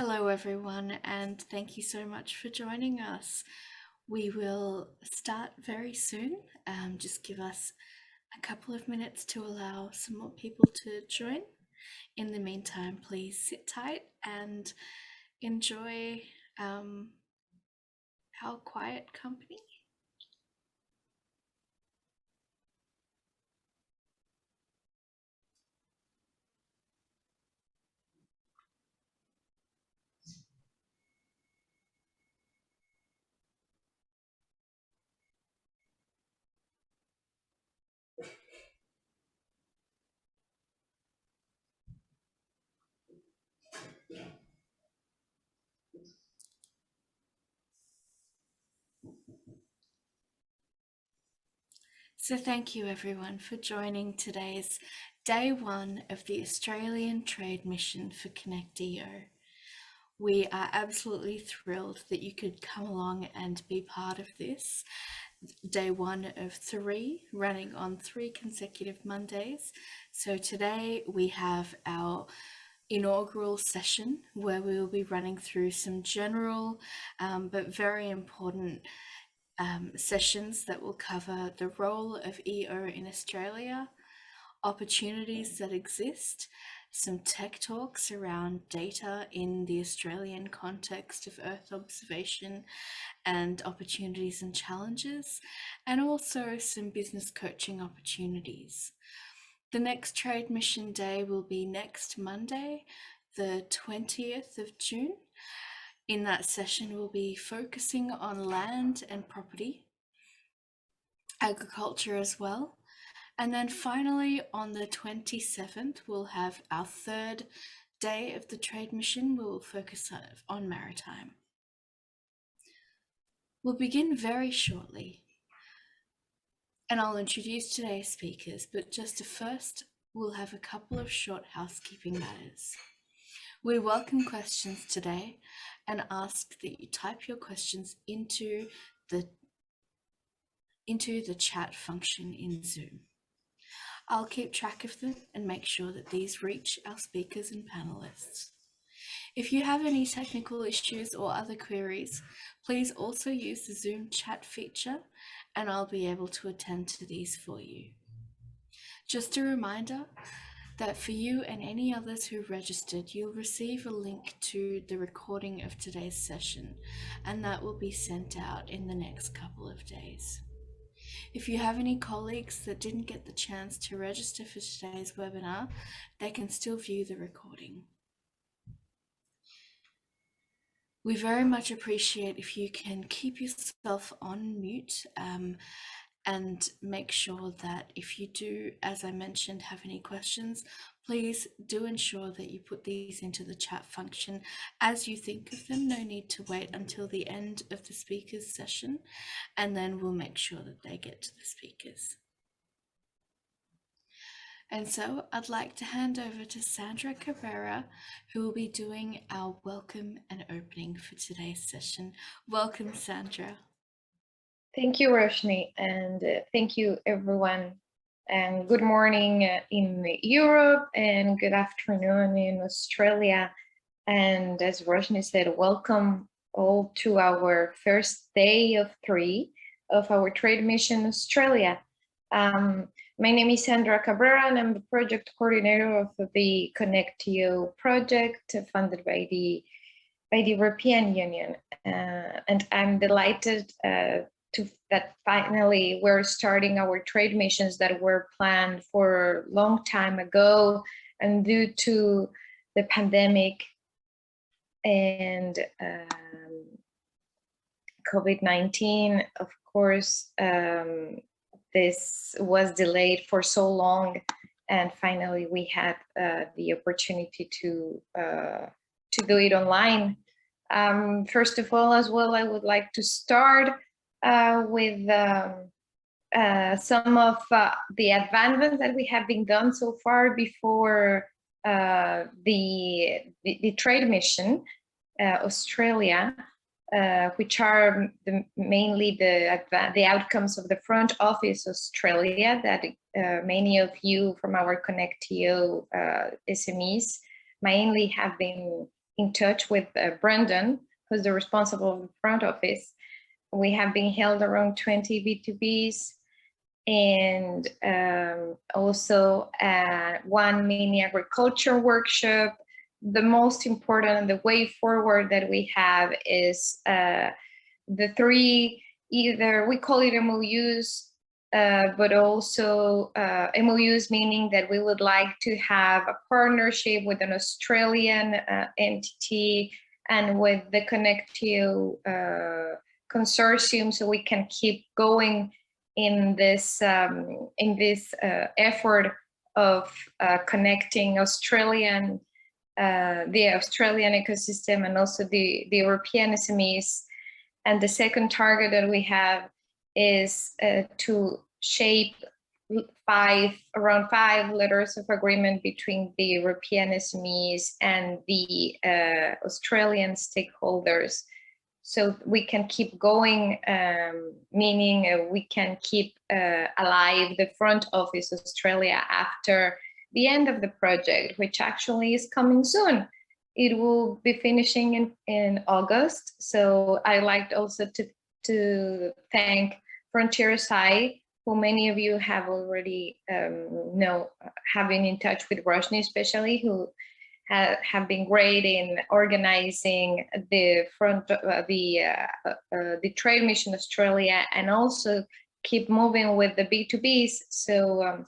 Hello everyone, and thank you so much for joining us. We will start very soon. Just give us a couple of minutes to allow some more people to join. In the meantime, please sit tight and enjoy our quiet company. So thank you everyone for joining today's day one of the Australian Trade Mission for ConnectEO. We are absolutely thrilled that you could come along and be part of this. Day one of 3, running on 3 consecutive Mondays. So today we have our inaugural session where we will be running through some general but very important sessions that will cover the role of EO in Australia, opportunities that exist, some tech talks around data in the Australian context of Earth observation and opportunities and challenges, and also some business coaching opportunities. The next Trade Mission Day will be next Monday, the 20th of June. In that session, we'll be focusing on land and property, agriculture as well. And then finally, on the 27th, we'll have our third day of the Trade Mission. We'll focus on maritime. We'll begin very shortly, and I'll introduce today's speakers, but just first, we'll have a couple of short housekeeping matters. We welcome questions today and ask that you type your questions into the chat function in Zoom. I'll keep track of them and make sure that these reach our speakers and panelists. If you have any technical issues or other queries, please also use the Zoom chat feature and I'll be able to attend to these for you. Just a reminder that for you and any others who registered, you'll receive a link to the recording of today's session, and that will be sent out in the next couple of days. If you have any colleagues that didn't get the chance to register for today's webinar, they can still view the recording. We very much appreciate if you can keep yourself on mute and make sure that if you do, as I mentioned, have any questions, please do ensure that you put these into the chat function as you think of them. No need to wait until the end of the speakers session, and then we'll make sure that they get to the speakers. And so I'd like to hand over to Sandra Cabrera, who will be doing our welcome and opening for today's session. Welcome, Sandra. Thank you, Roshni, and thank you, everyone. And good morning in Europe and good afternoon in Australia. And as Roshni said, welcome all to our first day of 3 of our Trade Mission Australia. My name is Sandra Cabrera, and I'm the project coordinator of the ConnectEO project funded by the European Union. And I'm delighted that finally we're starting our trade missions that were planned for a long time ago, and due to the pandemic and COVID-19, of course, this was delayed for so long, and finally we had the opportunity to do it online. First of all, as well, I would like to start with some of the advancements that we have been done so far before the trade mission Australia, which are mainly the outcomes of the Front Office Australia that many of you from our ConnectEO SMEs mainly have been in touch with Brendon, who's the responsible of the front office. We have been held around 20 B2Bs, and also one mini agriculture workshop. The most important and the way forward that we have is the three, either we call it MOUs, but also MOUs, meaning that we would like to have a partnership with an Australian entity and with the ConnectEO consortium, so we can keep going in this effort of connecting the Australian ecosystem and also the European SMEs. And the second target that we have is to shape around five letters of agreement between the European SMEs and the Australian stakeholders, so we can keep going, meaning we can keep alive the front office Australia after the end of the project, which actually is coming soon. It will be finishing in August. So I like also to thank FrontierSI, who many of you have already have been in touch with Roshni, especially, who have been great in organizing the trade mission Australia, and also keep moving with the B2Bs. So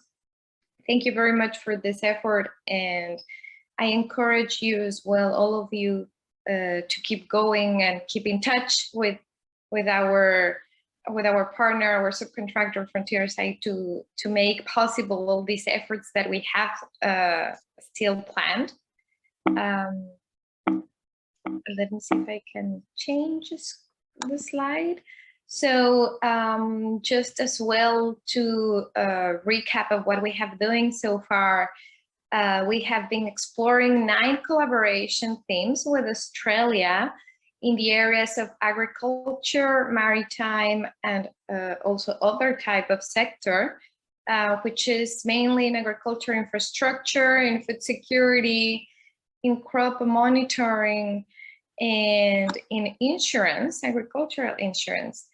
thank you very much for this effort, and I encourage you as well, all of you, to keep going and keep in touch with our partner, our subcontractor FrontierSI, to make possible all these efforts that we have still planned. Let me see if I can change the slide. So just as well to recap of what we have doing so far, we have been exploring 9 collaboration themes with Australia in the areas of agriculture, maritime, and also other type of sector, which is mainly in agriculture infrastructure, in food security, in crop monitoring, and in insurance, agricultural insurance.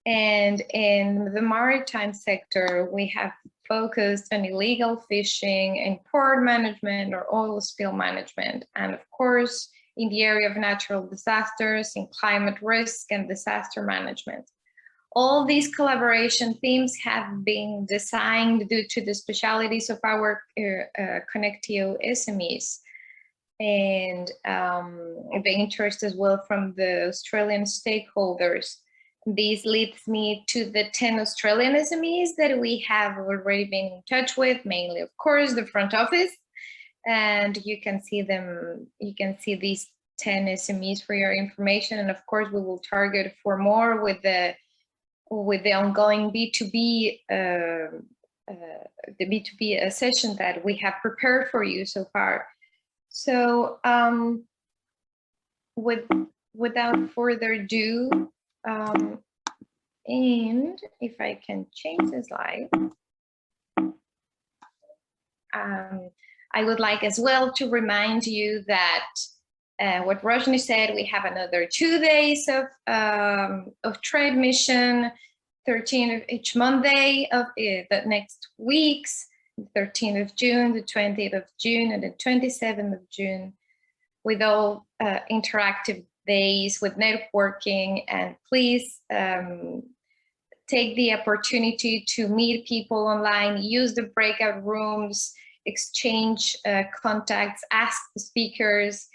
And in the maritime sector, we have focused on illegal fishing and port management or oil spill management. And of course, in the area of natural disasters, in climate risk and disaster management. All these collaboration themes have been designed due to the specialities of our ConnectEO SMEs, and the interest as well from the Australian stakeholders. This leads me to the 10 Australian SMEs that we have already been in touch with, mainly, of course, the front office. And you can see them, you can see these 10 SMEs for your information. And of course, we will target for more with the ongoing B2B, the B2B session that we have prepared for you so far. So without further ado, and if I can change the slide, I would like as well to remind you that what Roshni said, we have another 2 days of trade mission, 13th of each Monday of the next weeks, the 13th of June, the 20th of June, and the 27th of June, with all interactive days with networking. And please take the opportunity to meet people online, use the breakout rooms, exchange contacts, ask the speakers,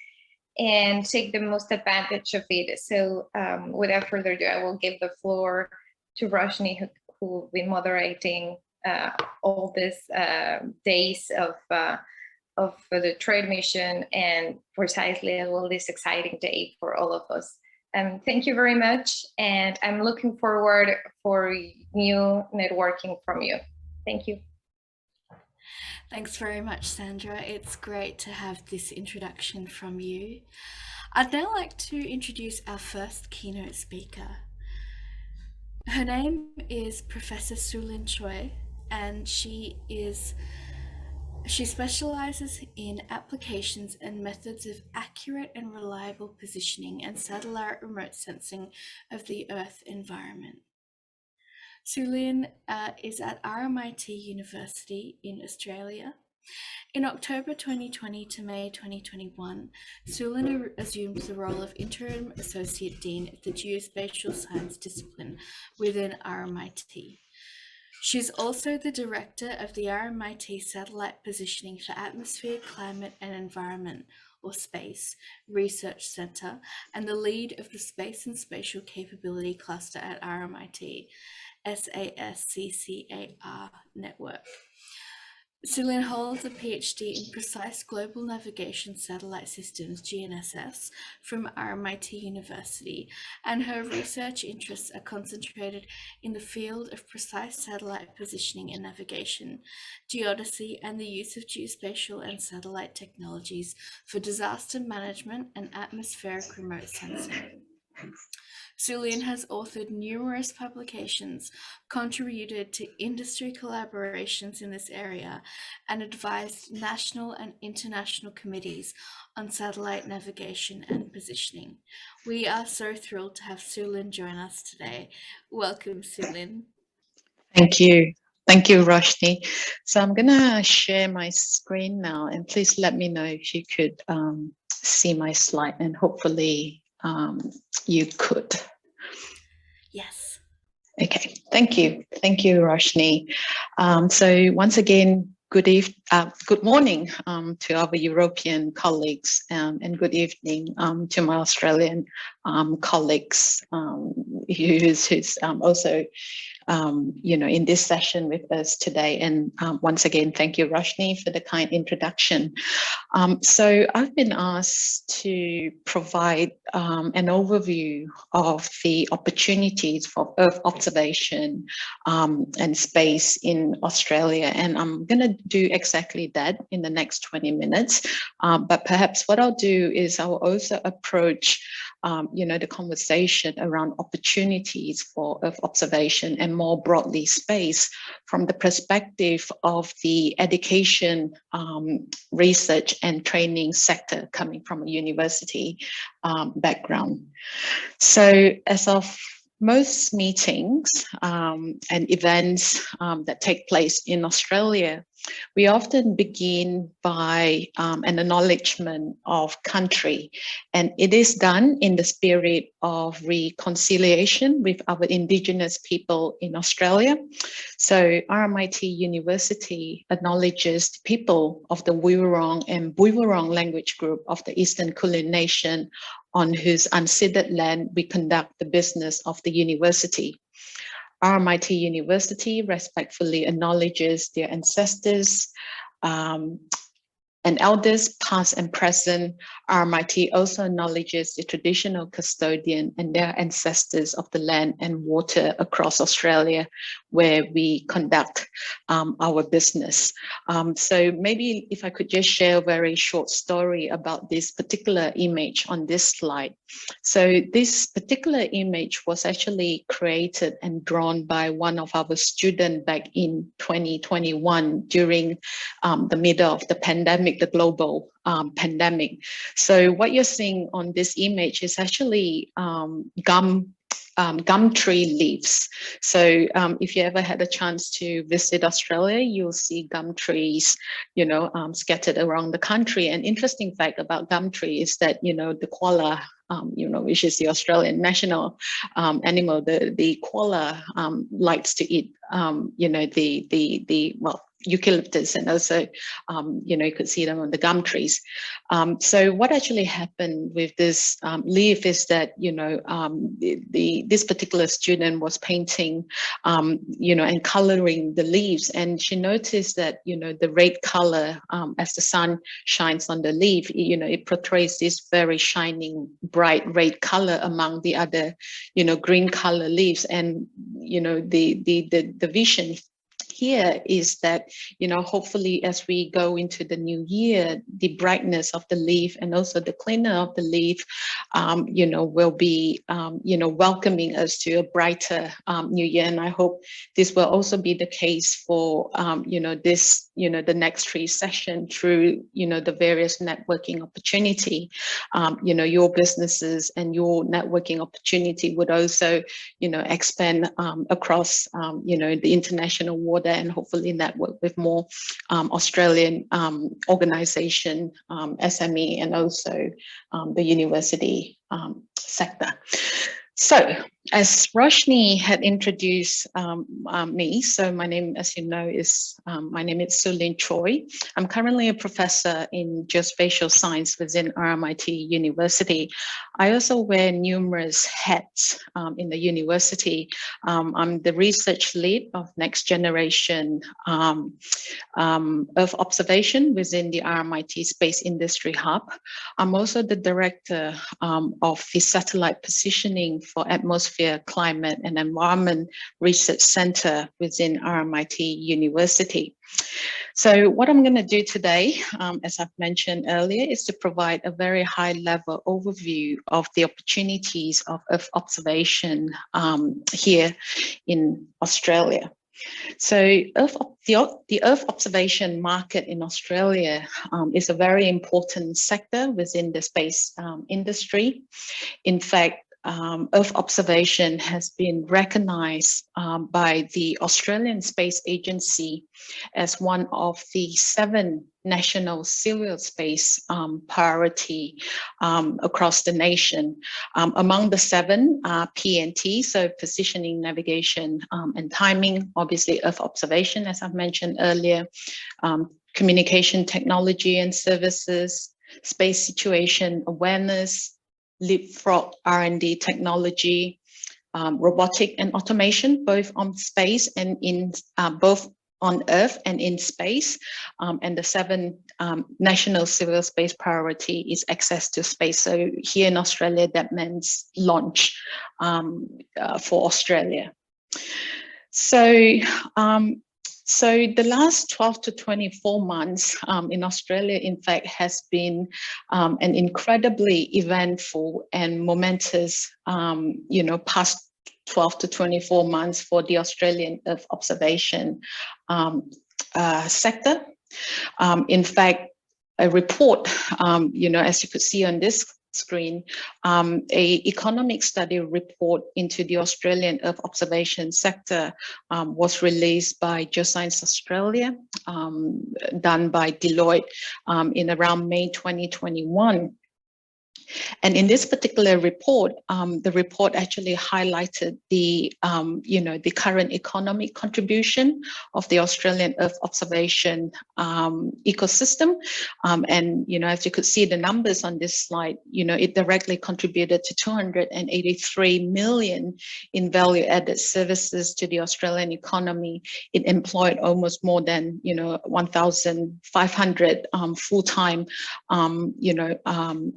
and take the most advantage of it. So without further ado, I will give the floor to Roshni, who will be moderating all these days of the trade mission, and precisely as well this exciting day for all of us. Thank you very much, and I'm looking forward for new networking from you. Thank you. Thanks very much, Sandra. It's great to have this introduction from you. I'd now like to introduce our first keynote speaker. Her name is Professor Suelynn Choy, and she is She specializes in applications and methods of accurate and reliable positioning and satellite remote sensing of the Earth environment. Suelynn is at RMIT University in Australia. In October 2020 to May 2021, Suelynn assumed the role of Interim Associate Dean of the Geospatial Science discipline within RMIT. She's also the director of the RMIT Satellite Positioning for Atmosphere, Climate and Environment, or SPACE, Research Centre, and the lead of the Space and Spatial Capability Cluster at RMIT, SASCCAR network. Suelynn holds a PhD in Precise Global Navigation Satellite Systems, GNSS, from RMIT University, and her research interests are concentrated in the field of precise satellite positioning and navigation, geodesy, and the use of geospatial and satellite technologies for disaster management and atmospheric remote sensing. Suelynn has authored numerous publications, contributed to industry collaborations in this area, and advised national and international committees on satellite navigation and positioning. We are so thrilled to have Suelynn join us today. Welcome, Suelynn. Thank you. Thank you, Roshni. So I'm going to share my screen now, and please let me know if you could see my slide, and hopefully you could. Yes. Okay, thank you. Thank you, Roshni. So once again, good morning to our European colleagues, and good evening to my Australian colleagues who's also in this session with us today. And once again, thank you, Roshni, for the kind introduction. So I've been asked to provide an overview of the opportunities for Earth observation and space in Australia. And I'm going to do exactly that in the next 20 minutes. But perhaps what I'll do is I'll also approach the conversation around opportunities for Earth observation and more broadly space from the perspective of the education, research and training sector coming from a university background. So as of most meetings and events that take place in Australia, we often begin by an acknowledgement of country, and it is done in the spirit of reconciliation with our Indigenous people in Australia. So RMIT University acknowledges the people of the Wirrurong and Buiwurrung language group of the Eastern Kulin Nation, on whose unceded land we conduct the business of the university. RMIT University respectfully acknowledges their ancestors and elders, past and present. RMIT also acknowledges the traditional custodian and their ancestors of the land and water across Australia, where we conduct our business. So maybe if I could just share a very short story about this particular image on this slide. So this particular image was actually created and drawn by one of our students back in 2021 during the middle of the pandemic, the global pandemic. So what you're seeing on this image is actually gum tree leaves. So if you ever had a chance to visit Australia, you'll see gum trees, scattered around the country. And interesting fact about gum tree is that, the koala, which is the Australian national animal, the koala likes to eat, eucalyptus, and also, you could see them on the gum trees. So what actually happened with this leaf is that, this particular student was painting, and coloring the leaves, and she noticed that, the red color, as the sun shines on the leaf, it portrays this very shining, bright red color among the other, green color leaves, and, the vision here is that, hopefully as we go into the new year, the brightness of the leaf and also the cleaner of the leaf, will be, welcoming us to a brighter new year. And I hope this will also be the case for, this, the next 3 sessions through, the various networking opportunity. Your businesses and your networking opportunity would also, expand across, the international water, and hopefully network with more Australian organization, SME, and also the university sector. So, as Roshni had introduced me, so my name, as you know, is Suelynn Choy. I'm currently a professor in geospatial science within RMIT University. I also wear numerous hats in the university. I'm the research lead of next generation Earth observation within the RMIT Space Industry Hub. I'm also the director of the Satellite Positioning for Atmosphere, Climate and Environment Research Center within RMIT University. So what I'm going to do today, as I've mentioned earlier, is to provide a very high-level overview of the opportunities of Earth observation here in Australia. So the Earth observation market in Australia is a very important sector within the space industry. In fact, Earth observation has been recognized by the Australian Space Agency as one of the 7 national civil space priority across the nation. Among the 7 are PNT, so positioning, navigation, and timing, obviously Earth observation, as I've mentioned earlier, communication technology and services, space situation awareness, leapfrog R&D technology, robotic and automation, both on space and in both on Earth and in space. And the 7 national civil space priority is access to space. So here in Australia, that means launch for Australia. So the last 12 to 24 months in Australia, in fact, has been an incredibly eventful and momentous, past 12 to 24 months for the Australian Earth observation sector. In fact, a report, as you could see on this screen, a economic study report into the Australian Earth observation sector was released by Geoscience Australia, done by Deloitte in around May 2021. And in this particular report, the report actually highlighted the, the current economic contribution of the Australian Earth observation ecosystem. And, as you could see the numbers on this slide, it directly contributed to 283 million in value-added services to the Australian economy. It employed almost more than, 1,500 full-time,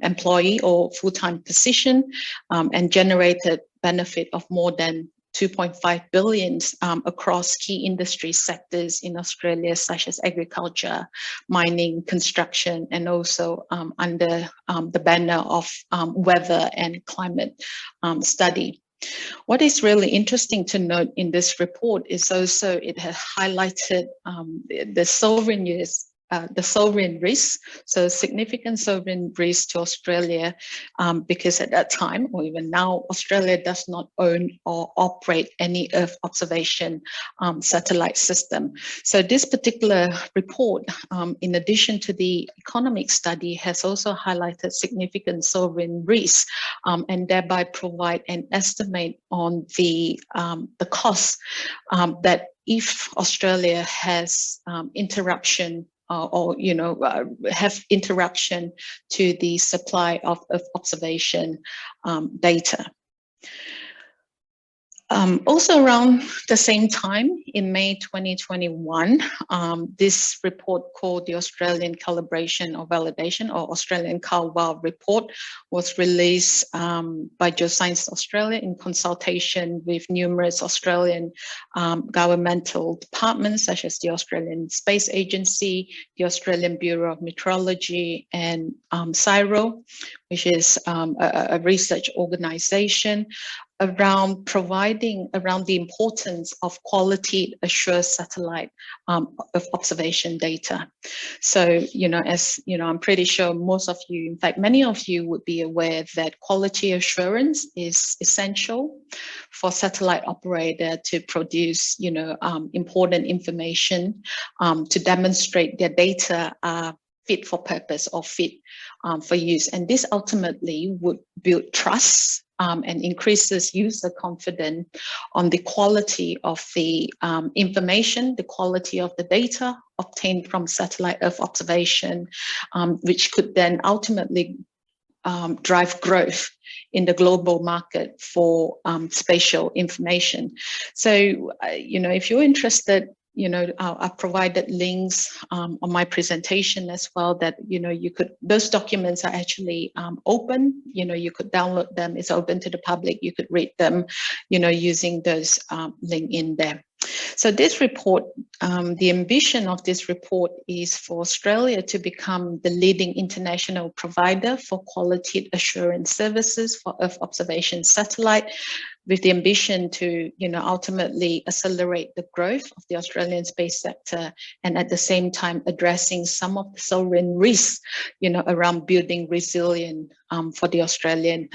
employee or full-time position, and generated benefit of more than 2.5 billion across key industry sectors in Australia, such as agriculture, mining, construction, and also under the banner of weather and climate study. What is really interesting to note in this report is also it has highlighted the sovereign risk, so significant sovereign risk to Australia, because at that time, or even now, Australia does not own or operate any Earth observation satellite system. So this particular report, in addition to the economic study, has also highlighted significant sovereign risk, and thereby provide an estimate on the cost that if Australia has interruption have interruption to the supply of observation data. Also around the same time, in May 2021, this report called the Australian Calibration or Validation, or Australian CalVal report, was released by Geoscience Australia in consultation with numerous Australian governmental departments, such as the Australian Space Agency, the Australian Bureau of Meteorology, and CSIRO, which is a research organization, around the importance of quality assured satellite of observation data. So, as I'm pretty sure most of you, in fact, many of you would be aware that quality assurance is essential for satellite operator to produce, important information to demonstrate their data are fit for purpose or fit for use. And this ultimately would build trust and increases user confidence on the quality of the information, the quality of the data obtained from satellite Earth observation, which could then ultimately drive growth in the global market for spatial information. So, if you're interested, I've provided links on my presentation as well that, those documents are actually open, you could download them, it's open to the public, you could read them, using those link in there. So this report, the ambition of this report is for Australia to become the leading international provider for quality assurance services for Earth observation satellite, with the ambition to, ultimately accelerate the growth of the Australian space sector, and at the same time addressing some of the sovereign risks, around building resilience for the Australian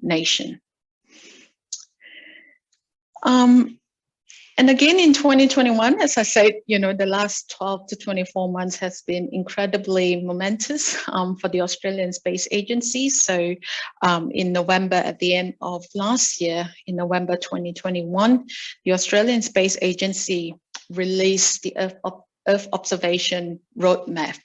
nation. And again, in 2021, as I said, the last 12 to 24 months has been incredibly momentous for the Australian Space Agency. So in November, at the end of last year, in November 2021, the Australian Space Agency released the Earth Observation Roadmap.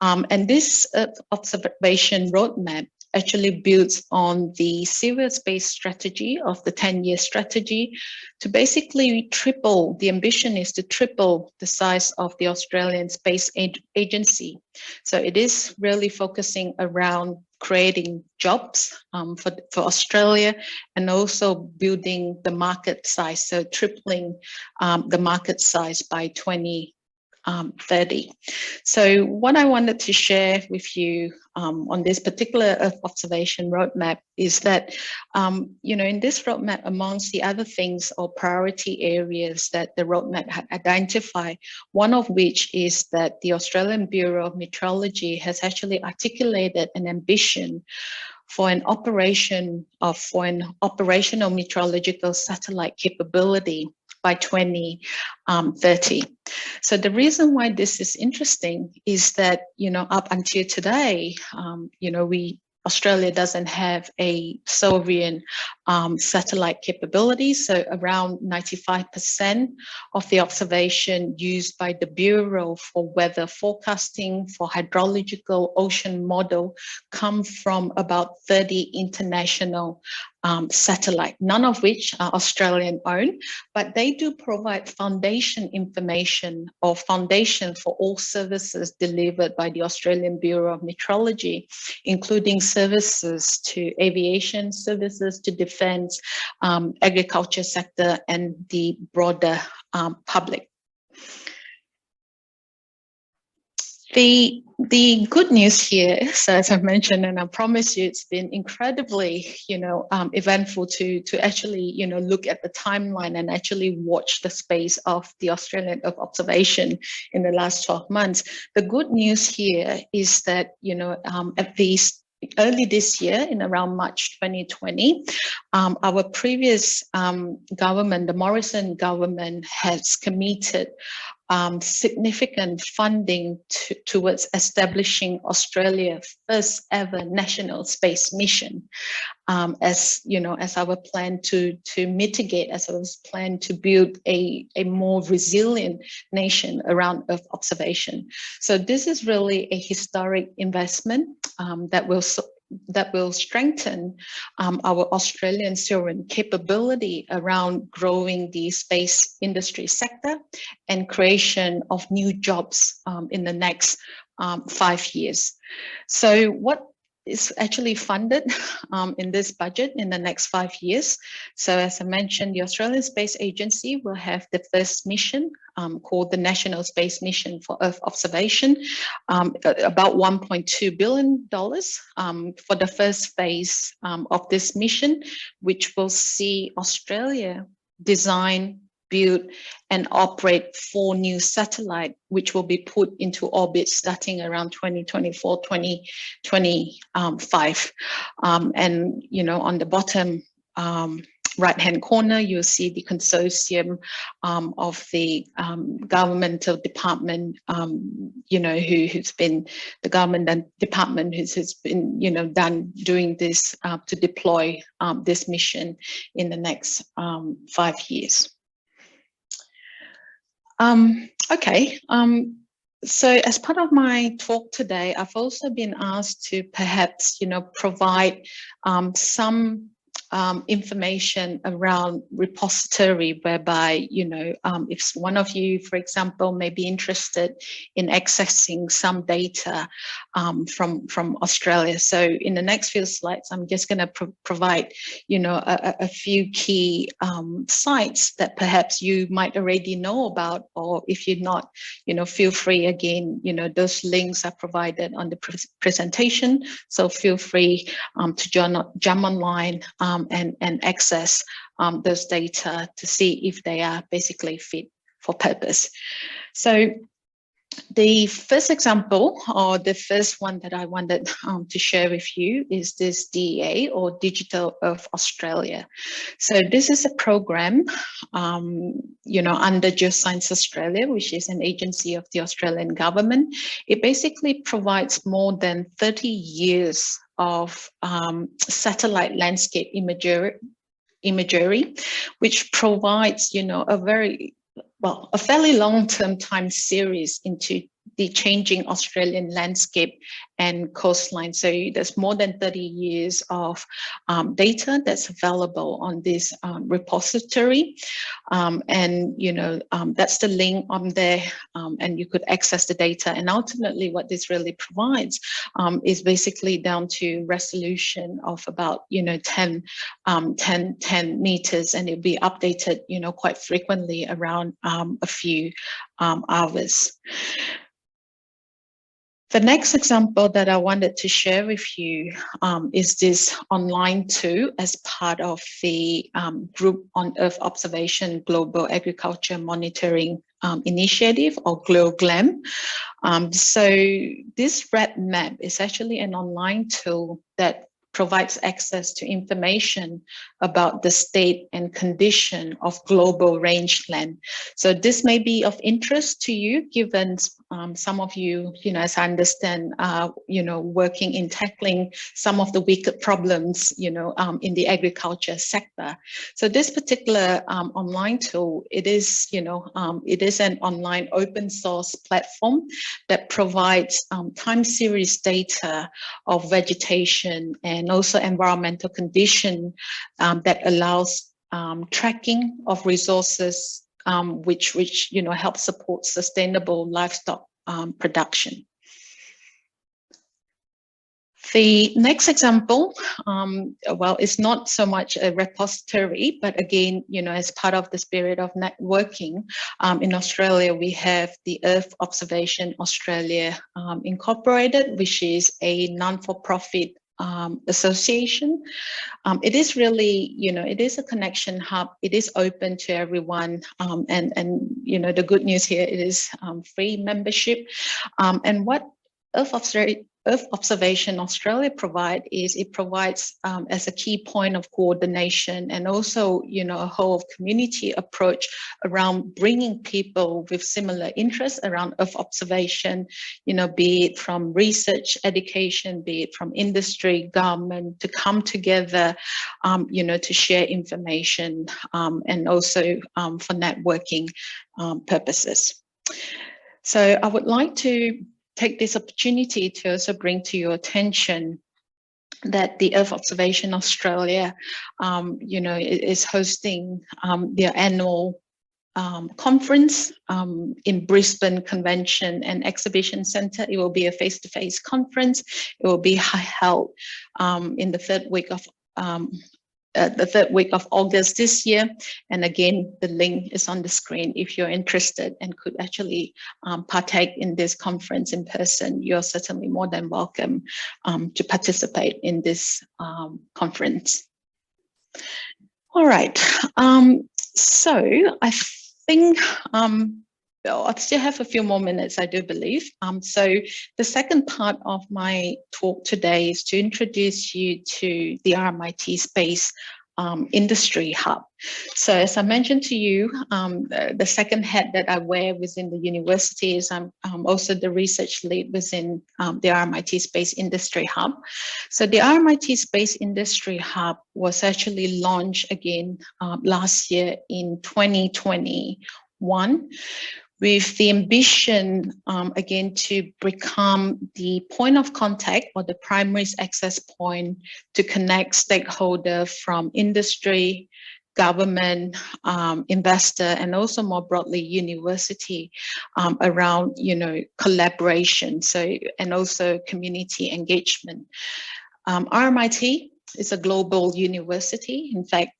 And this Earth Observation Roadmap actually builds on the civil space strategy of the 10-year strategy to basically triple, the ambition is to triple the size of the Australian Space Agency. So it is really focusing around creating jobs for Australia, and also building the market size, so tripling the market size by 2030. So what I wanted to share with you on this particular Earth observation roadmap is that, in this roadmap, amongst the other things or priority areas that the roadmap had identified, one of which is that the Australian Bureau of Meteorology has actually articulated an ambition for an operational meteorological satellite capability by 2030. So the reason why this is interesting is that, up until today, Australia doesn't have a sovereign satellite capability. So around 95% of the observation used by the Bureau for weather forecasting, for hydrological ocean model, come from about 30 international satellite, none of which are Australian owned, but they do provide foundation information or foundation for all services delivered by the Australian Bureau of Meteorology, including services to aviation, services to defence, agriculture sector, and the broader public. The good news here is, as I mentioned, and I promise you, it's been incredibly, eventful to actually, look at the timeline and actually watch the space of the Australian Earth observation in the last 12 months. The good news here is that, at least early this year, in around March 2020, our previous government, the Morrison government, has committed significant funding towards establishing Australia's first ever national space mission, as our plan to mitigate, as our plan to build a more resilient nation around Earth observation. So this is really a historic investment that will that will strengthen our Australian sovereign capability around growing the space industry sector and creation of new jobs in the next 5 years. So what is actually funded in this budget in the next 5 years? So as I mentioned, the Australian Space Agency will have the first mission called the National Space Mission for Earth Observation, about $1.2 billion for the first phase of this mission, which will see Australia design, build and operate 4 new satellites, which will be put into orbit starting around 2024, 2025. And, you know, on the bottom right-hand corner, you'll see the consortium of the governmental department, you know, who's been the government and department who's been, you know, doing this to deploy this mission in the next 5 years. Okay, so as part of my talk today, I've also been asked to perhaps, you know, provide some information around repository, whereby, you know, if one of you, for example, may be interested in accessing some data from Australia. So in the next few slides, I'm just going to provide, you know, a few key sites that perhaps you might already know about, or if you're not, you know, feel free, again, you know, those links are provided on the presentation. So feel free to jump online and access those data to see if they are basically fit for purpose. So the first example, or the first one that I wanted to share with you, is this DEA, or Digital Earth Australia. So this is a program, you know, under Geoscience Australia, which is an agency of the Australian government. It basically provides more than 30 years of satellite landscape imagery, which provides, you know, a fairly long-term time series into the changing Australian landscape and coastline. So there's more than 30 years of data that's available on this repository. And, you know, that's the link on there, and you could access the data. And ultimately what this really provides is basically down to resolution of about, you know, 10 meters, and it'll be updated, you know, quite frequently around a few hours. The next example that I wanted to share with you is this online tool as part of the Group on Earth Observation Global Agriculture Monitoring Initiative, or GLOGLAM. So this red map is actually an online tool that provides access to information about the state and condition of global rangeland. So this may be of interest to you, given some of you, you know, as I understand, you know, working in tackling some of the wicked problems, you know, in the agriculture sector. So this particular online tool, it is, you know, it is an online open source platform that provides time series data of vegetation and also environmental condition that allows tracking of resources, which you know, help support sustainable livestock production. The next example, well, it's not so much a repository, but again, you know, as part of the spirit of networking, in Australia, we have the Earth Observation Australia Incorporated, which is a non-for-profit association. It is really, you know, it is a connection hub. It is open to everyone, and you know, the good news here, it is free membership. And what Earth Observation Australia provides as a key point of coordination, and also, you know, a whole community approach around bringing people with similar interests around Earth observation, you know, be it from research, education, be it from industry, government, to come together, you know, to share information, and also for networking purposes. So I would like to take this opportunity to also bring to your attention that the Earth Observation Australia, is hosting their annual conference in Brisbane Convention and Exhibition Centre. It will be a face-to-face conference. It will be held in the third week of August this year. And again, the link is on the screen. If you're interested and could actually partake in this conference in person, you're certainly more than welcome to participate in this conference. All right, so I think I still have a few more minutes, I do believe. So the second part of my talk today is to introduce you to the RMIT Space Industry Hub. So as I mentioned to you, the second hat that I wear within the university is I'm also the research lead within the RMIT Space Industry Hub. So the RMIT Space Industry Hub was actually launched again last year in 2021. With the ambition, again, to become the point of contact or the primary access point to connect stakeholders from industry, government, investor, and also more broadly university around, collaboration, and also community engagement. RMIT is a global university. In fact,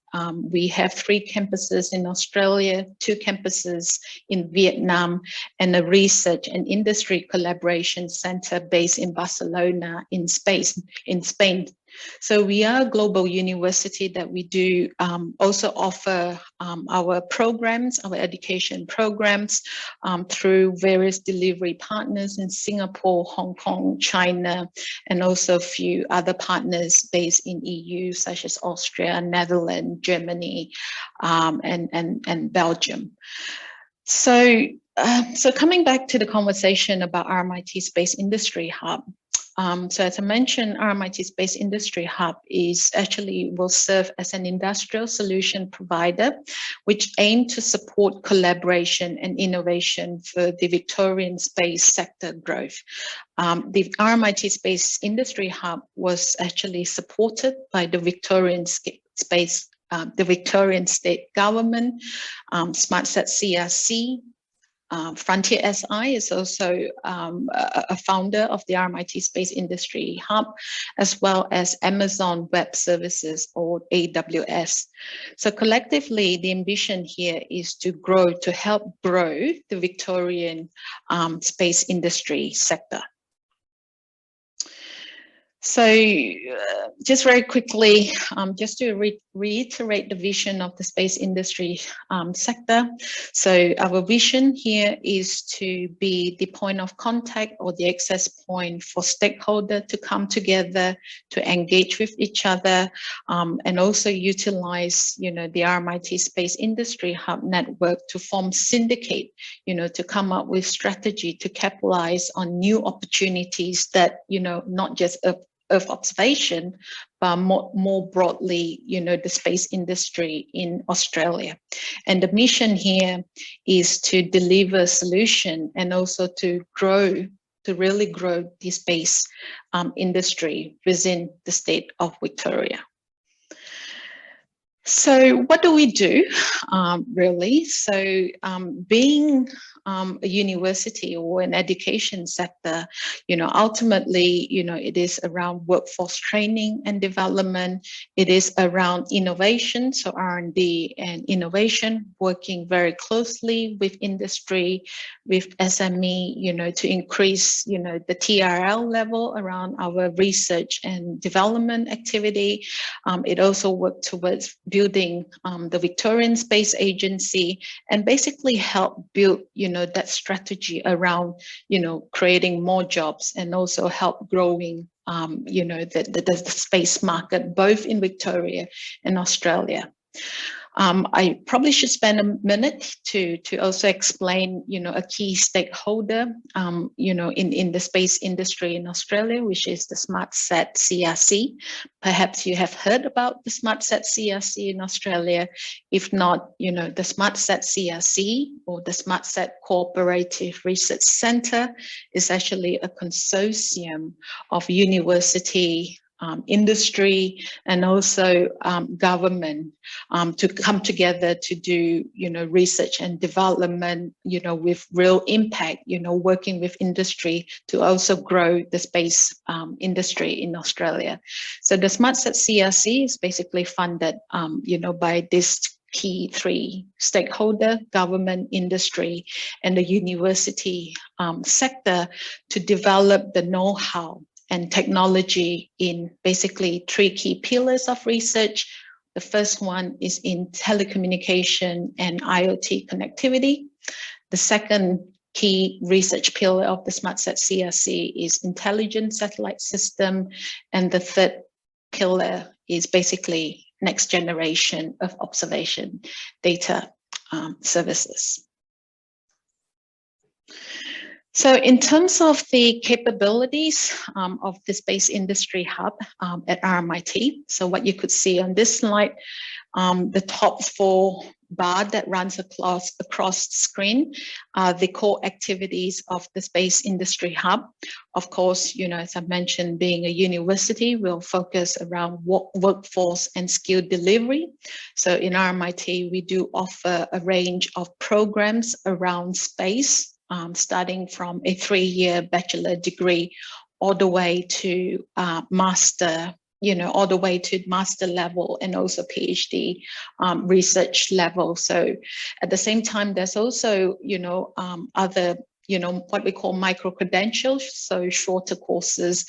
we have 3 campuses in Australia, 2 campuses in Vietnam, and a research and industry collaboration center based in Barcelona in Spain. So we are a global university that we do also offer our programs, our education programs through various delivery partners in Singapore, Hong Kong, China, and also a few other partners based in EU, such as Austria, Netherlands, Germany, and Belgium. So coming back to the conversation about RMIT Space Industry Hub, so as I mentioned, RMIT Space Industry Hub will serve as an industrial solution provider, which aim to support collaboration and innovation for the Victorian space sector growth. The RMIT Space Industry Hub was actually supported by the Victorian Space, the Victorian State Government, SmartSat CRC. FrontierSI is also a founder of the RMIT Space Industry Hub, as well as Amazon Web Services, or AWS. So collectively, the ambition here is to help grow the Victorian space industry sector. So just very quickly, just to reiterate the vision of the space industry sector. So our vision here is to be the point of contact or the access point for stakeholders to come together, to engage with each other, and also utilize, the RMIT Space Industry Hub network to form syndicate, to come up with strategy to capitalize on new opportunities that, not just Earth observation, but more broadly, the space industry in Australia. And the mission here is to deliver solution and also to really grow the space industry within the state of Victoria. So what do we do, really? So being a university or an education sector, ultimately, it is around workforce training and development. It is around innovation, so R&D and innovation, working very closely with industry, with SME, to increase, the TRL level around our research and development activity. It also works towards building the Victorian Space Agency and basically help build, that strategy around, creating more jobs and also help growing, the space market, both in Victoria and Australia. I probably should spend a minute to also explain, a key stakeholder, in the space industry in Australia, which is the SmartSat CRC. Perhaps you have heard about the SmartSat CRC in Australia. If not, the SmartSat CRC or the SmartSat Cooperative Research Centre is actually a consortium of university, industry and also government to come together to do, research and development, with real impact, working with industry to also grow the space industry in Australia. So the SmartSat CRC is basically funded, by this key three stakeholder, government, industry, and the university sector to develop the know-how and technology in basically three key pillars of research. The first one is in telecommunication and IoT connectivity. The second key research pillar of the SmartSat CRC is intelligent satellite system. And the third pillar is basically next generation of observation data services. So in terms of the capabilities of the Space Industry Hub at RMIT, so what you could see on this slide, the top four bar that runs across the screen are the core activities of the Space Industry Hub. Of course, as I mentioned, being a university, we'll focus around workforce and skill delivery. So in RMIT, we do offer a range of programs around space, starting from a 3-year bachelor degree all the way to master, all the way to master level and also PhD research level. So at the same time, there's also, other, what we call micro-credentials, so shorter courses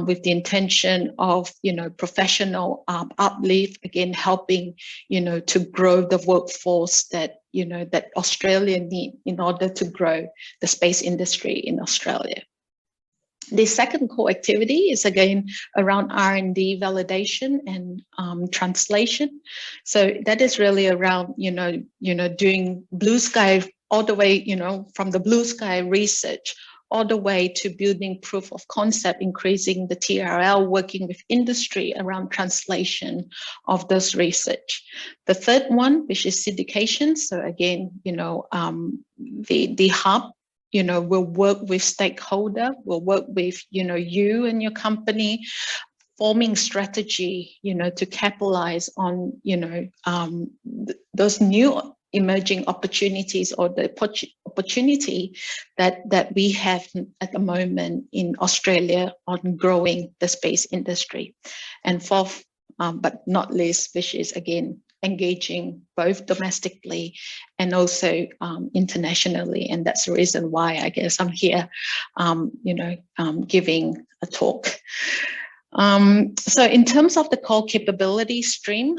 with the intention of, professional uplift, again, helping, to grow the workforce that, that Australia need in order to grow the space industry in Australia. The second core activity is again around R&D validation and translation. So that is really around, doing blue sky all the way, from the blue sky research all the way to building proof of concept, increasing the TRL, working with industry around translation of those research. The third one, which is syndication. So again, the hub, we'll work with stakeholder, we'll work with, you and your company, forming strategy, to capitalize on, those new emerging opportunities or the opportunity that we have at the moment in Australia on growing the space industry. And fourth, but not least, which is again, engaging both domestically and also internationally. And that's the reason why I guess I'm here, giving a talk. So in terms of the core capability stream,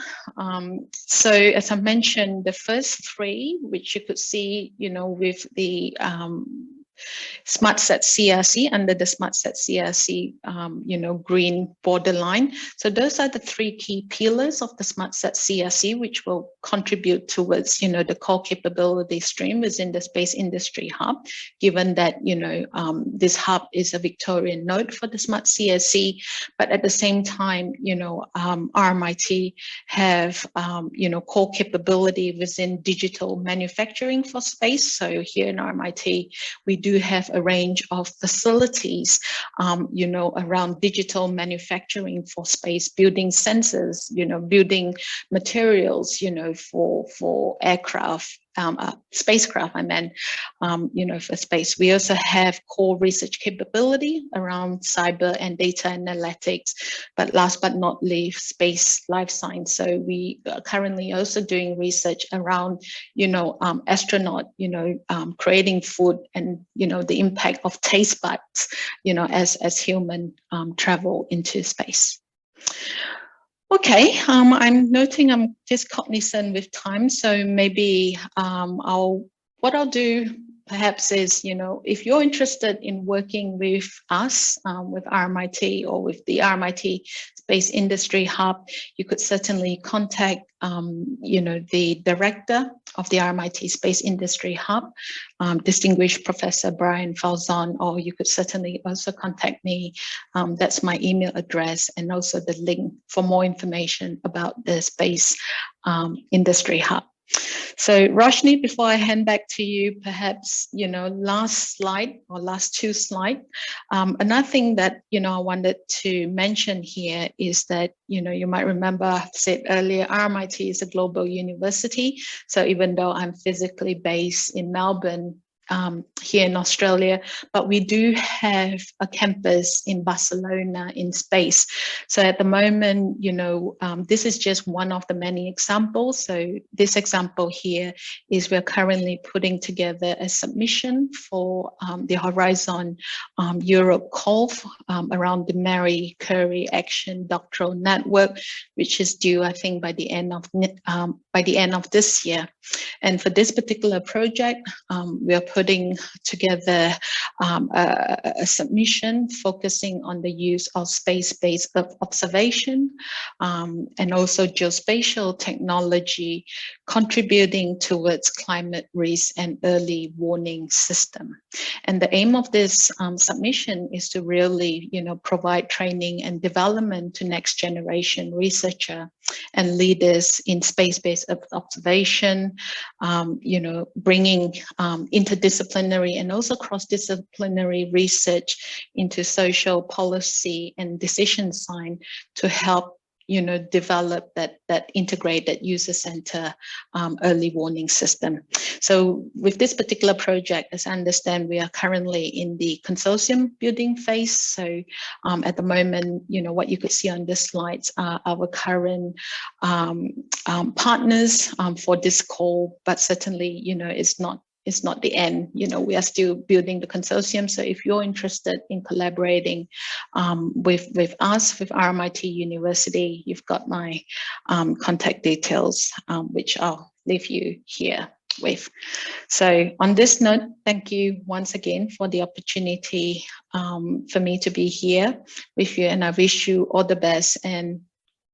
so as I mentioned, the first three, which you could see, with the SmartSat CRC, under the SmartSat CRC, green borderline. So those are the three key pillars of the SmartSat CRC, which will contribute towards, the core capability stream within the Space Industry Hub, given that, this hub is a Victorian node for the Smart CRC, but at the same time, RMIT have, core capability within digital manufacturing for space. So here in RMIT, we do have a range of facilities, around digital manufacturing for space, building sensors, building materials, for aircraft, spacecraft, for space. We also have core research capability around cyber and data analytics, but last but not least, space life science. So we are currently also doing research around, astronaut, creating food and, the impact of taste buds, as human travel into space. Okay, I'm noting I'm just cognizant with time, so maybe what I'll do perhaps is, if you're interested in working with us, with RMIT or with the RMIT Space Industry Hub, you could certainly contact, the director of the RMIT Space Industry Hub, distinguished Professor Brian Falzon, or you could certainly also contact me. That's my email address and also the link for more information about the Space Industry Hub. So Roshni, before I hand back to you, perhaps, last slide or last two slides. Another thing that, I wanted to mention here is that, you might remember I've said earlier, RMIT is a global university. So even though I'm physically based in Melbourne, here in Australia, but we do have a campus in Barcelona in space. So at the moment, this is just one of the many examples. So this example here is we're currently putting together a submission for the Horizon Europe call around the Marie Curie Action Doctoral Network, which is due, I think, by the end of this year. And for this particular project, we are putting together a submission focusing on the use of space-based observation and also geospatial technology contributing towards climate risk and early warning system. And the aim of this submission is to really, provide training and development to next generation researcher and leaders in space-based observation, bringing interdisciplinary and also cross-disciplinary research into social policy and decision science to help develop that integrated user-centered early warning system. So with this particular project, as I understand, we are currently in the consortium building phase. So at the moment, what you could see on this slides are our current partners for this call, but certainly, it's not the end. We are still building the consortium. So if you're interested in collaborating with us, with RMIT University, you've got my contact details, which I'll leave you here with. So on this note, thank you once again for the opportunity for me to be here with you, and I wish you all the best and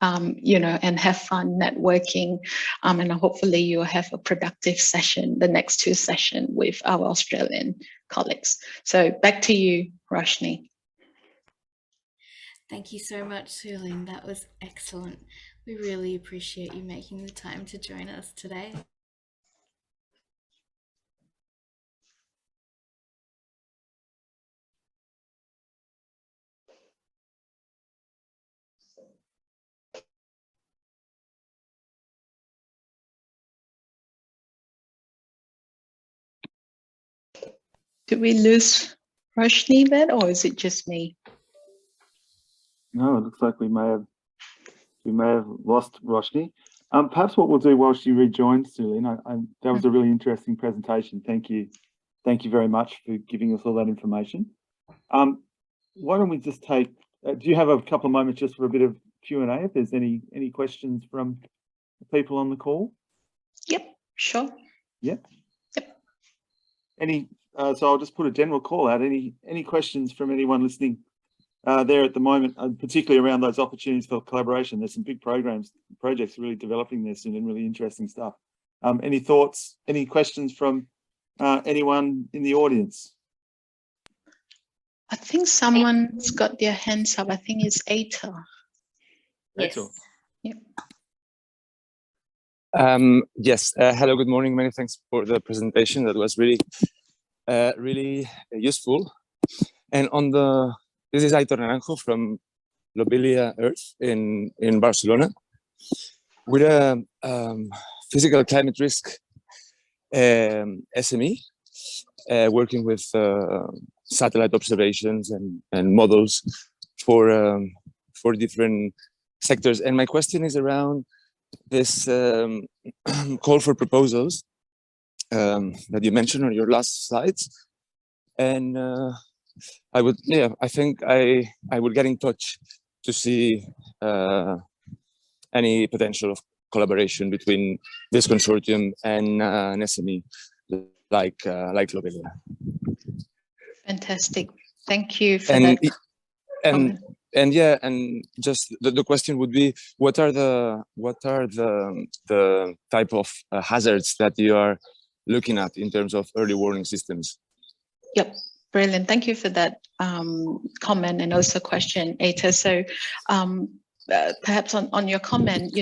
and have fun networking. And hopefully you'll have a productive session, the next two sessions with our Australian colleagues. So back to you, Roshni. Thank you so much, Suelynn. That was excellent. We really appreciate you making the time to join us today. Did we lose Roshni then, or is it just me? No, it looks like we may have lost Roshni. Perhaps what we'll do while she rejoins, Suelynn, that was a really interesting presentation. Thank you very much for giving us all that information. Why don't we just take? Do you have a couple of moments just for a bit of Q&A? If there's any questions from the people on the call? Yep, sure. Yep. So I'll just put a general call out. Any questions from anyone listening there at the moment, particularly around those opportunities for collaboration? There's some big projects really developing this and really interesting stuff. Any thoughts, any questions from anyone in the audience? I think someone's got their hands up. I think it's Aita. Yes. Yep. Yes. Hello. Good morning. Many thanks for the presentation. That was really useful. And this is Aitor Naranjo from Lobelia Earth in Barcelona. We're a physical climate risk SME working with satellite observations and models for different sectors. And my question is around this call for proposals that you mentioned on your last slides. And I think I would get in touch to see any potential of collaboration between this consortium and an SME like Lobelia. Fantastic. Thank you for that. And just the question would be, what are the type of hazards that you are looking at in terms of early warning systems? Yep, brilliant. Thank you for that comment and also question, Aita. So perhaps on your comment,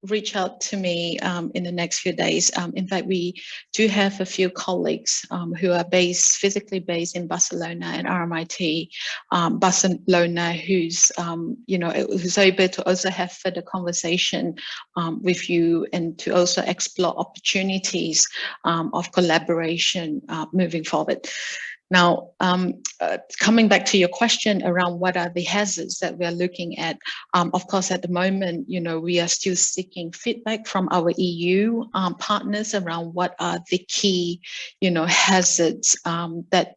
reach out to me in the next few days. In fact, we do have a few colleagues who are physically based in Barcelona and RMIT, Barcelona, who's who's able to also have further conversation with you and to also explore opportunities of collaboration moving forward. Now, coming back to your question around what are the hazards that we are looking at, of course, at the moment, we are still seeking feedback from our EU partners around what are the key, hazards that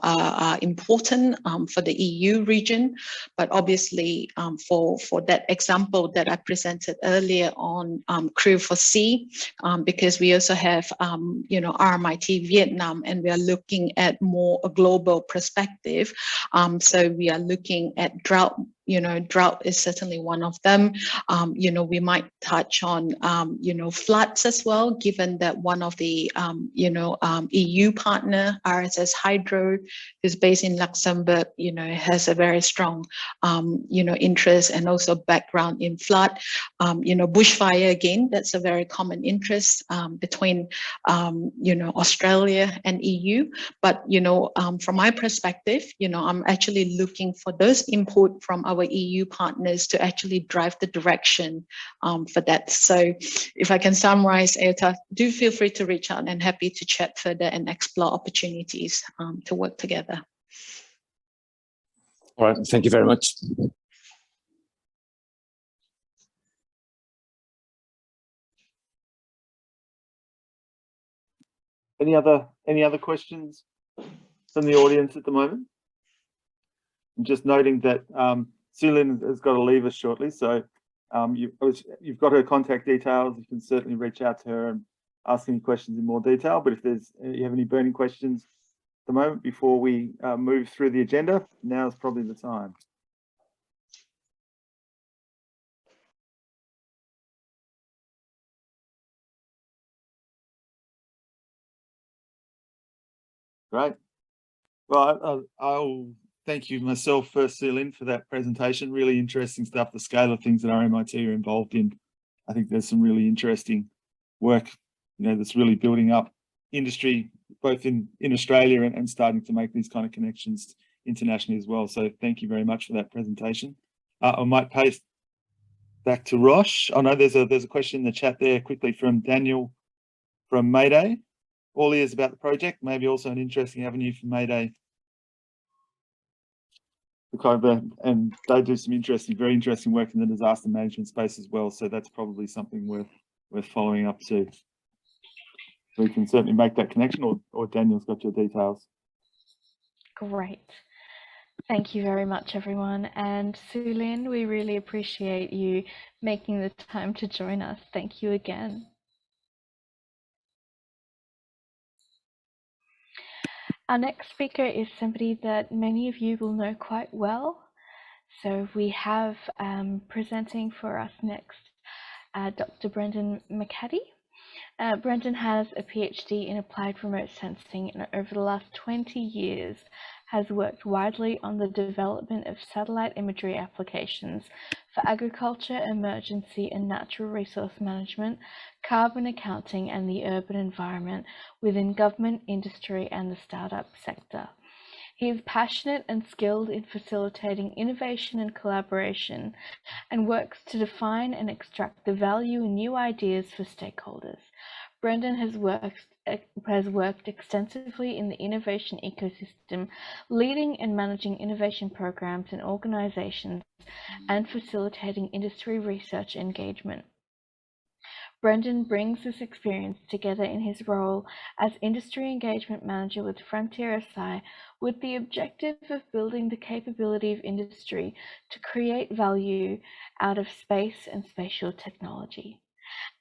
are important for the EU region. But obviously, for that example that I presented earlier on Crew for Sea, because we also have, RMIT Vietnam, and we are looking at more a global perspective. So we are looking at drought. Drought is certainly one of them. We might touch on, floods as well, given that one of the, EU partner, RSS Hydro, who's based in Luxembourg, has a very strong, interest and also background in flood. Bushfire, again, that's a very common interest between, Australia and EU. But, from my perspective, I'm actually looking for those input from our EU partners to actually drive the direction for that. So if I can summarize, Ailta, do feel free to reach out, and happy to chat further and explore opportunities to work together. All right, thank you very much. Any other questions from the audience at the moment? I'm just noting that Suelynn has got to leave us shortly, so you've got her contact details. You can certainly reach out to her and ask any questions in more detail. But if you have any burning questions at the moment before we move through the agenda, now is probably the time. Great. Well, I'll thank you myself first, Suelynn, for that presentation. Really interesting stuff, the scale of things that RMIT are involved in. I think there's some really interesting work, that's really building up industry, both in Australia and starting to make these kind of connections internationally as well. So thank you very much for that presentation. I might paste back to Rosh. Oh no, there's a question in the chat there quickly from Daniel from Mayday. All ears about the project, maybe also an interesting avenue for Mayday. And they do some very interesting work in the disaster management space as well. So that's probably something worth following up to. We can certainly make that connection, or Daniel's got your details. Great. Thank you very much, everyone. And Suelynn, we really appreciate you making the time to join us. Thank you again. Our next speaker is somebody that many of you will know quite well. So we have presenting for us next Dr. Brendon McAtee. Brendon has a PhD in applied remote sensing, and over the last 20 years has worked widely on the development of satellite imagery applications for agriculture, emergency and natural resource management, carbon accounting and the urban environment within government, industry and the startup sector. He is passionate and skilled in facilitating innovation and collaboration, and works to define and extract the value in new ideas for stakeholders. Brendon has worked extensively in the innovation ecosystem, leading and managing innovation programs in organizations and facilitating industry research engagement. Brendon brings this experience together in his role as Industry Engagement Manager with FrontierSI, with the objective of building the capability of industry to create value out of space and spatial technology.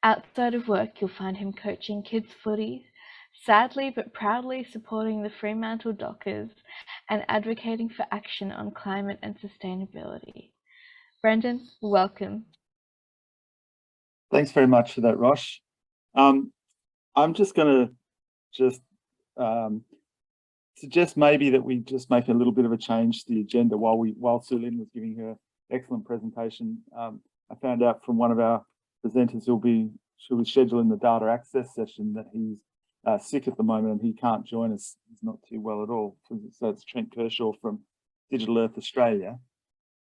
Outside of work, you'll find him coaching kids' footy, sadly but proudly supporting the Fremantle Dockers, and advocating for action on climate and sustainability. Brendon, welcome. Thanks very much for that, Rosh. I'm just going to suggest maybe that we just make a little bit of a change to the agenda while Suelynn was giving her excellent presentation. I found out from one of our presenters should be scheduling the data access session, that he's sick at the moment and he can't join us. He's not too well at all. So it's Trent Kershaw from Digital Earth Australia.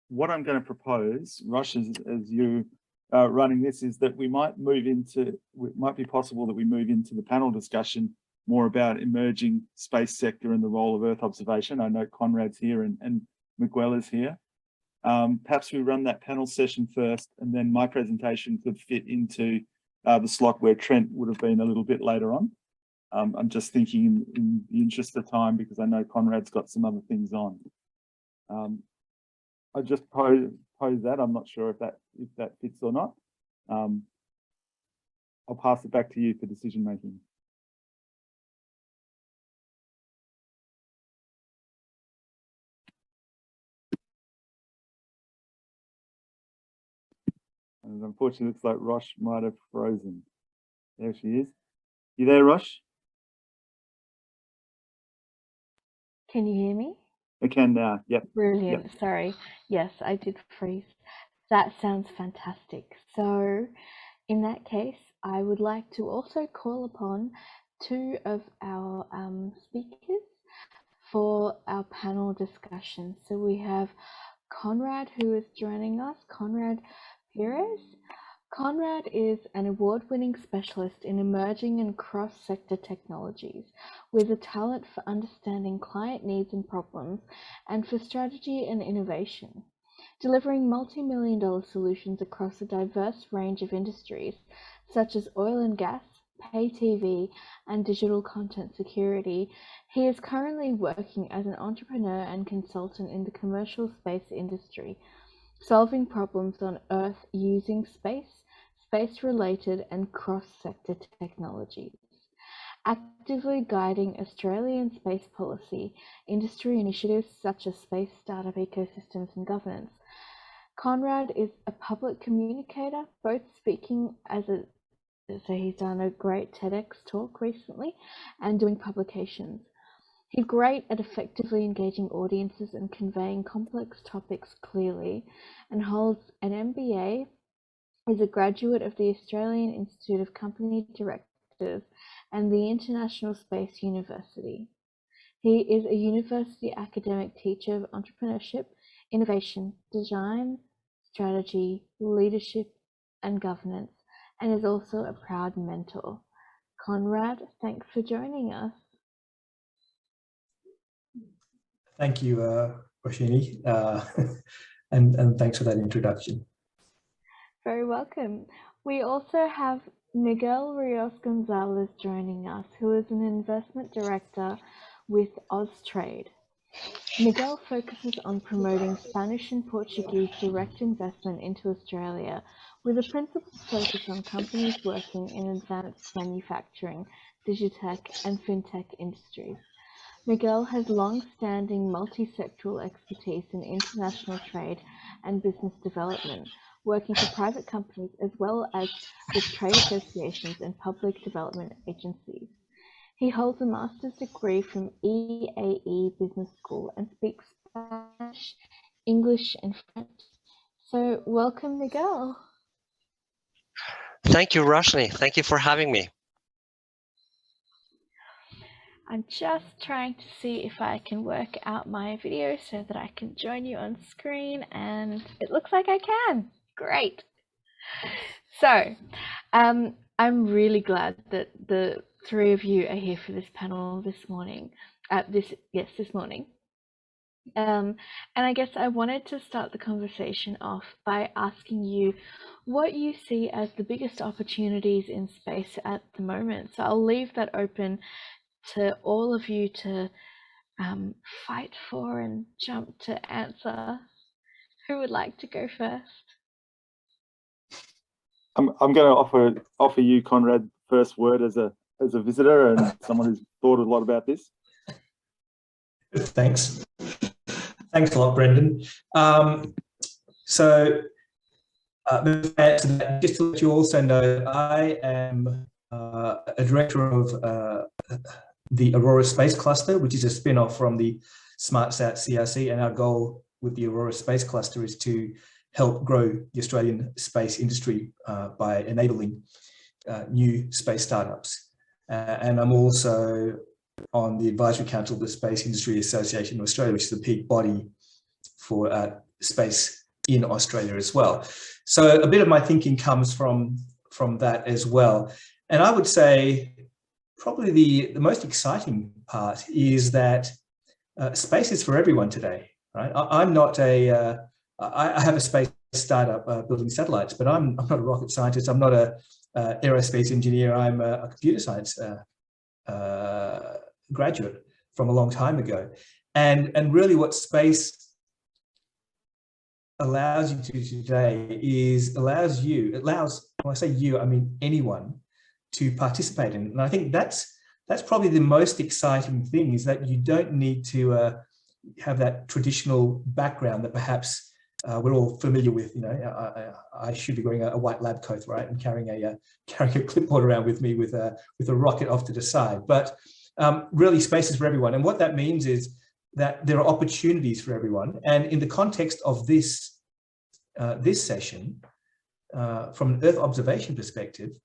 What I'm going to propose, Rosh, as you running this, is that we might move into, it might be possible that we move into the panel discussion more about emerging space sector and the role of Earth observation. I know Conrad's here and Miguel is here. Perhaps we run that panel session first, and then my presentation could fit into the slot where Trent would have been a little bit later on. I'm just thinking in the interest of time, because I know Conrad's got some other things on. I just pose that. I'm not sure if that fits or not. I'll pass it back to you for decision making. And unfortunately, it looks like Rosh might have frozen. There she is. You there, Rosh? Can you hear me? I can now. Yep. Brilliant. Yep. Sorry. Yes, I did freeze. That sounds fantastic. So in that case, I would like to also call upon two of our speakers for our panel discussion. So we have Conrad, who is joining us, Conrad Perez. Conrad is an award-winning specialist in emerging and cross-sector technologies with a talent for understanding client needs and problems and for strategy and innovation, delivering multi-million-dollar solutions across a diverse range of industries such as oil and gas, pay TV, and digital content security. He is currently working as an entrepreneur and consultant in the commercial space industry, solving problems on Earth using space-related and cross-sector technologies, actively guiding Australian space policy, industry initiatives such as space startup ecosystems and governance. Conrad is a public communicator, both speaking so he's done a great TEDx talk recently and doing publications. He's great at effectively engaging audiences and conveying complex topics clearly, and holds an MBA, is a graduate of the Australian Institute of Company Directors and the International Space University. He is a university academic teacher of entrepreneurship, innovation, design, strategy, leadership, and governance, and is also a proud mentor. Conrad, thanks for joining us. Thank you, Roshni, and thanks for that introduction. Very welcome. We also have Miguel Rios Gonzalez joining us, who is an investment director with Austrade. Miguel focuses on promoting Spanish and Portuguese direct investment into Australia, with a principal focus on companies working in advanced manufacturing, digitech, and fintech industries. Miguel has long-standing multi-sectoral expertise in international trade and business development, working for private companies as well as with trade associations and public development agencies. He holds a master's degree from EAE Business School and speaks Spanish, English, and French. So welcome, Miguel. Thank you, Roshni. Thank you for having me. I'm just trying to see if I can work out my video so that I can join you on screen, and it looks like I can. Great. So I'm really glad that the three of you are here for this panel this morning. This morning. And I guess I wanted to start the conversation off by asking you what you see as the biggest opportunities in space at the moment. So I'll leave that open to all of you to fight for and jump to answer. Who would like to go first? I'm going to offer you, Conrad, first word as a visitor and someone who's thought a lot about this. Thanks. Thanks a lot, Brendon. Just to let you also know, I am a director of the Aurora Space Cluster, which is a spin-off from the SmartSat CRC, and our goal with the Aurora Space Cluster is to help grow the Australian space industry by enabling new space startups. And I'm also on the Advisory Council of the Space Industry Association of Australia, which is the peak body for space in Australia as well. So a bit of my thinking comes from that as well. And I would say probably the most exciting part is that space is for everyone today, right? I'm not I have a space startup building satellites, but I'm not a rocket scientist. I'm not a aerospace engineer. I'm a computer science graduate from a long time ago. And really what space allows you to do today is when I say you, I mean anyone, to participate in it. And I think that's probably the most exciting thing, is that you don't need to have that traditional background that perhaps we're all familiar with. You know, I should be wearing a white lab coat, right, and carrying a clipboard around with me with a rocket off to the side. But really, space is for everyone, and what that means is that there are opportunities for everyone. And in the context of this session, from an Earth observation perspective,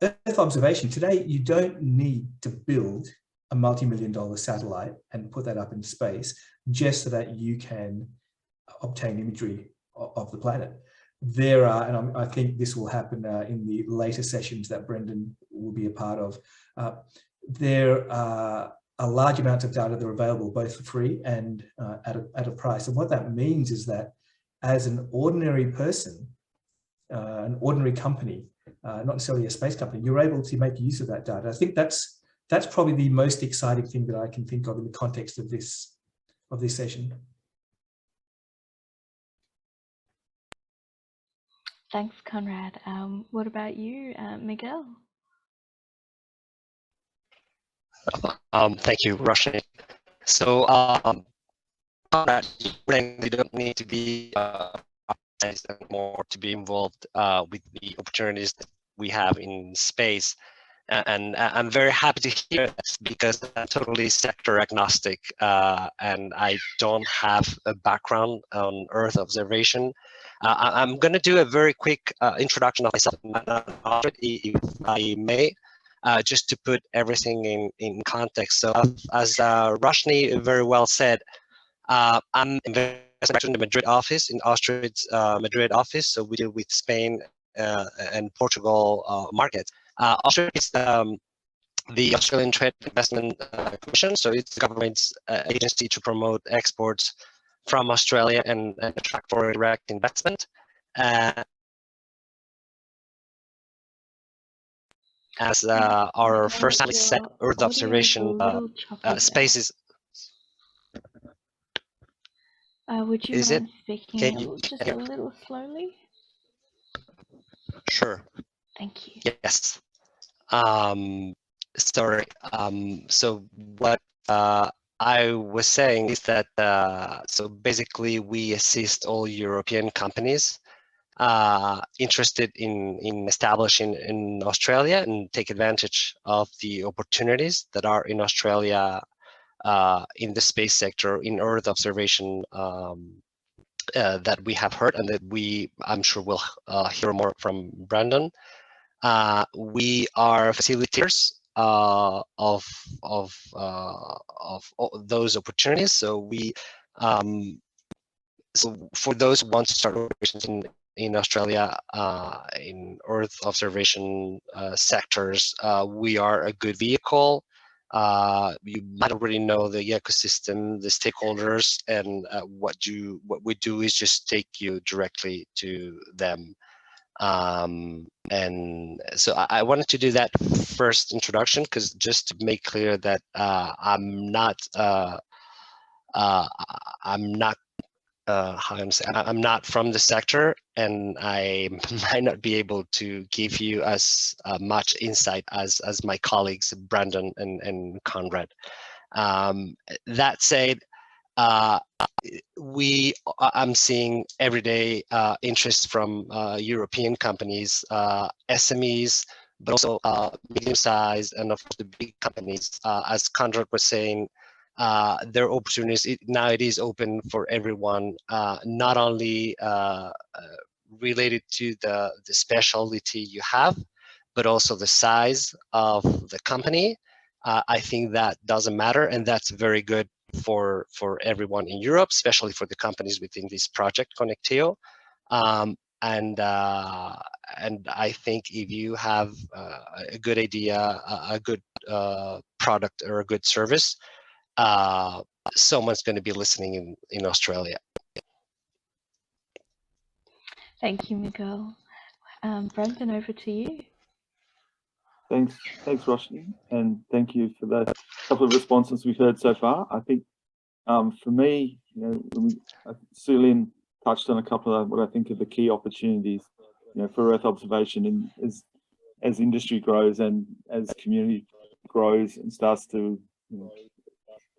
Earth observation today, you don't need to build a multi-million-dollar satellite and put that up in space just so that you can obtain imagery of the planet. There are, and I think this will happen in the later sessions that Brendon will be a part of, there are a large amount of data that are available both for free and at a price. And what that means is that as an ordinary person, an ordinary company, not necessarily a space company, you're able to make use of that data. I think that's probably the most exciting thing that I can think of in the context of this session. Thanks, Conrad. What about you, Miguel? Thank you, Roshni. So, you don't need to be more to be involved with the opportunities that we have in space. And I'm very happy to hear this, because I'm totally sector agnostic, and I don't have a background on Earth observation. I'm going to do a very quick introduction of myself, if I may, just to put everything in context. So as Roshni very well said, I'm in the Madrid office, in Austria's Madrid office. So we deal with Spain and Portugal markets. Austria is the Australian Trade Investment Commission, so it's the government's agency to promote exports from Australia and attract foreign direct investment. As our first time set Earth observation spaces. Would you mind speaking just a little slowly? Sure. Thank you. Yes. Sorry. So what I was saying is that so basically we assist all European companies interested in establishing in Australia and take advantage of the opportunities that are in Australia in the space sector, in Earth observation, that we have heard, and that I'm sure we'll hear more from Brendon. We are facilitators of those opportunities. So so for those who want to start operations in Australia, in Earth observation sectors, we are a good vehicle. You might already know the ecosystem, the stakeholders, and what we do is just take you directly to them. And so I wanted to do that first introduction, because just to make clear that I'm not from the sector, and I might not be able to give you as much insight as my colleagues Brendon and Conrad. That said, I'm seeing everyday interest from European companies, SMEs, but also medium-sized, and of course the big companies. As Conrad was saying, there are opportunities. Now it is open for everyone, not only related to the specialty you have, but also the size of the company. I think that doesn't matter, and that's very good for everyone in Europe, especially for the companies within this project, ConnectEO. And I think if you have a good idea, a good product or a good service, someone's going to be listening in Australia. Thank you, Miguel. Brendon, over to you. Thanks, Roshni, and thank you for the couple of responses we've heard so far. I think for me, Suelynn touched on a couple of what I think are the key opportunities, for Earth observation, as industry grows and as community grows and starts to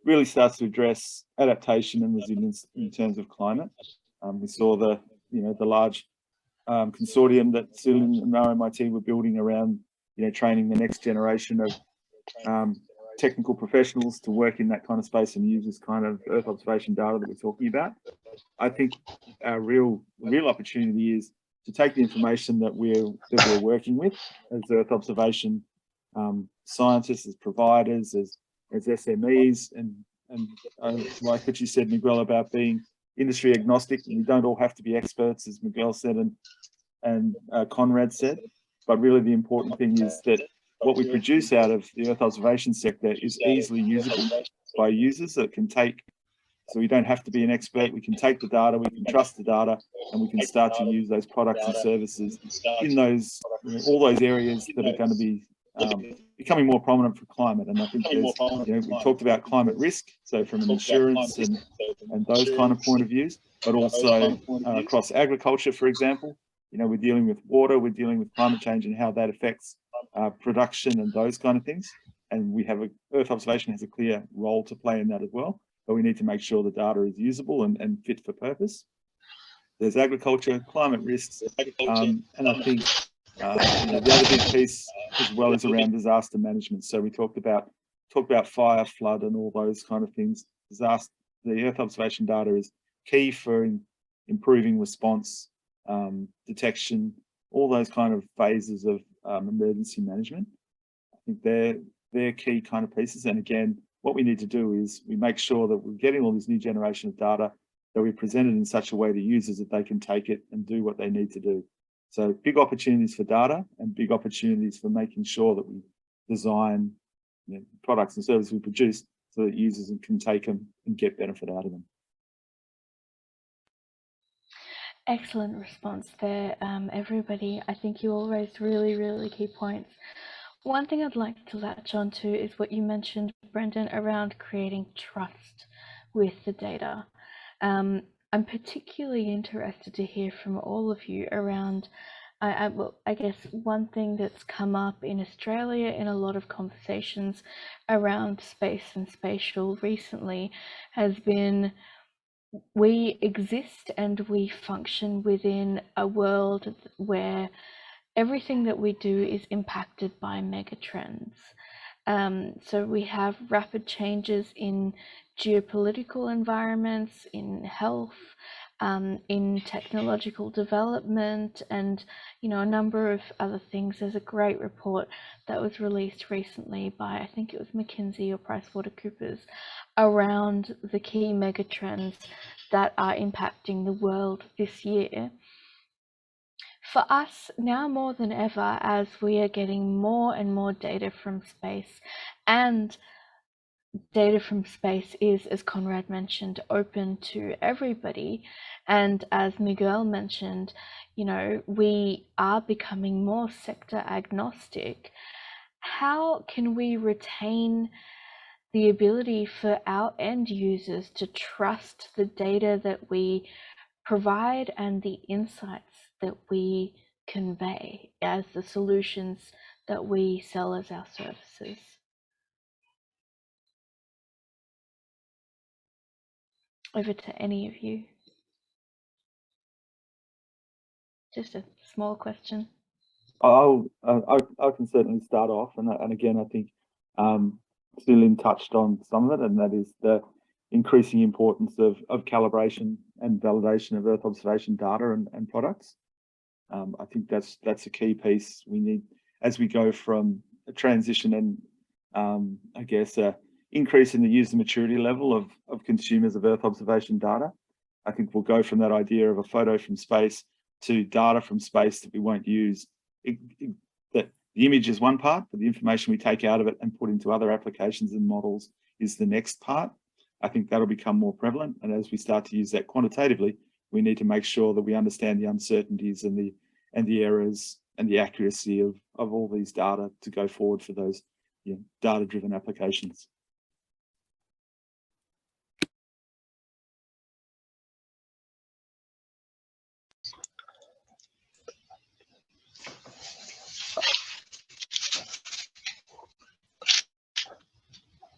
really starts to address adaptation and resilience in terms of climate. We saw the large consortium that Suelynn and RMIT were building around training the next generation of technical professionals to work in that kind of space and use this kind of Earth observation data that we're talking about. I think our real opportunity is to take the information that we're working with as Earth observation scientists, as providers, as SMEs, and like what you said, Miguel, about being industry agnostic. We don't all have to be experts, as Miguel said and Conrad said. But really the important thing is that what we produce out of the Earth observation sector is easily usable by users that can take, so we don't have to be an expert, we can take the data, we can trust the data, and we can start to use those products and services in those, all those areas that are going to be becoming more prominent for climate. And I think there's, we talked about climate risk, so from an insurance and those kind of point of views, but also across agriculture, for example. We're dealing with water, we're dealing with climate change and how that affects production and those kind of things. And we have Earth observation has a clear role to play in that as well, but we need to make sure the data is usable and fit for purpose. There's agriculture, climate risks, and I think the other big piece as well is around disaster management. So we talked about fire, flood, and all those kind of things. The Earth observation data is key for improving response, detection, all those kind of phases of emergency management. I think they're key kind of pieces. And again, what we need to do is we make sure that we're getting all this new generation of data, that we present it in such a way to users that they can take it and do what they need to do. So big opportunities for data and big opportunities for making sure that we design products and services we produce so that users can take them and get benefit out of them. Excellent response there, everybody. I think you all raised really, really key points. One thing I'd like to latch on to is what you mentioned, Brendon, around creating trust with the data. I'm particularly interested to hear from all of you around, I guess one thing that's come up in Australia in a lot of conversations around space and spatial recently has been, we exist and we function within a world where everything that we do is impacted by megatrends. So we have rapid changes in geopolitical environments, in health, in technological development, and a number of other things. There's a great report that was released recently by, I think it was McKinsey or PricewaterhouseCoopers, around the key megatrends that are impacting the world this year. For us, now more than ever, as we are getting more and more data from space, and data from space is, as Conrad mentioned, open to everybody, and as Miguel mentioned, we are becoming more sector agnostic. How can we retain the ability for our end users to trust the data that we provide and the insights that we convey as the solutions that we sell as our services? Over to any of you. Just a small question. I can certainly start off, and again, I think Suelynn touched on some of it, and that is the increasing importance of calibration and validation of Earth observation data and products. I think that's a key piece we need as we go from a transition and I guess a increase in the user maturity level of consumers of Earth observation data. I think we'll go from that idea of a photo from space to data from space that we won't use. That the image is one part, but the information we take out of it and put into other applications and models is the next part. I think that'll become more prevalent. And as we start to use that quantitatively, we need to make sure that we understand the uncertainties and the errors and the accuracy of all these data to go forward for those data-driven applications.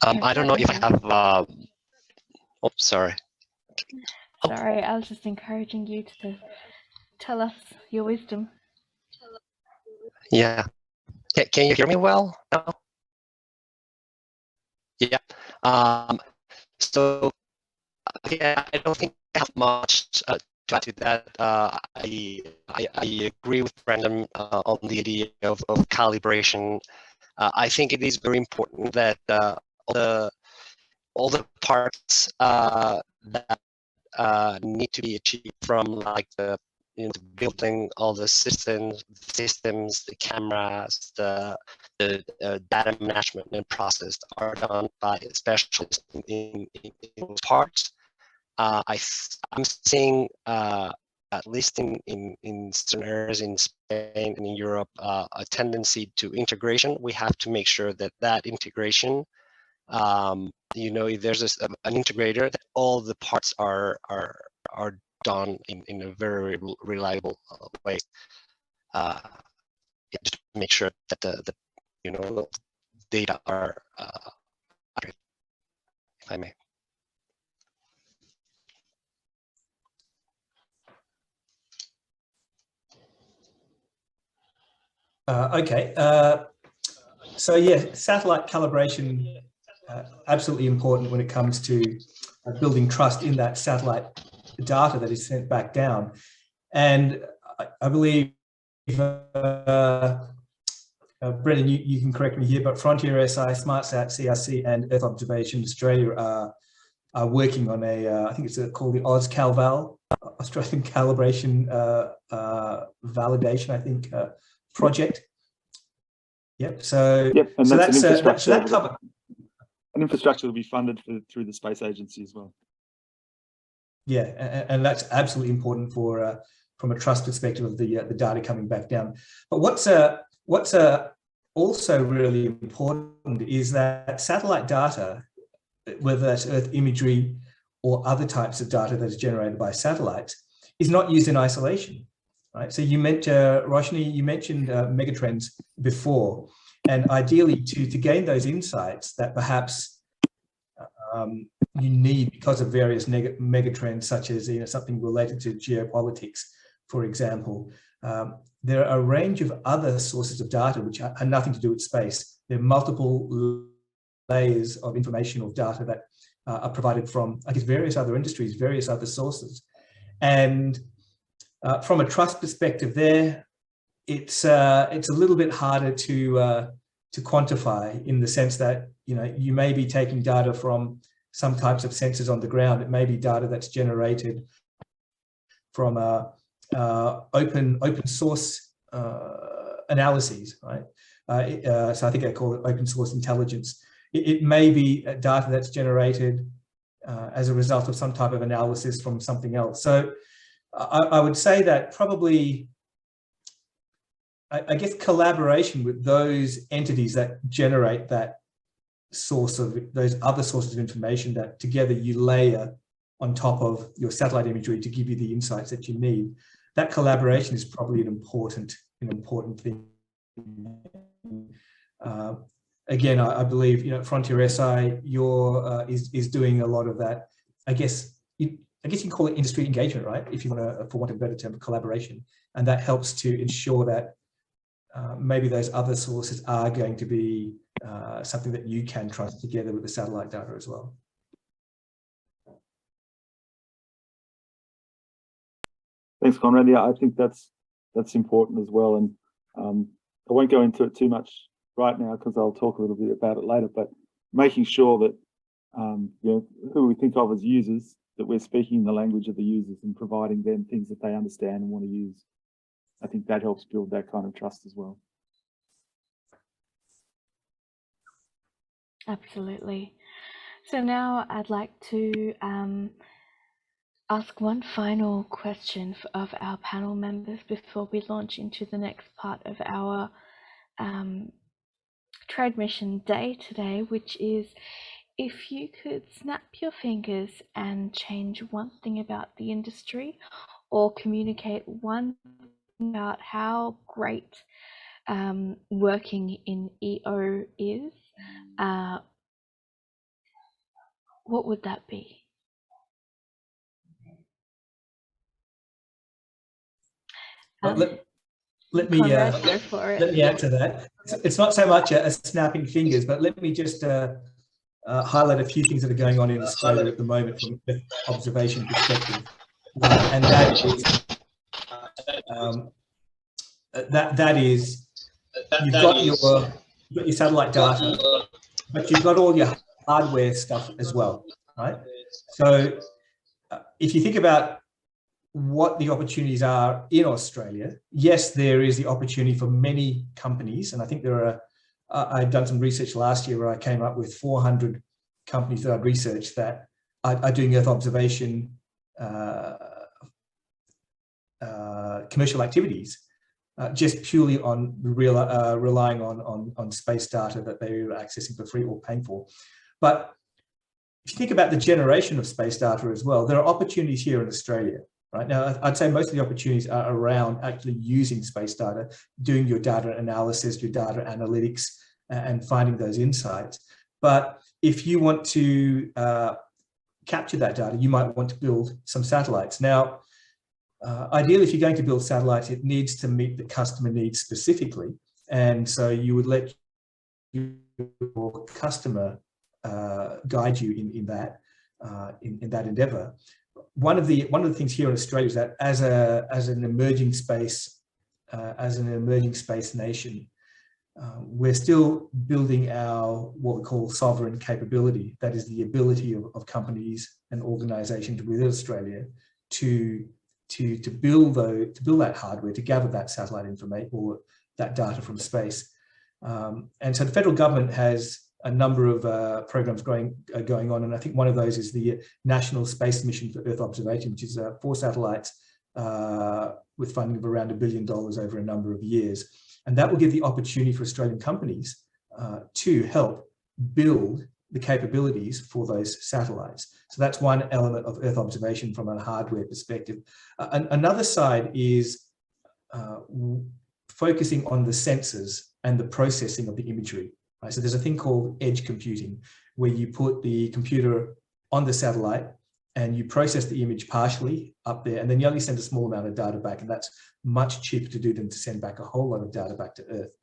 I don't know if I have. Oh, sorry. Sorry, I was just encouraging you to tell us your wisdom. Yeah. Can you hear me well now? Yeah. So yeah, I don't think I have much to add to that. I agree with Brendon on the idea of calibration. I think it is very important that all the parts that need to be achieved from like the building all the systems, the cameras, the data management and process are done by specialists in those parts. I'm seeing at least in certain areas in Spain and in Europe a tendency to integration. We have to make sure that integration, if there's an integrator, that all the parts are done in a very reliable way. Just to make sure that the data are accurate, if I may. Okay. So yeah, satellite calibration absolutely important when it comes to building trust in that satellite data that is sent back down. And I believe, Brendon, you can correct me here, but FrontierSI, SmartSat, CRC, and Earth Observation Australia are working on I think it's called the AusCalVal, Australian Calibration Validation, I think, project. Yep. So, and so that's an an infrastructure. that cover. An infrastructure will be funded through the space agency as well. Yeah, and that's absolutely important for from a trust perspective of the data coming back down. But what's also really important is that satellite data, whether that's Earth imagery or other types of data that is generated by satellites, is not used in isolation. Right. So you mentioned, Roshni, you mentioned megatrends before, and ideally to gain those insights that perhaps you need because of various megatrends, such as something related to geopolitics, for example. There are a range of other sources of data which have nothing to do with space. There are multiple layers of information or data that are provided from, I guess, various other industries, various other sources, and from a trust perspective, there, it's a little bit harder to quantify, in the sense that you may be taking data from some types of sensors on the ground. It may be data that's generated from open source analyses, right? So I think I call it open source intelligence. It may be data that's generated as a result of some type of analysis from something else. So I would say that probably, I guess, collaboration with those entities that generate that source of those other sources of information that together you layer on top of your satellite imagery to give you the insights that you need. That collaboration is probably an important thing. Again, I believe FrontierSI is doing a lot of that. I guess you can call it industry engagement, right? If you want to, for want of a better term, collaboration, and that helps to ensure that maybe those other sources are going to be something that you can trust together with the satellite data as well. Thanks, Conrad. Yeah, I think that's important as well. And I won't go into it too much right now because I'll talk a little bit about it later. But making sure that who we think of as users, that we're speaking the language of the users and providing them things that they understand and want to use. I think that helps build that kind of trust as well. Absolutely. So now I'd like to ask one final question of our panel members before we launch into the next part of our trade mission day today, which is, if you could snap your fingers and change one thing about the industry or communicate one thing about how great working in EO is, what would that be? Let me go for it. Let me add to that. It's not so much a snapping fingers, but let me just highlight a few things that are going on in Australia at the moment from an observation perspective, and that is you've got your satellite data, but you've got all your hardware stuff as well, right? So if you think about what the opportunities are in Australia, yes, there is the opportunity for many companies, and I think there are. I'd done some research last year where I came up with 400 companies that I'd researched that are doing Earth observation commercial activities, just purely on relying on space data that they were accessing for free or paying for. But if you think about the generation of space data as well, there are opportunities here in Australia. Right now, I'd say most of the opportunities are around actually using space data, doing your data analysis, your data analytics, and finding those insights. But if you want to capture that data, you might want to build some satellites. Now, ideally, if you're going to build satellites, it needs to meet the customer needs specifically. And so you would let your customer guide you in that endeavor. One of the things here in Australia is that as an emerging space nation, we're still building our what we call sovereign capability. That is the ability of companies and organisations within Australia to build that hardware, to gather that satellite information or that data from space. And so the federal government has a number of programs going on, and I think one of those is the National Space Mission for Earth Observation, which is 4 satellites with funding of around $1 billion over a number of years. And that will give the opportunity for Australian companies to help build the capabilities for those satellites. So that's one element of Earth observation from a hardware perspective. Another side is focusing on the sensors and the processing of the imagery. Right? So there's a thing called edge computing, where you put the computer on the satellite and you process the image partially up there, and then you only send a small amount of data back, and that's much cheaper to do than to send back a whole lot of data back to Earth.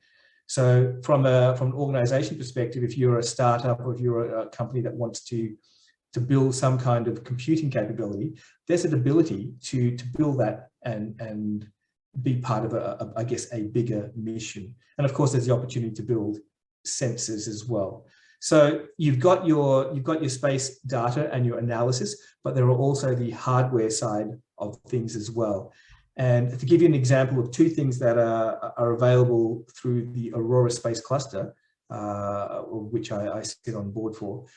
So from an organization perspective, if you're a startup or if you're a company that wants to build some kind of computing capability, there's an ability to build that and be part of I guess a bigger mission. And of course, there's the opportunity to build sensors as well. So you've got your space data and your analysis, but there are also the hardware side of things as well. And to give you an example of 2 things that are available through the Aurora Space Cluster, which I sit on board for,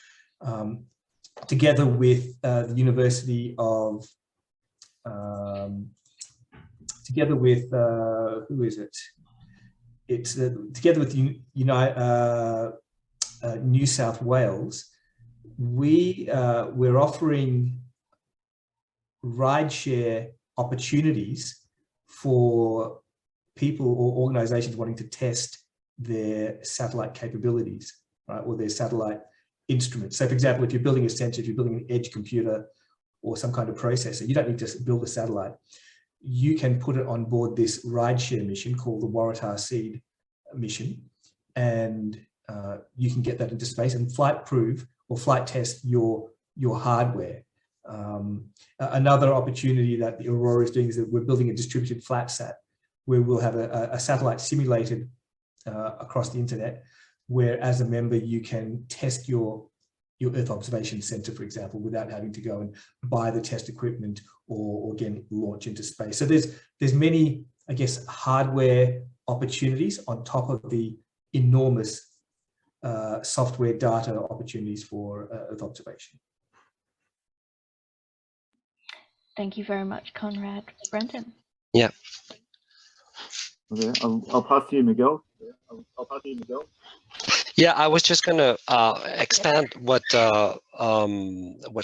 together with the University of, together with, who is it? It's together with New South Wales, we're offering rideshare opportunities for people or organizations wanting to test their satellite capabilities, right, or their satellite instruments. So for example, if you're building a sensor, if you're building an edge computer or some kind of processor, you don't need to build a satellite. you can put it on board this rideshare mission called the Waratah Seed mission, and you can get that into space and flight prove or flight test your hardware. Another opportunity that the Aurora is doing is that we're building a distributed flat sat, where we'll have a satellite simulated across the internet, where as a member you can test your Earth observation center, for example, without having to go and buy the test equipment or again launch into space. So there's many, I guess, hardware opportunities on top of the enormous software data opportunities for Earth observation. Thank you very much, Conrad. Brendon. Yeah. Okay, I'll pass to you, Miguel. Yeah, I was just going to expand what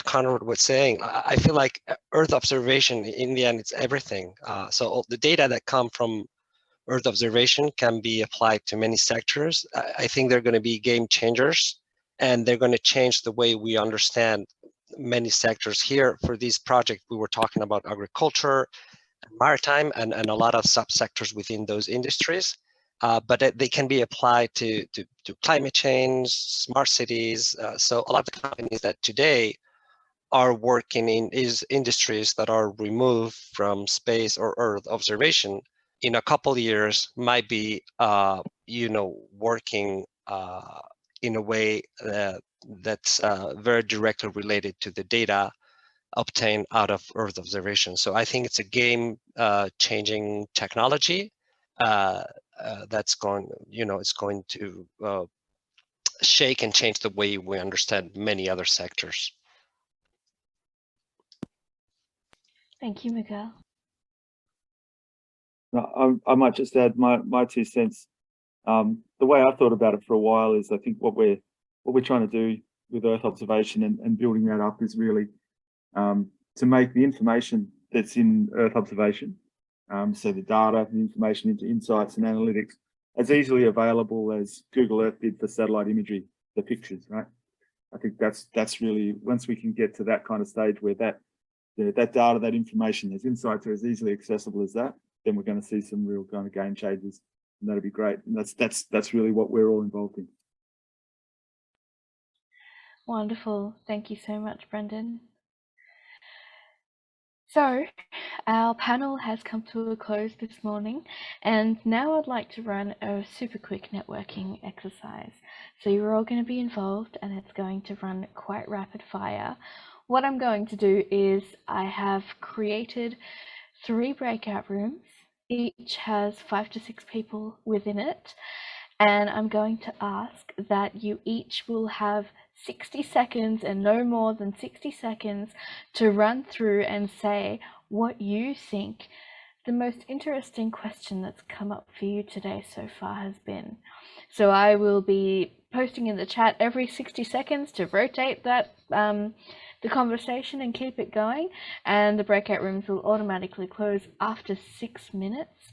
Conrad was saying. I feel like Earth observation, in the end, it's everything. So all the data that come from Earth observation can be applied to many sectors. I think they're going to be game changers, and they're going to change the way we understand many sectors. Here for this project, we were talking about agriculture, maritime, and a lot of subsectors within those industries. But they can be applied to climate change, smart cities. So a lot of the companies that today are working in industries that are removed from space or Earth observation, in a couple of years might be, working in a way that's very directly related to the data obtained out of Earth observation. So I think it's a game-changing technology that's going, it's going to shake and change the way we understand many other sectors. Thank you, Miguel. I might just add my 2 cents. The way I've thought about it for a while is I think what we're trying to do with Earth observation and building that up is really to make the information that's in Earth observation, so the data, the information into insights and analytics, as easily available as Google Earth did for satellite imagery, the pictures, right? I think that's really, once we can get to that kind of stage where that data, that information, those insights are as easily accessible as that, then we're going to see some real kind of game changes, and that'll be great. And that's really what we're all involved in. Wonderful. Thank you so much, Brendon. So our panel has come to a close this morning, and now I'd like to run a super quick networking exercise. So you're all going to be involved, and it's going to run quite rapid fire. What I'm going to do is I have created 3 breakout rooms. Each has 5 to 6 people within it, and I'm going to ask that you each will have 60 seconds and no more than 60 seconds to run through and say what you think the most interesting question that's come up for you today so far has been. So I will be posting in the chat every 60 seconds to rotate that the conversation and keep it going, and the breakout rooms will automatically close after 6 minutes.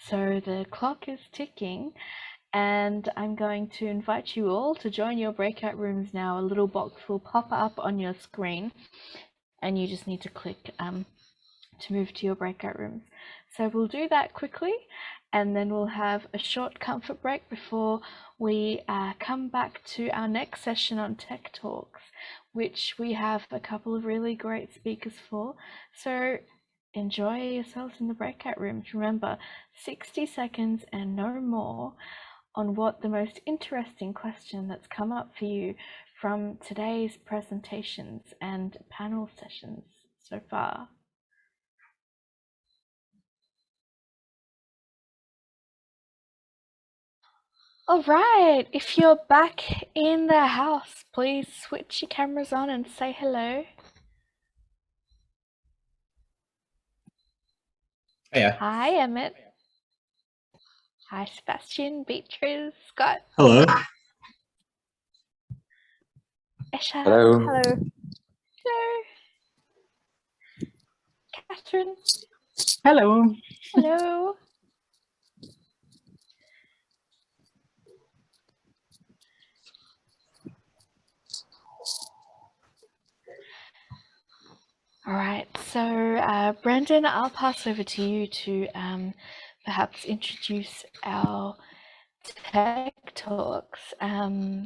So the clock is ticking, and I'm going to invite you all to join your breakout rooms now. A little box will pop up on your screen, and you just need to click to move to your breakout rooms. So we'll do that quickly, and then we'll have a short comfort break before we come back to our next session on Tech Talks, which we have a couple of really great speakers for. So enjoy yourselves in the breakout rooms. Remember, 60 seconds and no more on what the most interesting question that's come up for you from today's presentations and panel sessions so far. All right, if you're back in the house, please switch your cameras on and say hello. Hiya. Hi, Emmett. Hi, Sebastian, Beatrice, Scott. Hello. Esha. Hello. Hello. Hello. Catherine. Hello. Hello. All right, so Brendon, I'll pass over to you to perhaps introduce our tech talks. We're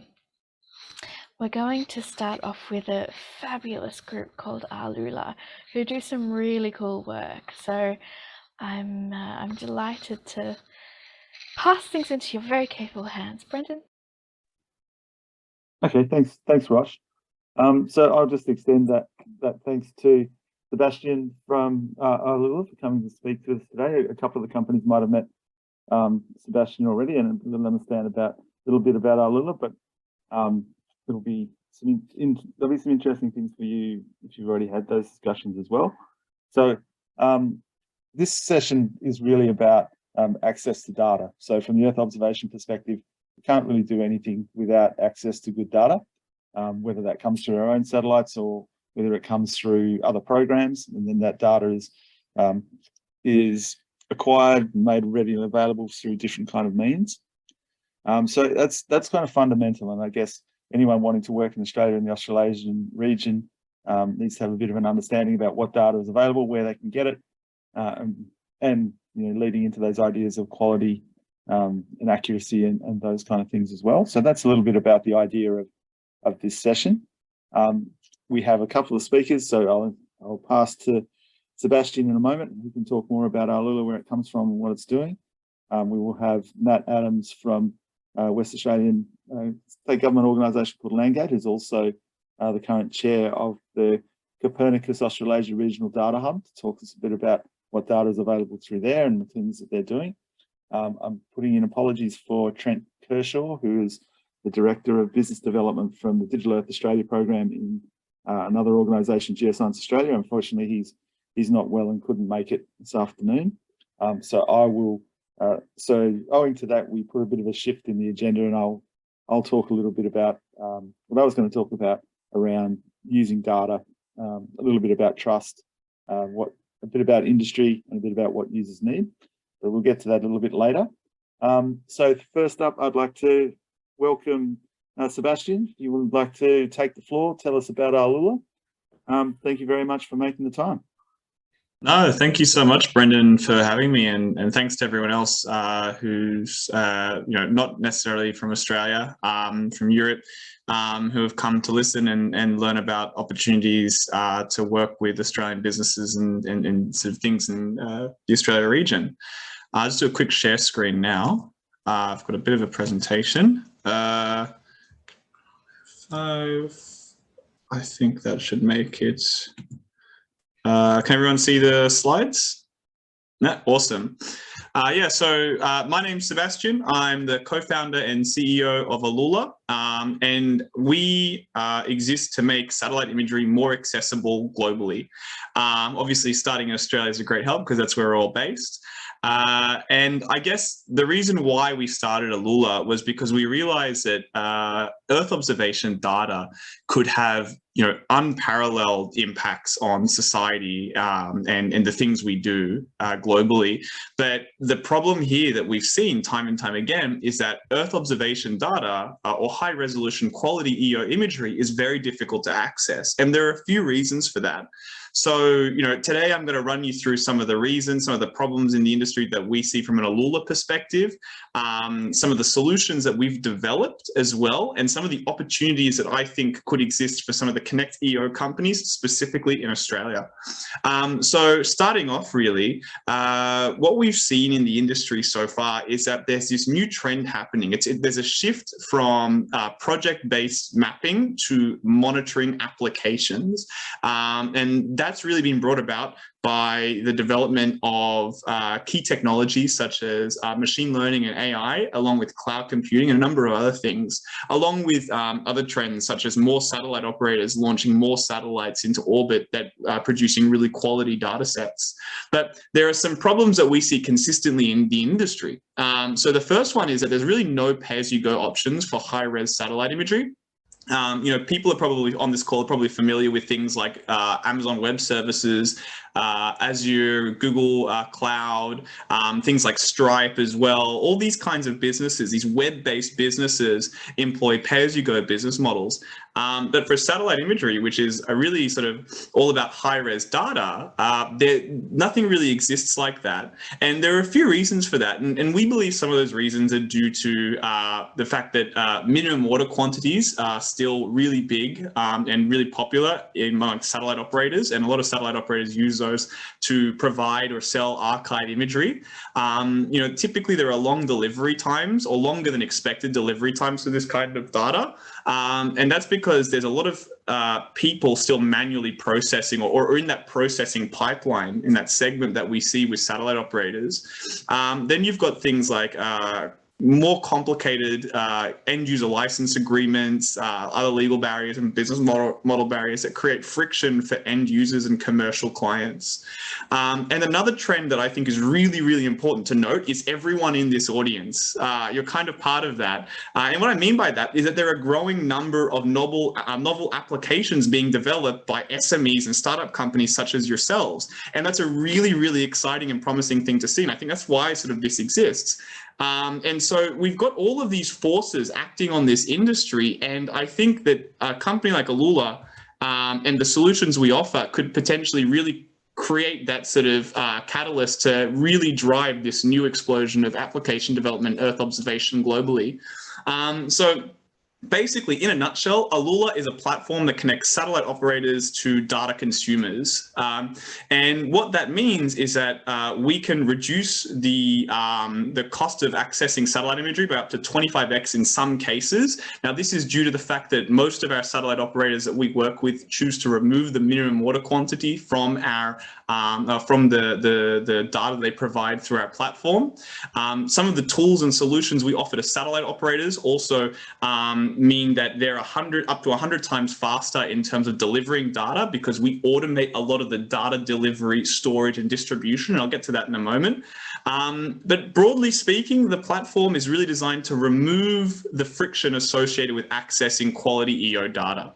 going to start off with a fabulous group called Arlula, who do some really cool work. So I'm delighted to pass things into your very capable hands, Brendon. Okay, thanks, Rosh. So I'll just extend that thanks to Sebastian from Arlula for coming to speak to us today. A couple of the companies might have met Sebastian already and a little bit about Arlula, but there'll be some interesting things for you if you've already had those discussions as well. So this session is really about access to data. So from the Earth observation perspective, we can't really do anything without access to good data, whether that comes through our own satellites or whether it comes through other programs, and then that data is acquired and made ready and available through different kind of means. So that's kind of fundamental, and I guess anyone wanting to work in Australia and the Australasian region needs to have a bit of an understanding about what data is available, where they can get it, and leading into those ideas of quality and accuracy and those kind of things as well. So that's a little bit about the idea of this session. We have a couple of speakers, so I'll pass to Sebastian in a moment, and he can talk more about Arlula, where it comes from and what it's doing. We will have Matt Adams from West Australian state government organisation called Landgate, who's also the current chair of the Copernicus Australasia Regional Data Hub, to talk to us a bit about what data is available through there and the things that they're doing. I'm putting in apologies for Trent Kershaw, who is the Director of Business Development from the Digital Earth Australia program in another organisation, Geoscience Australia. Unfortunately, he's not well and couldn't make it this afternoon. So owing to that, we put a bit of a shift in the agenda, and I'll talk a little bit about what I was going to talk about around using data, a little bit about trust, a bit about industry, and a bit about what users need. But we'll get to that a little bit later. So first up, I'd like to welcome Sebastian. You would like to take the floor, tell us about Arlula. Thank you very much for making the time. No, thank you so much, Brendon, for having me, and thanks to everyone else who's not necessarily from Australia, from Europe, who have come to listen and learn about opportunities to work with Australian businesses and sort of things in the Australia region. I'll just do a quick share screen now. I've got a bit of a presentation. I think that should make it. Can everyone see the slides? No, awesome. So my name's Sebastian. I'm the co-founder and CEO of Arlula, and we exist to make satellite imagery more accessible globally. Obviously, starting in Australia is a great help because that's where we're all based. And I guess the reason why we started Arlula was because we realized that Earth observation data could have unparalleled impacts on society and the things we do globally. But the problem here that we've seen time and time again is that Earth observation data or high resolution quality EO imagery is very difficult to access. And there are a few reasons for that. So, today I'm going to run you through some of the reasons, some of the problems in the industry that we see from an Arlula perspective, some of the solutions that we've developed as well, and some of the opportunities that I think could exist for some of the ConnectEO companies, specifically in Australia. So starting off really, what we've seen in the industry so far is that there's this new trend happening. There's a shift from project-based mapping to monitoring applications, and that's really been brought about by the development of key technologies such as machine learning and AI, along with cloud computing and a number of other things, along with other trends such as more satellite operators launching more satellites into orbit that are producing really quality data sets. But there are some problems that we see consistently in the industry. So the first one is that there's really no pay-as-you-go options for high-res satellite imagery. People are probably on this call are probably familiar with things like Amazon Web Services, Azure, Google Cloud, things like Stripe as well. All these kinds of businesses, these web-based businesses, employ pay-as-you-go business models. But for satellite imagery, which is a really sort of all about high-res data, nothing really exists like that. And there are a few reasons for that. And we believe some of those reasons are due to the fact that minimum water quantities are still really big and really popular among satellite operators. And a lot of satellite operators use those to provide or sell archive imagery. Typically there are long delivery times or longer than expected delivery times for this kind of data. And that's because there's a lot of people still manually processing or in that processing pipeline in that segment that we see with satellite operators. Then you've got things like more complicated end user license agreements, other legal barriers and business model barriers that create friction for end users and commercial clients. And another trend that I think is really, really important to note is everyone in this audience. You're kind of part of that. And what I mean by that is that there are a growing number of novel applications being developed by SMEs and startup companies such as yourselves. And that's a really, really exciting and promising thing to see. And I think that's why sort of this exists. And so we've got all of these forces acting on this industry. And I think that a company like Arlula and the solutions we offer could potentially really create that sort of catalyst to really drive this new explosion of application development, Earth observation globally. So basically, in a nutshell, Arlula is a platform that connects satellite operators to data consumers. And what that means is that we can reduce the cost of accessing satellite imagery by up to 25x in some cases. Now, this is due to the fact that most of our satellite operators that we work with choose to remove the minimum water quantity from our the data they provide through our platform. Some of the tools and solutions we offer to satellite operators also mean that they're up to 100 times faster in terms of delivering data because we automate a lot of the data delivery, storage, and distribution. And I'll get to that in a moment. But broadly speaking, the platform is really designed to remove the friction associated with accessing quality EO data.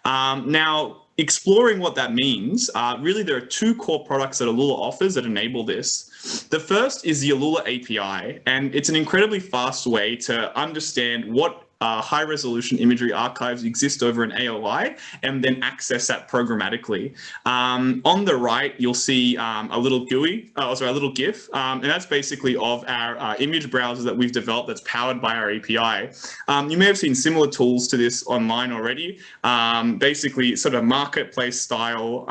Now, exploring what that means, really there are two core products that Arlula offers that enable this. The first is the Arlula API, and it's an incredibly fast way to understand what high-resolution imagery archives exist over an AOI and then access that programmatically. On the right, you'll see a little GUI, a little GIF, and that's basically of our image browser that we've developed that's powered by our API. You may have seen similar tools to this online already. Basically, sort of marketplace style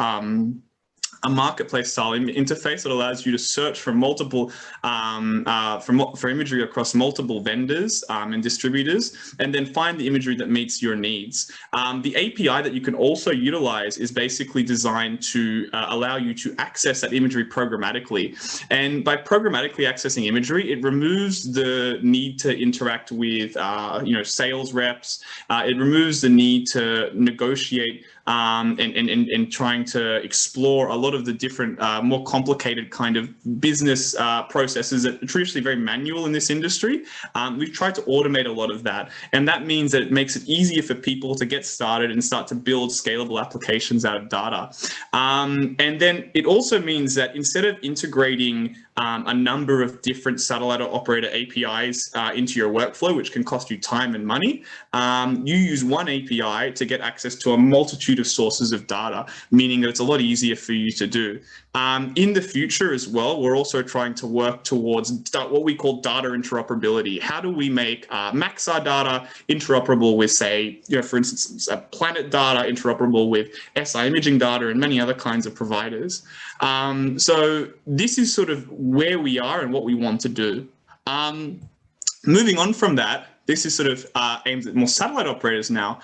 interface that allows you to search for multiple for imagery across multiple vendors and distributors, and then find the imagery that meets your needs. The API that you can also utilize is basically designed to allow you to access that imagery programmatically. And by programmatically accessing imagery, it removes the need to interact with sales reps. It removes the need to negotiate and trying to explore a lot of the different, more complicated kind of business processes that are traditionally very manual in this industry. We've tried to automate a lot of that. And that means that it makes it easier for people to get started and start to build scalable applications out of data. And then it also means that instead of integrating a number of different satellite operator APIs into your workflow, which can cost you time and money, you use one API to get access to a multitude of sources of data, meaning that it's a lot easier for you to do. In the future as well, we're also trying to work towards what we call data interoperability. How do we make Maxar data interoperable with, say, for instance, Planet data interoperable with SI imaging data and many other kinds of providers? So this is sort of where we are and what we want to do. Moving on from that, this is sort of aimed at more satellite operators now,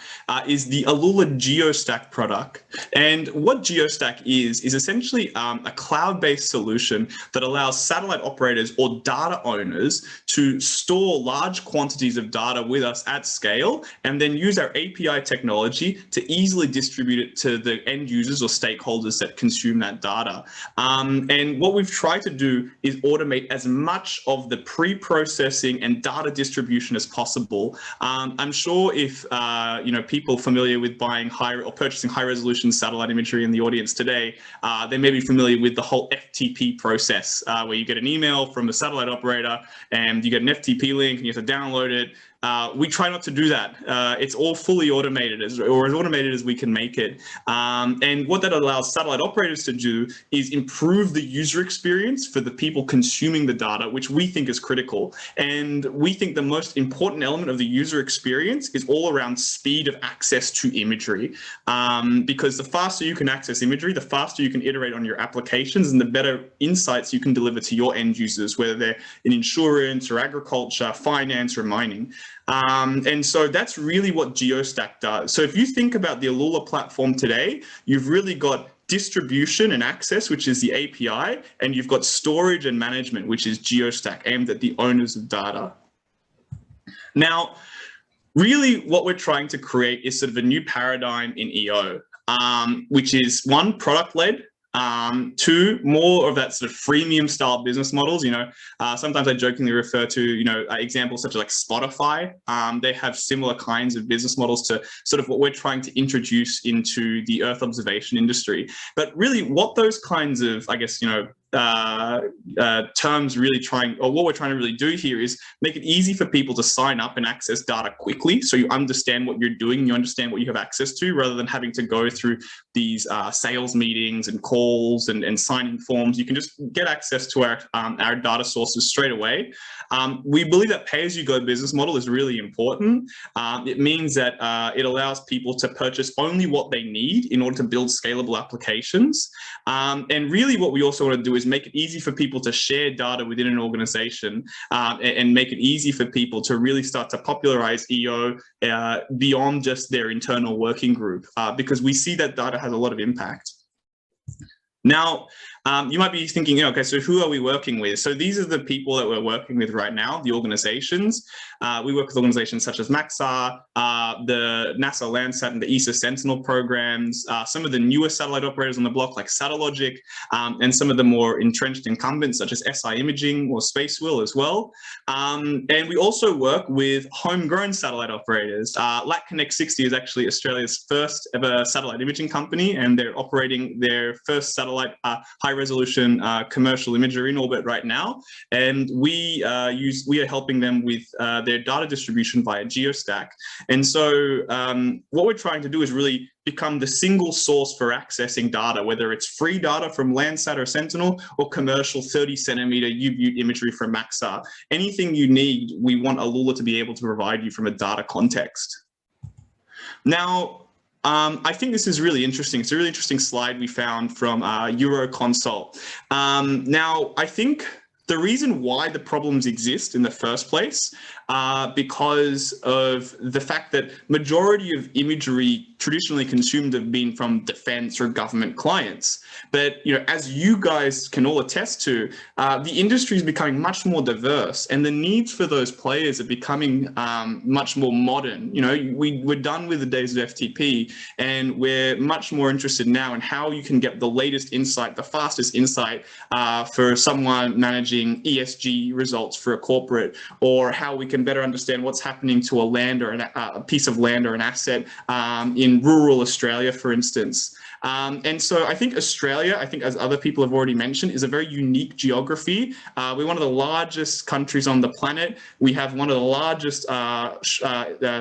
is the Arlula GeoStack product. And what GeoStack is essentially a cloud-based solution that allows satellite operators or data owners to store large quantities of data with us at scale, and then use our API technology to easily distribute it to the end users or stakeholders that consume that data. And what we've tried to do is automate as much of the pre-processing and data distribution as possible. I'm sure if people familiar with buying or purchasing high-resolution satellite imagery in the audience today, they may be familiar with the whole FTP process, where you get an email from the satellite operator and you get an FTP link and you have to download it. We try not to do that. It's all fully automated, or as automated as we can make it. And what that allows satellite operators to do is improve the user experience for the people consuming the data, which we think is critical. And we think the most important element of the user experience is all around speed of access to imagery. Because the faster you can access imagery, the faster you can iterate on your applications, and the better insights you can deliver to your end users, whether they're in insurance or agriculture, finance or mining. And so that's really what GeoStack does. So if you think about the Arlula platform today, you've really got distribution and access, which is the API, and you've got storage and management, which is GeoStack, aimed at the owners of data. Now, really what we're trying to create is sort of a new paradigm in EO, which is one, product-led, two, more of that sort of freemium style business models. Sometimes I jokingly refer to, examples such as like Spotify. They have similar kinds of business models to sort of what we're trying to introduce into the Earth observation industry. But really what those kinds of, I guess, terms really what we're trying to really do here is make it easy for people to sign up and access data quickly, so you understand what you're doing, you understand what you have access to, rather than having to go through these sales meetings and calls and signing forms. You can just get access to our data sources straight away. We believe that pay-as-you-go business model is really important. It means that it allows people to purchase only what they need in order to build scalable applications. And really what we also want to do is make it easy for people to share data within an organization, and make it easy for people to really start to popularize EO beyond just their internal working group, because we see that data has a lot of impact. Now, you might be thinking, okay, so who are we working with? So these are the people that we're working with right now, the organizations. We work with organizations such as MaxSAR, the NASA Landsat and the ESA Sentinel programs, some of the newer satellite operators on the block like Satellogic, and some of the more entrenched incumbents such as SI Imaging or Spacewheel as well. And we also work with homegrown satellite operators. LatConnect 60 is actually Australia's first ever satellite imaging company, and they're operating their first satellite high-resolution commercial imagery in orbit right now, and we are helping them with their data distribution via GeoStack. And so what we're trying to do is really become the single source for accessing data, whether it's free data from Landsat or Sentinel or commercial 30-centimeter U-View imagery from MaxSAR. Anything you need, we want Arlula to be able to provide you from a data context. Now, I think this is really interesting. It's a really interesting slide we found from Euroconsult. Now, I think the reason why the problems exist in the first place because of the fact that majority of imagery traditionally consumed have been from defense or government clients. But as you guys can all attest to, the industry is becoming much more diverse, and the needs for those players are becoming much more modern. We're done with the days of FTP, and we're much more interested now in how you can get the latest insight, the fastest insight for someone managing ESG results for a corporate, or how we can better understand what's happening to a land or a piece of land or an asset in rural Australia, for instance. And so I think Australia, as other people have already mentioned, is a very unique geography. We're one of the largest countries on the planet. We have one of the largest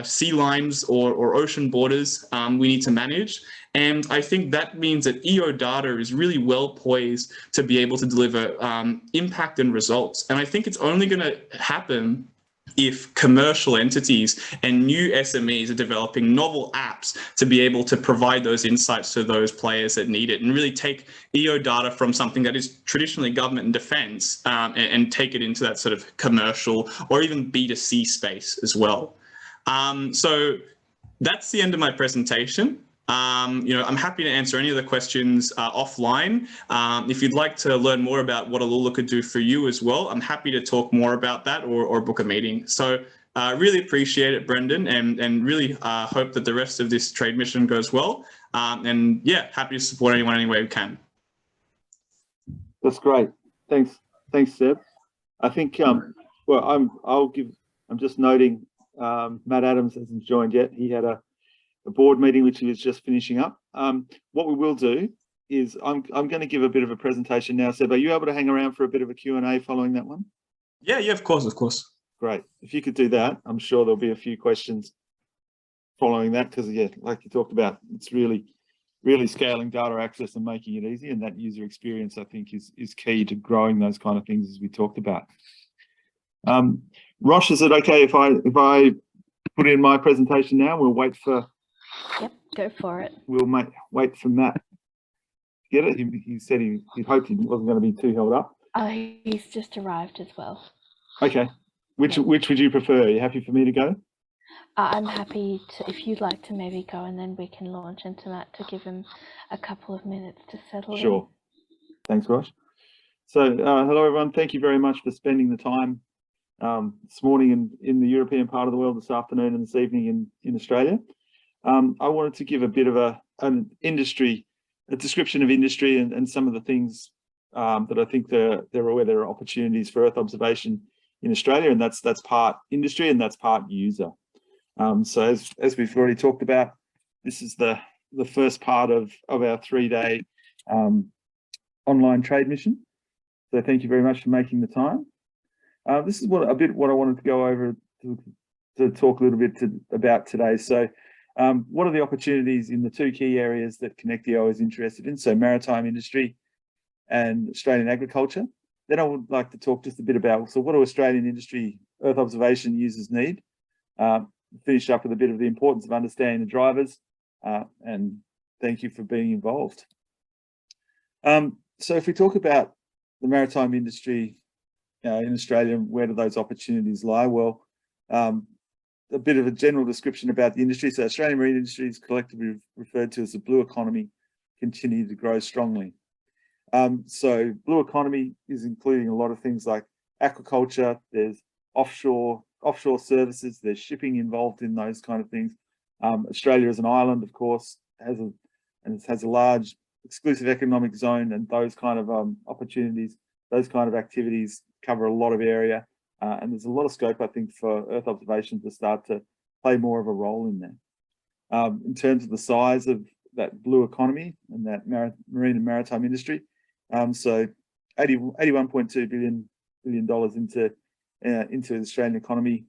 sea lines or ocean borders we need to manage. And I think that means that EO data is really well poised to be able to deliver impact and results. And I think it's only going to happen if commercial entities and new SMEs are developing novel apps to be able to provide those insights to those players that need it, and really take EO data from something that is traditionally government and defense and take it into that sort of commercial or even B2C space as well. So that's the end of my presentation. I'm happy to answer any of the questions offline. If you'd like to learn more about what Arlula could do for you as well, I'm happy to talk more about that or book a meeting. So really appreciate it, Brendon, and really hope that the rest of this trade mission goes well. And yeah, happy to support anyone any way we can. That's great. Thanks, Seb. I think I'm just noting Matt Adams hasn't joined yet. He had a board meeting which he was just finishing up. What we will do is I'm going to give a bit of a presentation now. Seb, are you able to hang around for a bit of a Q&A following that one? Yeah, of course. great. If you could do that, I'm sure there'll be a few questions following that, because yeah, like you talked about, it's really scaling data access and making it easy, and that user experience, I think, is key to growing those kind of things as we talked about. Rosh, is it okay if I put in my presentation now? We'll wait for. Yep, go for it. We'll wait for Matt to get it. He said he hoped he wasn't going to be too held up. He's just arrived as well. Okay. Which would you prefer? Are you happy for me to go? I'm happy to, if you'd like to maybe go, and then we can launch into Matt to give him a couple of minutes to settle in. Sure. Thanks, Rosh. So, hello everyone. Thank you very much for spending the time this morning in the European part of the world, this afternoon and this evening in Australia. I wanted to give a bit of a description of industry and some of the things that I think there are opportunities for Earth observation in Australia, and that's part industry and that's part user. So as we've already talked about, this is the first part of our 3-day online trade mission. So thank you very much for making the time. This is what I wanted to go over to talk a little bit about today. So what are the opportunities in the two key areas that ConnectEO is interested in? So maritime industry and Australian agriculture. Then I would like to talk just a bit about, so what do Australian industry Earth observation users need? Finish up with a bit of the importance of understanding the drivers, and thank you for being involved. So if we talk about the maritime industry in Australia, where do those opportunities lie? Well, a bit of a general description about the industry. So Australian marine industry is collectively referred to as the blue economy, continue to grow strongly. So blue economy is including a lot of things like aquaculture, there's offshore services, there's shipping involved in those kind of things. Australia as an island, of course, has a large exclusive economic zone, and those kind of opportunities, those kind of activities cover a lot of area, and there's a lot of scope, I think, for Earth observation to start to play more of a role in there. In terms of the size of that blue economy and that marine and maritime industry, so $81.2 billion into the Australian economy,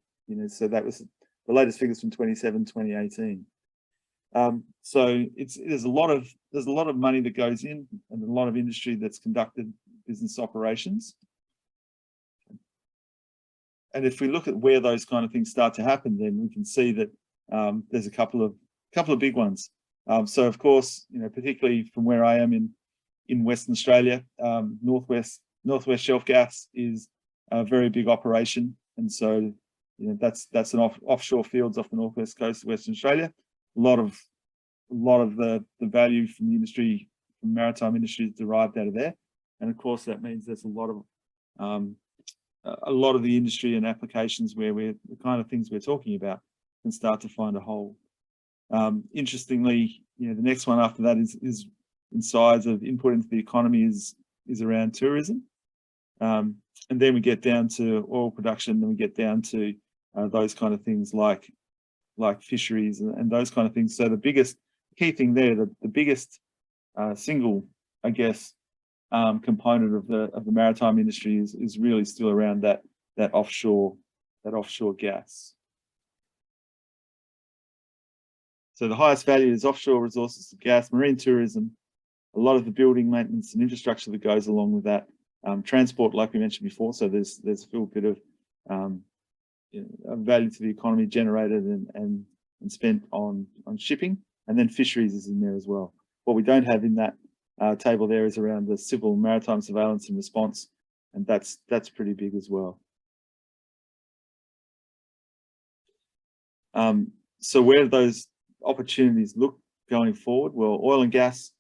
so that was the latest figures from 2018. So there's a lot of money that goes in, and a lot of industry that's conducted business operations. And if we look at where those kind of things start to happen, then we can see that there's a couple of big ones. So of course, particularly from where I am in Western Australia, Northwest Shelf Gas is a very big operation, and so that's an offshore fields off the northwest coast of Western Australia. A lot of the value from the industry, from maritime industry, is derived out of there, and of course that means there's a lot of the industry and applications where the kind of things we're talking about can start to find a hold. Interestingly, the next one after that is in size of input into the economy is around tourism, and then we get down to oil production, then we get down to those kind of things like fisheries and those kind of things. So the key thing there, the biggest single, I guess, component of the maritime industry is really still around that offshore gas. So the highest value is offshore resources of gas, marine tourism, a lot of the building maintenance and infrastructure that goes along with that, transport, like we mentioned before. So there's a little bit of value to the economy generated and spent on shipping, and then fisheries is in there as well. What we don't have in that table there is around the civil maritime surveillance and response, and that's pretty big as well. So where do those opportunities look going forward? Well, oil and gas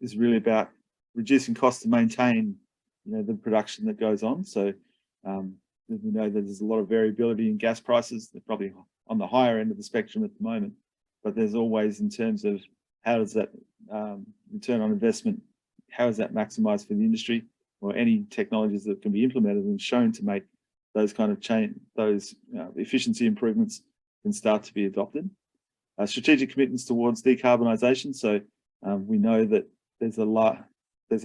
is really about reducing costs to maintain, the production that goes on. So we know that there's a lot of variability in gas prices. They're probably on the higher end of the spectrum at the moment, but there's always, in terms of how does that return on investment, how is that maximized for the industry, or any technologies that can be implemented and shown to make those kind of efficiency improvements can start to be adopted. Strategic commitments towards decarbonisation. So we know that there's a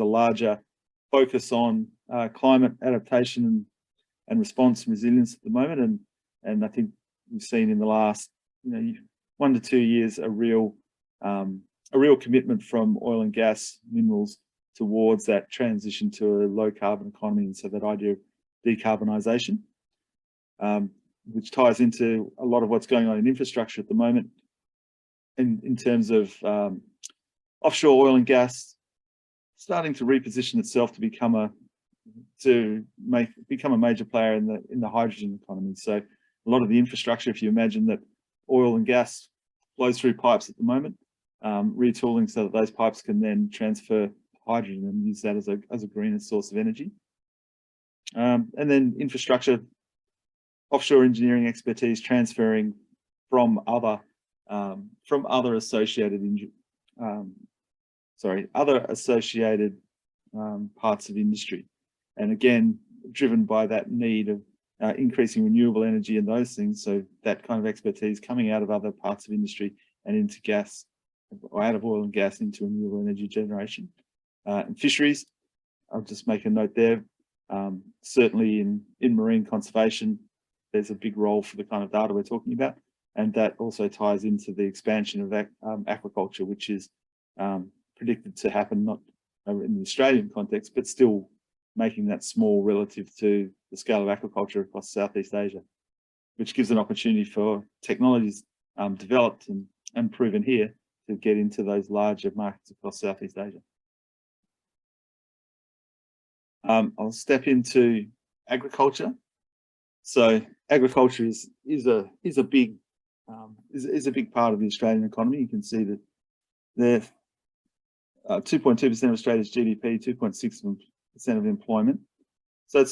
larger focus on climate adaptation and response and resilience at the moment. And I think we've seen in the last 1 to 2 years a real commitment from oil and gas minerals towards that transition to a low carbon economy, and so that idea of decarbonisation, which ties into a lot of what's going on in infrastructure at the moment, in terms of offshore oil and gas starting to reposition itself to become a major player in the hydrogen economy. So a lot of the infrastructure, if you imagine that oil and gas flows through pipes at the moment, retooling so that those pipes can then transfer hydrogen and use that as a greener source of energy. And then infrastructure, offshore engineering expertise transferring from other associated parts of industry, and again driven by that need of increasing renewable energy and those things. So that kind of expertise coming out of other parts of industry and into gas, or out of oil and gas into renewable energy generation. And fisheries, I'll just make a note there. Certainly in marine conservation, there's a big role for the kind of data we're talking about, and that also ties into the expansion of aquaculture, which is predicted to happen not in the Australian context, but still making that small relative to the scale of aquaculture across Southeast Asia, which gives an opportunity for technologies developed and proven here to get into those larger markets across Southeast Asia. I'll step into agriculture. So agriculture is a big part of the Australian economy. You can see that they're 2.2% of Australia's GDP, 2.6% of employment. So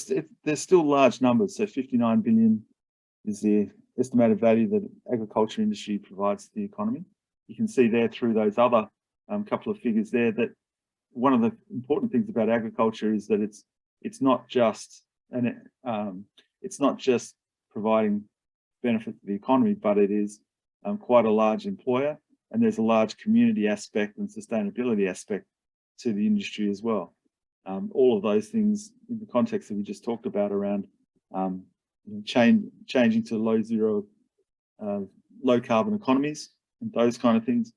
there's still large numbers. So 59 billion is the estimated value that agriculture industry provides to the economy. You can see there through those other couple of figures there that one of the important things about agriculture is that it's not just providing benefit to the economy, but it is quite a large employer, and there's a large community aspect and sustainability aspect to the industry as well. All of those things in the context that we just talked about around changing to low carbon economies and those kind of things,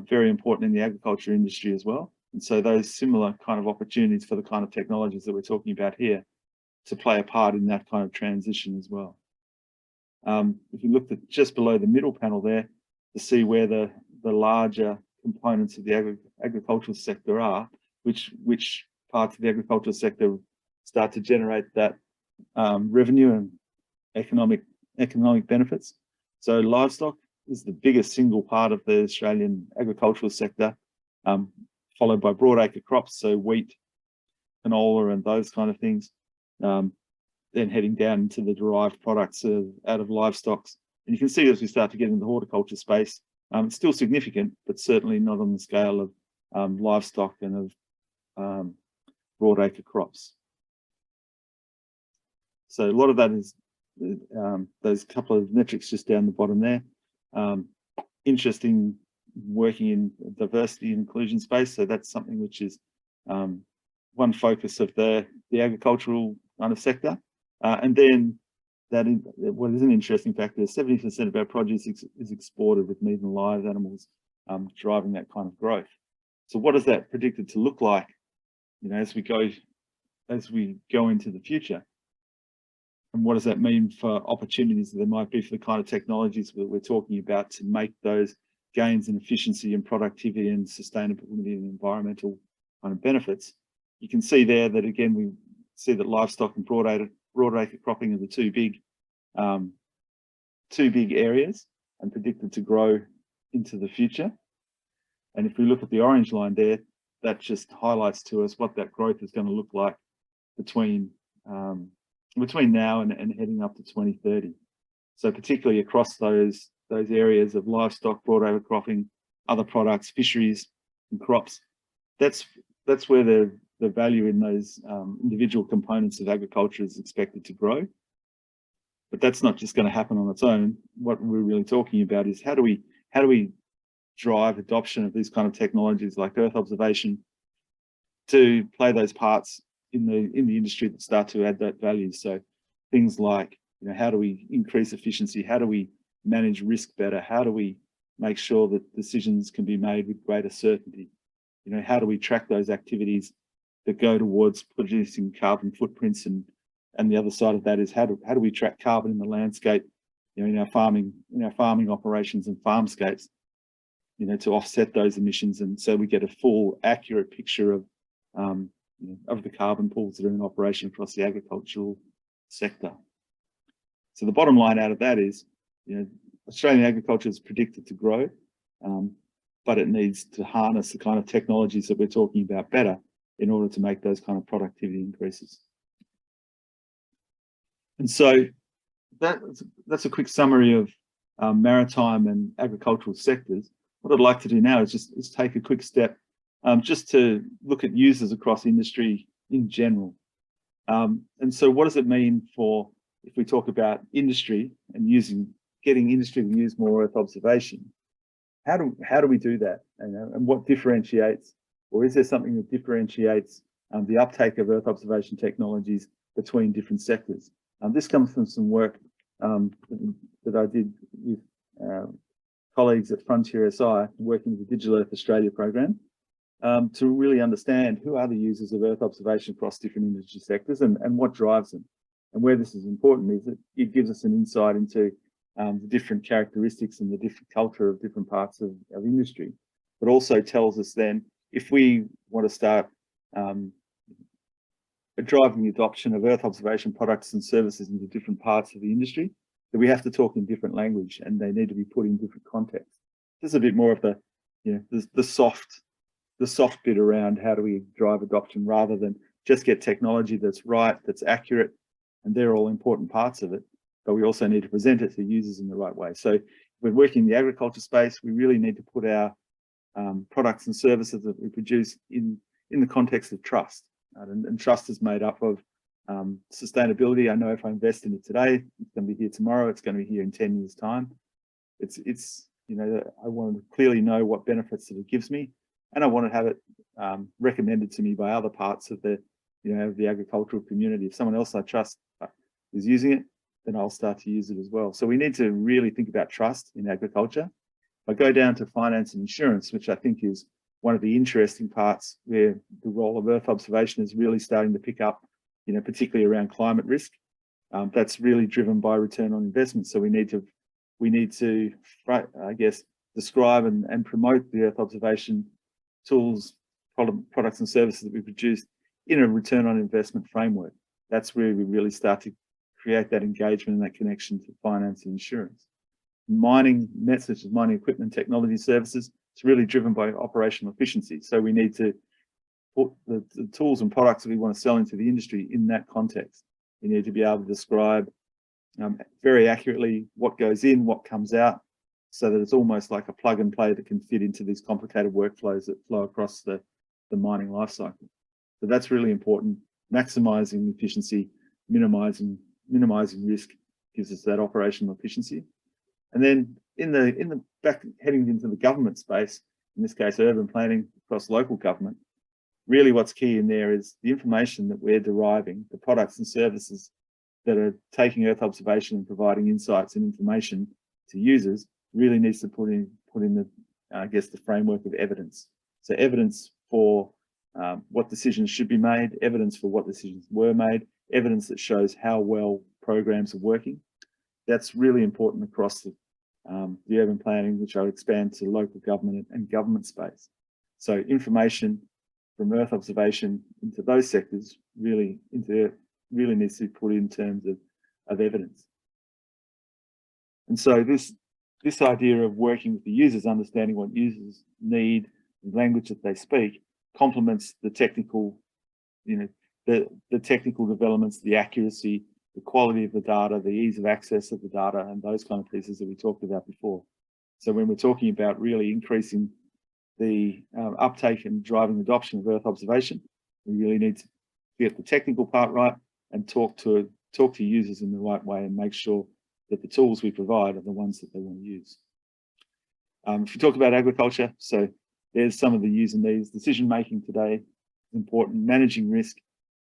very important in the agriculture industry as well. And so those similar kind of opportunities for the kind of technologies that we're talking about here to play a part in that kind of transition as well. If you looked at just below the middle panel there to see where the larger components of the agricultural sector are, which parts of the agricultural sector start to generate that revenue and economic benefits. So livestock is the biggest single part of the Australian agricultural sector, followed by broadacre crops, so wheat, canola and those kind of things, then heading down into the derived products out of livestock. And you can see as we start to get into the horticulture space, it's still significant, but certainly not on the scale of livestock and of broadacre crops. So a lot of that is those couple of metrics just down the bottom there. Interesting working in diversity and inclusion space. So that's something which is one focus of the agricultural kind of sector. And then what is an interesting factor is 70% of our produce is exported, with meat and live animals driving that kind of growth. So what is that predicted to look like, as we go into the future? And what does that mean for opportunities that there might be for the kind of technologies that we're talking about to make those gains in efficiency and productivity and sustainability and environmental kind of benefits? You can see there that again we see that livestock and broadacre cropping are the two big areas and predicted to grow into the future. And if we look at the orange line there, that just highlights to us what that growth is going to look like between now and heading up to 2030. So particularly across those areas of livestock, broadacre cropping, other products, fisheries and crops, that's where the value in those individual components of agriculture is expected to grow. But that's not just going to happen on its own. What we're really talking about is how do we drive adoption of these kind of technologies like earth observation to play those parts in the industry that start to add that value. So things like, how do we increase efficiency? How do we manage risk better? How do we make sure that decisions can be made with greater certainty? How do we track those activities that go towards producing carbon footprints? And the other side of that is how do we track carbon in the landscape, in our farming operations and farmscapes, to offset those emissions, and so we get a full, accurate picture of the carbon pools that are in operation across the agricultural sector. So the bottom line out of that is, Australian agriculture is predicted to grow, but it needs to harness the kind of technologies that we're talking about better in order to make those kind of productivity increases. And so that's a quick summary of maritime and agricultural sectors. What I'd like to do now is just take a quick step just to look at users across industry in general. And so what does it mean for, if we talk about industry and getting industry to use more Earth observation, how do we do that? And what differentiates, or is there something that differentiates the uptake of Earth observation technologies between different sectors? This comes from some work that I did with colleagues at FrontierSI, working with the Digital Earth Australia program, to really understand who are the users of Earth observation across different industry sectors and what drives them. And where this is important is that it gives us an insight into the different characteristics and the different culture of different parts of industry, but also tells us then if we want to start driving the adoption of Earth observation products and services into different parts of the industry, that we have to talk in different language and they need to be put in different contexts. This is a bit more of the soft bit around how do we drive adoption, rather than just get technology that's right, that's accurate, and they're all important parts of it, but we also need to present it to users in the right way. So if we're working in the agriculture space, we really need to put our products and services that we produce in the context of trust. And trust is made up of sustainability. I know if I invest in it today, it's going to be here tomorrow, it's going to be here in 10 years' time. I want to clearly know what benefits that it gives me, and I want to have it recommended to me by other parts of the agricultural community. If someone else I trust is using it, then I'll start to use it as well. So we need to really think about trust in agriculture. I go down to finance and insurance, which I think is one of the interesting parts where the role of Earth observation is really starting to pick up, particularly around climate risk. That's really driven by return on investment. So we need to, I guess, describe and promote the Earth observation tools, products and services that we produce in a return on investment framework. That's where we really start to create that engagement and that connection to finance and insurance. Mining, such as mining equipment technology services, it's really driven by operational efficiency. So we need to put the tools and products that we want to sell into the industry in that context. We need to be able to describe very accurately what goes in, what comes out, so that it's almost like a plug and play that can fit into these complicated workflows that flow across the mining life cycle. So that's really important. Maximizing efficiency, minimizing risk gives us that operational efficiency. And then in the back, heading into the government space, in this case urban planning across local government, really what's key in there is the information that we're deriving, the products and services that are taking Earth observation and providing insights and information to users, really needs to put in the, I guess, the framework of evidence. So evidence for what decisions should be made, evidence for what decisions were made, evidence that shows how well programs are working. That's really important across the urban planning, which I'll expand to local government and government space. So information from Earth observation into those sectors really needs to be put in terms of evidence. And so this idea of working with the users, understanding what users need, the language that they speak, complements the technical, the technical developments, the accuracy, the quality of the data, the ease of access of the data, and those kind of pieces that we talked about before. So when we're talking about really increasing the uptake and driving adoption of Earth observation, we really need to get the technical part right and talk to users in the right way and make sure that the tools we provide are the ones that they want to use. If we talk about agriculture, so there's some of the user needs. Decision making today is important, managing risk,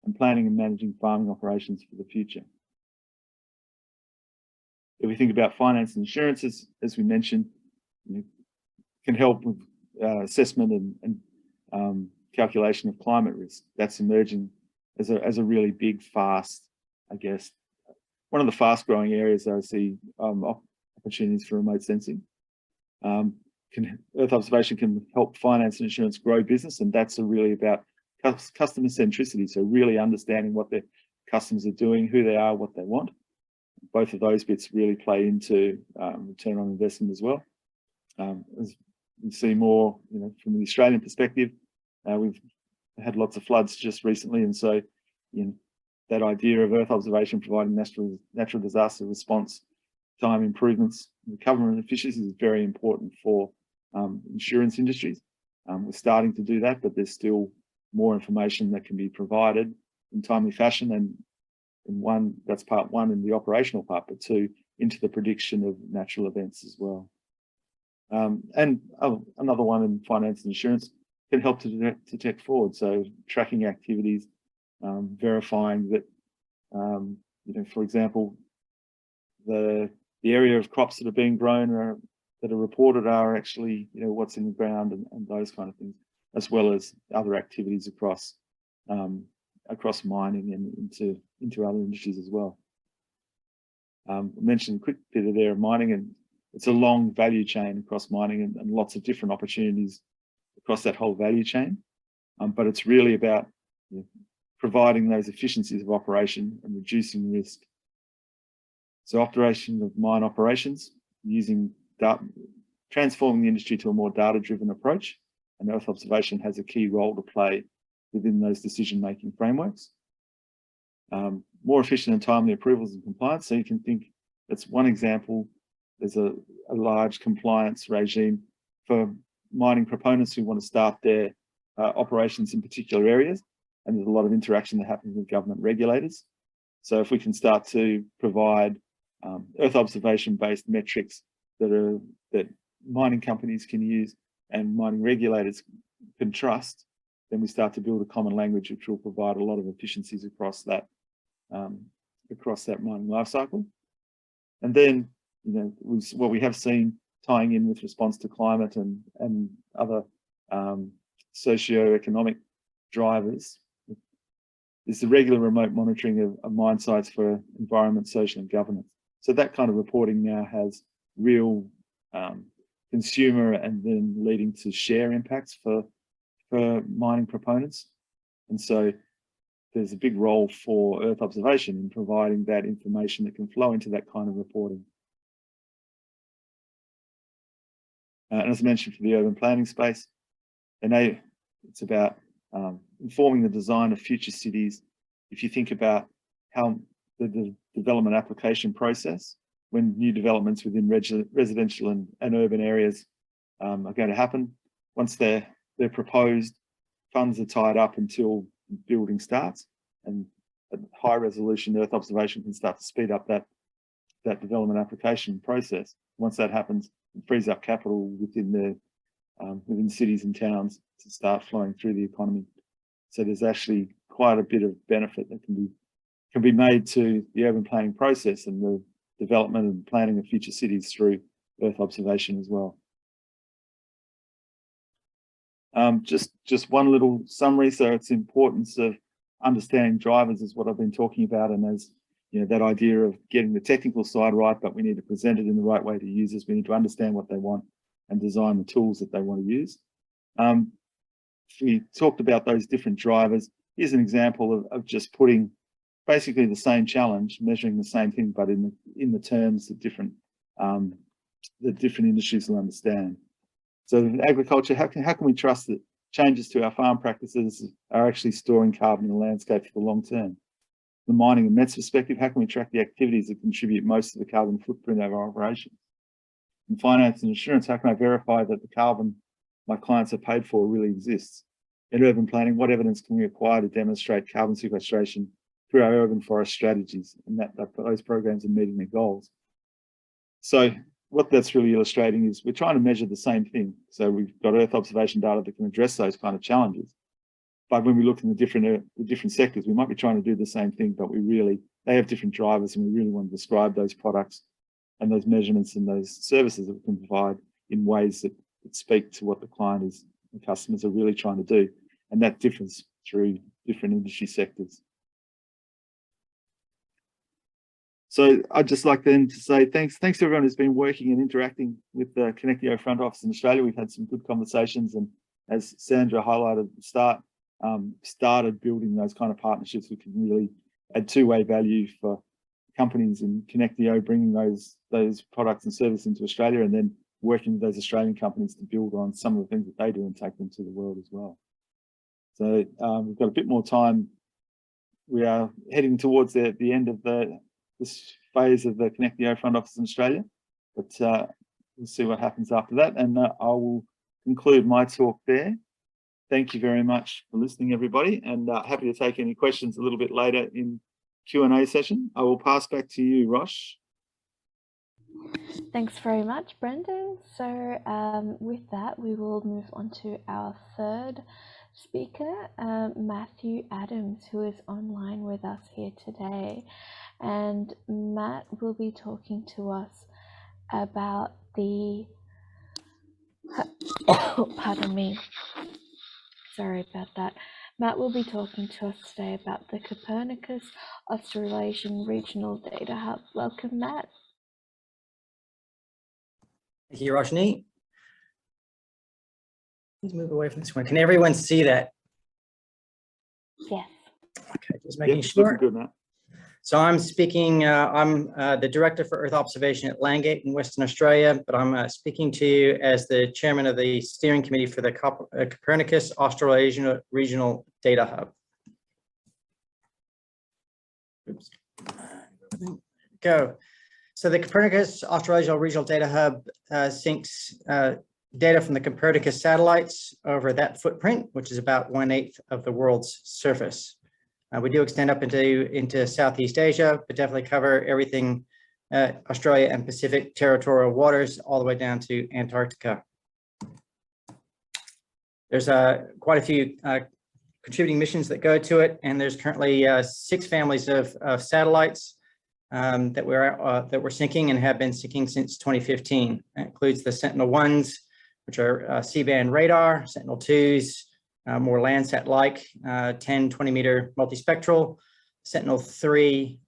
and planning and managing farming operations for the future. If we think about finance and insurance, as we mentioned, can help with assessment and calculation of climate risk. That's emerging as a really big, fast, I guess, one of the fast growing areas I see opportunities for remote sensing. Earth observation can help finance and insurance grow business, and that's really about customer centricity. So really understanding what their customers are doing, who they are, what they want. Both of those bits really play into return on investment as well. As we see more, from the Australian perspective, we've had lots of floods just recently, and so that idea of Earth observation providing natural disaster response time improvements, recovery and efficiency is very important for insurance industries. We're starting to do that, but there's still more information that can be provided in timely fashion, and one, that's part one in the operational part, but two, into the prediction of natural events as well. And another one in finance and insurance can help to detect fraud. So tracking activities, verifying that, for example, the area of crops that are being grown or that are reported are actually, what's in the ground and those kind of things, as well as other activities across mining and into other industries as well. I mentioned a quick bit of there of mining, and it's a long value chain across mining and lots of different opportunities across that whole value chain. But it's really about providing those efficiencies of operation and reducing risk. So operation of mine operations, using data, transforming the industry to a more data-driven approach, and Earth observation has a key role to play within those decision-making frameworks. More efficient and timely approvals and compliance. So you can think, that's one example. There's a large compliance regime for mining proponents who want to start their operations in particular areas, and there's a lot of interaction that happens with government regulators. So if we can start to provide Earth observation-based metrics that mining companies can use and mining regulators can trust, then we start to build a common language which will provide a lot of efficiencies across that mining life cycle. And then, what we have seen tying in with response to climate and other socio-economic drivers is the regular remote monitoring of mine sites for environment, social and governance. So that kind of reporting now has real consumer and then leading to share impacts for mining proponents. And so there's a big role for Earth observation in providing that information that can flow into that kind of reporting. And as I mentioned, for the urban planning space, and it's about informing the design of future cities. If you think about how the development application process, when new developments within residential and urban areas are going to happen, once they're proposed, funds are tied up until building starts, and a high resolution Earth observation can start to speed up that development application process. Once that happens, it frees up capital within cities and towns to start flowing through the economy. So there's actually quite a bit of benefit that can be made to the urban planning process and the development and planning of future cities through Earth observation as well. Just one little summary. So it's importance of understanding drivers is what I've been talking about, and as that idea of getting the technical side right, but we need to present it in the right way to users. We need to understand what they want and design the tools that they want to use. We talked about those different drivers. Here's an example of just putting basically the same challenge, measuring the same thing, but in the terms that different industries will understand. So in agriculture, how can we trust that changes to our farm practices are actually storing carbon in the landscape for the long term? The mining and METS perspective, how can we track the activities that contribute most to the carbon footprint of our operations? In finance and insurance, how can I verify that the carbon my clients are paid for really exists? In urban planning, what evidence can we acquire to demonstrate carbon sequestration through our urban forest strategies, and that those programs are meeting their goals? So what that's really illustrating is we're trying to measure the same thing. So we've got Earth observation data that can address those kind of challenges. But when we look in the different sectors, we might be trying to do the same thing, but they have different drivers, and we really want to describe those products and those measurements and those services that we can provide in ways that speak to what the client is, the customers are really trying to do. And that differs through different industry sectors. So I'd just like then to say thanks to everyone who's been working and interacting with the ConnectEO front office in Australia. We've had some good conversations, and as Sandra highlighted at the start, started building those kind of partnerships that can really add two-way value for companies in ConnectEO, bringing those products and services into Australia, and then working with those Australian companies to build on some of the things that they do and take them to the world as well. So we've got a bit more time. We are heading towards the end of this phase of the ConnectEO front office in Australia, but we'll see what happens after that. And I will conclude my talk there. Thank you very much for listening, everybody, and happy to take any questions a little bit later in Q&A session. I will pass back to you, Rosh. Thanks very much, Brendon. So with that, we will move on to our third speaker, Matthew Adams, who is online with us here today. And Matt will be talking to us about the, pardon me, sorry about that. Matt will be talking to us today about the Copernicus Australasian Regional Data Hub. Welcome, Matt. Thank you, Roshni. Please move away from this one. Can everyone see that? Yes. Okay, just making sure. Good, Matt. So I'm speaking, I'm the Director for Earth Observation at Landgate in Western Australia, but I'm speaking to you as the Chairman of the Steering Committee for the Copernicus Australasian Regional Data Hub. Oops. Go. So the Copernicus Australasian Regional Data Hub syncs data from the Copernicus satellites over that footprint, which is about 1/8 of the world's surface. We do extend up into Southeast Asia, but definitely cover everything Australia and Pacific territorial waters all the way down to Antarctica. There's quite a few contributing missions that go to it, and there's currently 6 families of satellites that we're syncing and have been syncing since 2015. That includes the Sentinel-1s, which are C-band radar, Sentinel-2s, more Landsat-like, 10, 20-meter multispectral, Sentinel-3,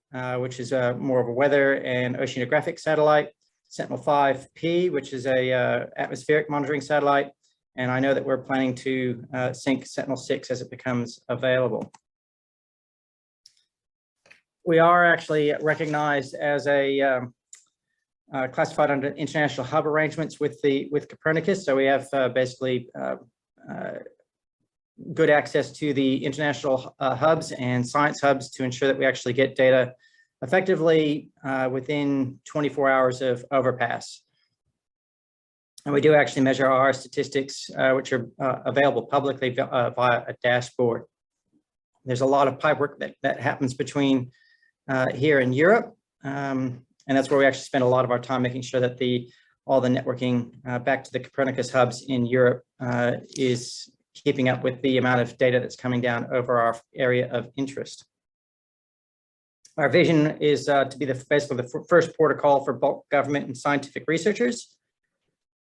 which is more of a weather and oceanographic satellite, Sentinel-5P, which is a atmospheric monitoring satellite, and I know that we're planning to sync Sentinel-6 as it becomes available. We are actually recognized as a classified under international hub arrangements with Copernicus, so we have basically good access to the international hubs and science hubs to ensure that we actually get data effectively within 24 hours of overpass. And we do actually measure our statistics, which are available publicly via a dashboard. There's a lot of pipe work that happens between here in Europe, and that's where we actually spend a lot of our time making sure that all the networking back to the Copernicus hubs in Europe is keeping up with the amount of data that's coming down over our area of interest. Our vision is to be basically the first port of call for bulk government and scientific researchers.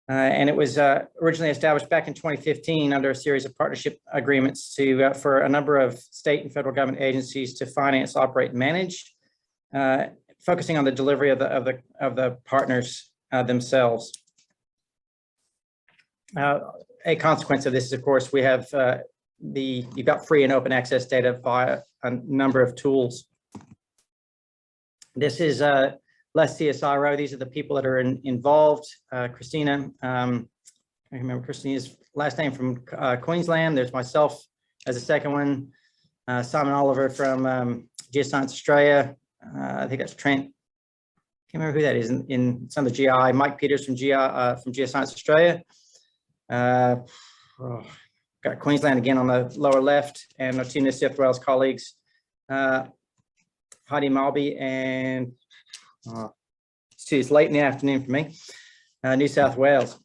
And it was originally established back in 2015 under a series of partnership agreements for a number of state and federal government agencies to finance, operate, and manage, focusing on the delivery of the partners themselves. A consequence of this is, of course, we have you've got free and open access data via a number of tools. This is less CSIRO. These are the people that are involved. Christina, I remember Christina's last name from Queensland. There's myself as a second one. Simon Oliver from Geoscience Australia. I think that's Trent. Can't remember who that is in some of the GI. Mike Peters from Geoscience Australia. Got Queensland again on the lower left, and our two New South Wales colleagues, Heidi Malby and it's late in the afternoon for me, New South Wales.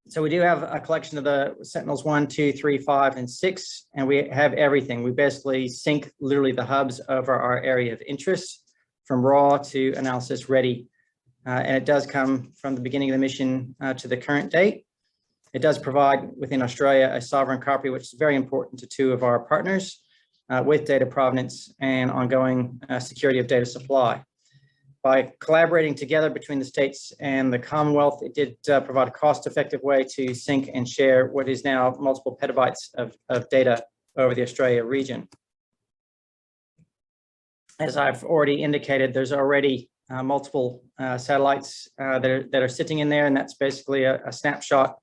So we do have a collection of the Sentinels 1, 2, 3, 5, and 6, and we have everything. We basically sync literally the hubs over our area of interest from raw to analysis ready. And it does come from the beginning of the mission to the current date. It does provide within Australia a sovereign copy, which is very important to two of our partners with data provenance and ongoing security of data supply. By collaborating together between the states and the Commonwealth, it did provide a cost-effective way to sync and share what is now multiple petabytes of data over the Australia region. As I've already indicated, there's already multiple satellites that are sitting in there, and that's basically a snapshot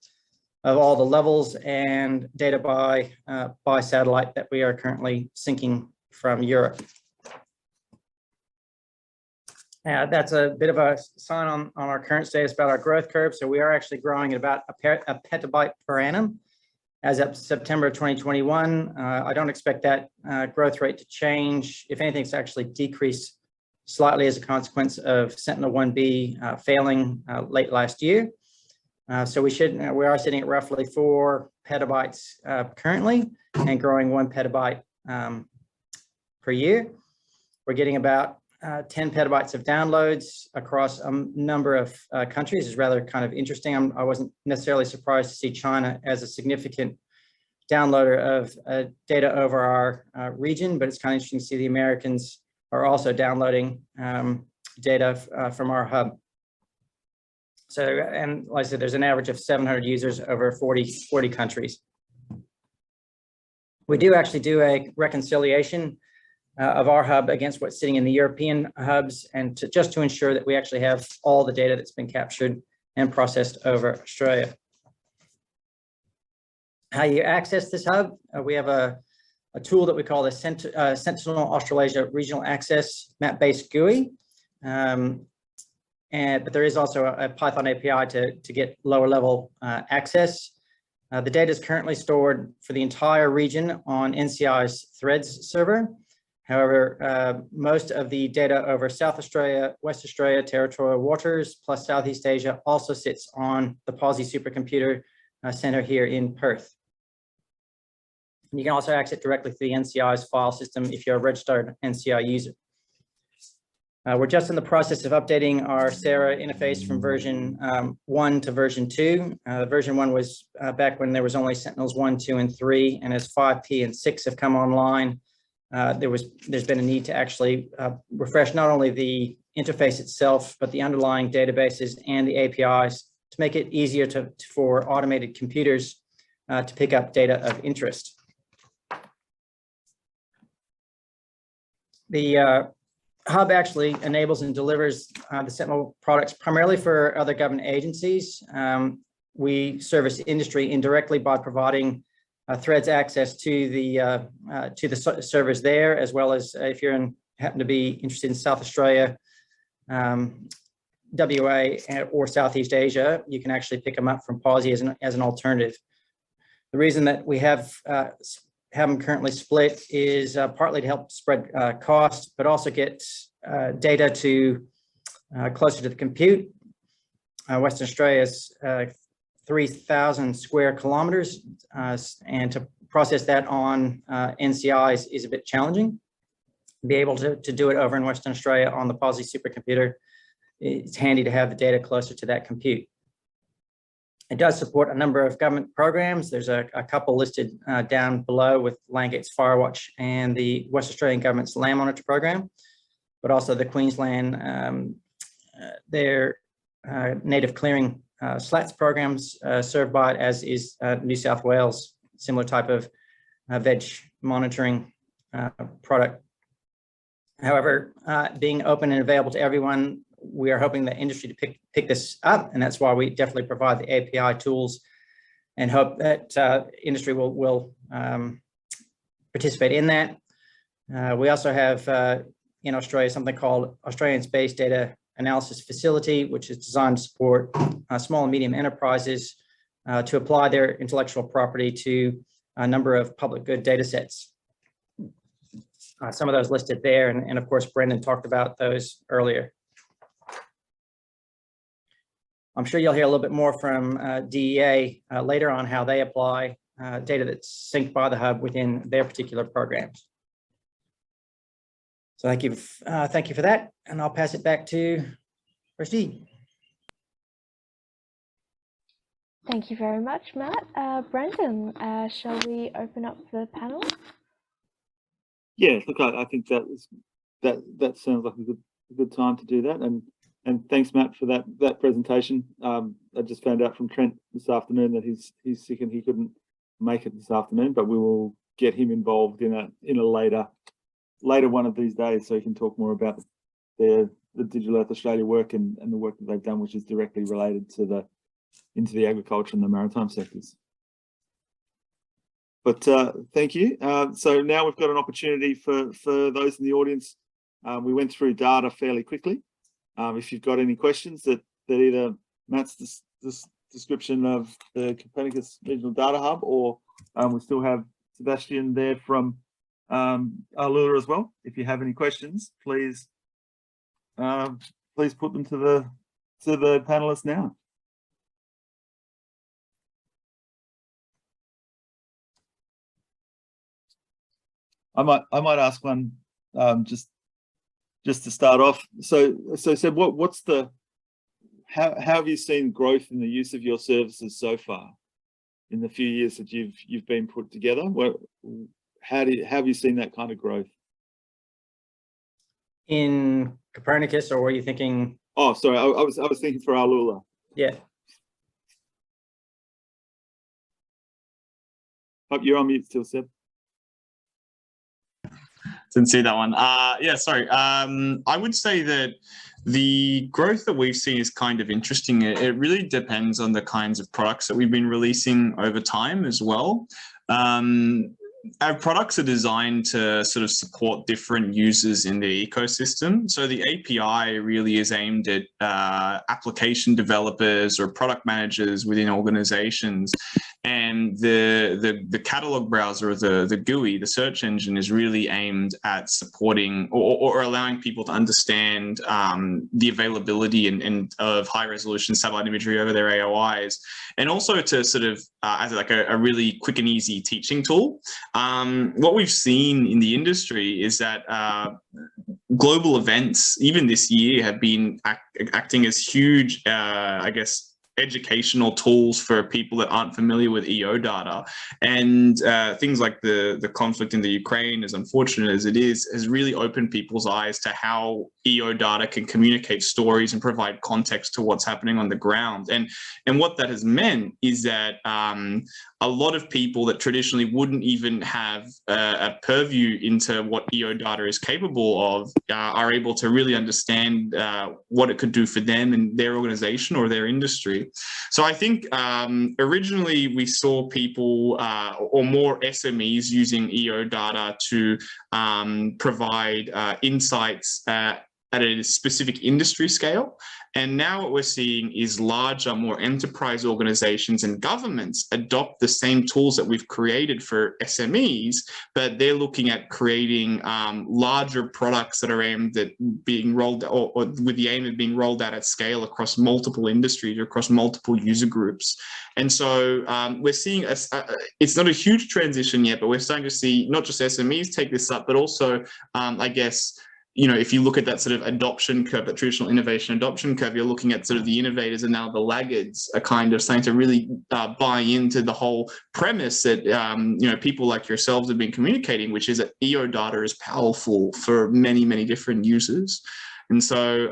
of all the levels and data by satellite that we are currently syncing from Europe. That's a bit of a sign on our current status about our growth curve. So we are actually growing at about a petabyte per annum as of September 2021. I don't expect that growth rate to change. If anything, it's actually decreased slightly as a consequence of Sentinel-1B failing late last year. So we are sitting at roughly 4 petabytes currently and growing 1 petabyte per year. We're getting about 10 petabytes of downloads across a number of countries. Is rather kind of interesting. I wasn't necessarily surprised to see China as a significant downloader of data over our region, but it's kind of interesting to see the Americans are also downloading data from our hub. So, and like I said, there's an average of 700 users over 40 countries. We do actually do a reconciliation of our hub against what's sitting in the European hubs, and just to ensure that we actually have all the data that's been captured and processed over Australia. How you access this hub, we have a tool that we call the Sentinel Australasia Regional Access Map-based GUI. But there is also a Python API to get lower level access. The data is currently stored for the entire region on NCI's Threads server. However, most of the data over South Australia, West Australia, territorial waters, plus Southeast Asia also sits on the POSI supercomputer center here in Perth. And you can also access it directly through the NCI's file system if you're a registered NCI user. We're just in the process of updating our Sarah interface from version 1 to version 2. Version 1 was back when there was only Sentinels 1, 2, and 3, and as 5P and 6 have come online, there's been a need to actually refresh not only the interface itself, but the underlying databases and the APIs to make it easier for automated computers to pick up data of interest. The hub actually enables and delivers the Sentinel products primarily for other government agencies. We service industry indirectly by providing Threads access to the servers there, as well as if you happen to be interested in South Australia, WA, or Southeast Asia, you can actually pick them up from POSI as an alternative. The reason that we have them currently split is partly to help spread cost, but also get data to closer to the compute. Western Australia's 3,000 square kilometers, and to process that on NCIs is a bit challenging. Be able to do it over in Western Australia on the POSI supercomputer, it's handy to have the data closer to that compute. It does support a number of government programs. There's a couple listed down below with Landgate's Firewatch and the West Australian Government's Land Monitor program, but also the Queensland, their native clearing SLATs programs served by it, as is New South Wales, similar type of veg monitoring product. However, being open and available to everyone, we are hoping the industry to pick this up, and that's why we definitely provide the API tools and hope that industry will participate in that. We also have in Australia something called Australian Space Data Analysis Facility, which is designed to support small and medium enterprises to apply their intellectual property to a number of public good data sets. Some of those listed there, and of course, Brendon talked about those earlier. I'm sure you'll hear a little bit more from DEA later on how they apply data that's synced by the hub within their particular programs. So thank you for that, and I'll pass it back to Roshni. Thank you very much, Matt. Brendon, shall we open up the panel? Yeah, look, I think that sounds like a good time to do that, and thanks, Matt, for that presentation. I just found out from Trent this afternoon that he's sick and he couldn't make it this afternoon, but we will get him involved in a later one of these days, so he can talk more about the Digital Earth Australia work and the work that they've done, which is directly related to into the agriculture and the maritime sectors. But thank you. So now we've got an opportunity for those in the audience. We went through data fairly quickly. If you've got any questions that either Matt's description of the Copernicus Regional Data Hub, or we still have Sebastian there from Arlula as well. If you have any questions, please put them to the panelists now. I might ask one just to start off. So Seb, how have you seen growth in the use of your services so far in the few years that you've been put together? How have you seen that kind of growth In Copernicus, or were you thinking? Oh, sorry, I was thinking for Arlula. Yeah. Oh, you're on mute still, Seb. Didn't see that one. Yeah, sorry. I would say that the growth that we've seen is kind of interesting. It really depends on the kinds of products that we've been releasing over time as well. Our products are designed to sort of support different users in the ecosystem. So the API really is aimed at application developers or product managers within organizations. And the catalog browser, or the GUI, the search engine, is really aimed at supporting or allowing people to understand the availability of high resolution satellite imagery over their AOIs, and also to sort of as like a really quick and easy teaching tool. What we've seen in the industry is that global events, even this year, have been acting as huge, I guess, educational tools for people that aren't familiar with EO data. And things like the conflict in the Ukraine, as unfortunate as it is, has really opened people's eyes to how EO data can communicate stories and provide context to what's happening on the ground. And what that has meant is that a lot of people that traditionally wouldn't even have a purview into what EO data is capable of are able to really understand what it could do for them and their organization or their industry. So I think originally we saw people or more SMEs using EO data to provide insights at a specific industry scale. And now what we're seeing is larger, more enterprise organizations and governments adopt the same tools that we've created for SMEs, but they're looking at creating larger products that are aimed at being rolled or with the aim of being rolled out at scale across multiple industries, across multiple user groups. And so we're seeing, it's not a huge transition yet, but we're starting to see not just SMEs take this up, but also, I guess, you know, if you look at that sort of adoption curve, that traditional innovation adoption curve, you're looking at sort of the innovators and now the laggards are kind of starting to really buy into the whole premise that, you know, people like yourselves have been communicating, which is that EO data is powerful for many, many different users. And so,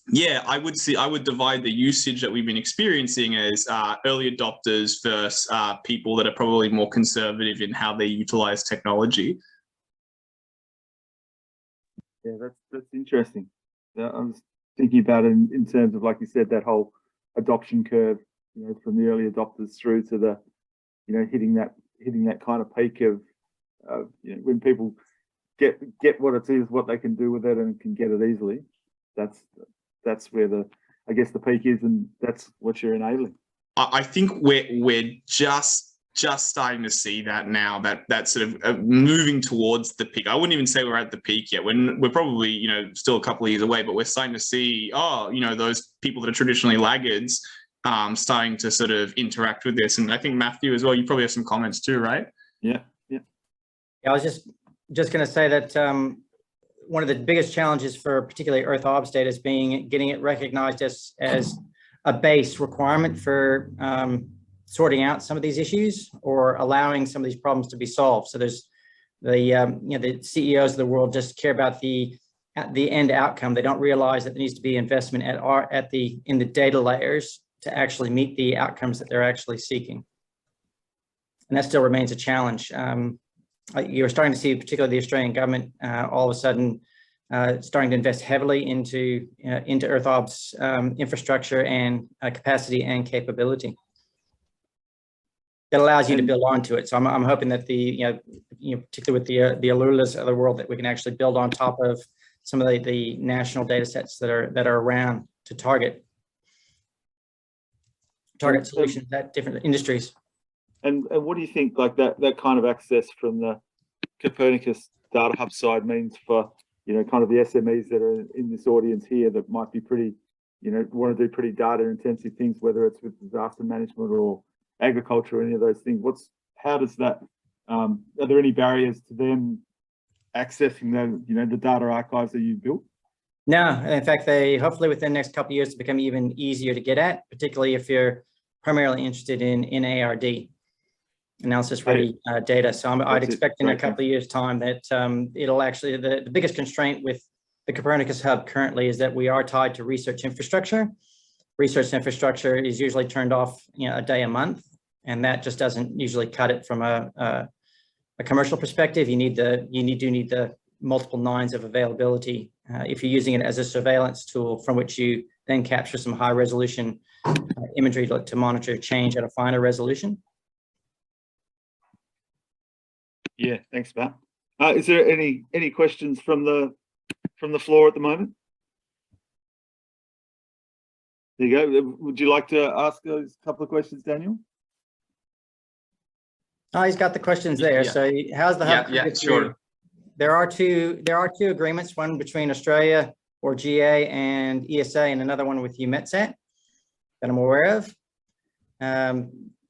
yeah, I would divide the usage that we've been experiencing as early adopters versus people that are probably more conservative in how they utilize technology. Yeah, that's interesting. I was thinking about it in terms of, like you said, that whole adoption curve, you know, from the early adopters through to the, you know, hitting that kind of peak of, you know, when people get what it is, what they can do with it, and can get it easily. That's where I guess the peak is, and that's what you're enabling. I think we're just starting to see that now, that sort of moving towards the peak. I wouldn't even say we're at the peak yet. We're probably, you know, still a couple of years away, but we're starting to see, you know, those people that are traditionally laggards starting to sort of interact with this. And I think Matthew as well, you probably have some comments too, right? Yeah. I was just going to say that one of the biggest challenges for particularly Earth obs data is getting it recognized as a base requirement for sorting out some of these issues or allowing some of these problems to be solved. So there's the CEOs of the world just care about the end outcome. They don't realize that there needs to be investment in the data layers to actually meet the outcomes that they're actually seeking. And that still remains a challenge. You're starting to see, particularly the Australian government, all of a sudden starting to invest heavily into Earth obs infrastructure and capacity and capability. That allows you to build onto it. So I'm hoping that particularly with the Arlulas of the world, that we can actually build on top of some of the national data sets that are around to target solutions at different industries. And what do you think, like that kind of access from the Copernicus Data Hub side means for, kind of the SMEs that are in this audience here that might be pretty, want to do pretty data intensive things, whether it's with disaster management or agriculture or any of those things? How does that, are there any barriers to them accessing the data archives that you built? No, in fact, they hopefully within the next couple of years to become even easier to get at, particularly if you're primarily interested in ARD, analysis ready data. So I'd expect in a couple of years time that it'll actually, the biggest constraint with the Copernicus Hub currently is that we are tied to research infrastructure. Research infrastructure is usually turned off, a day a month, and that just doesn't usually cut it from a commercial perspective. You do need the multiple nines of availability if you're using it as a surveillance tool from which you then capture some high resolution imagery to monitor change at a finer resolution. Yeah, thanks, Matt. Is there any questions from the floor at the moment? There you go. Would you like to ask a couple of questions, Daniel? Oh, he's got the questions there. Yeah. So how's the hub? Yeah, sure. There are two agreements, one between Australia or GA and ESA, and another one with UMETSAT that I'm aware of.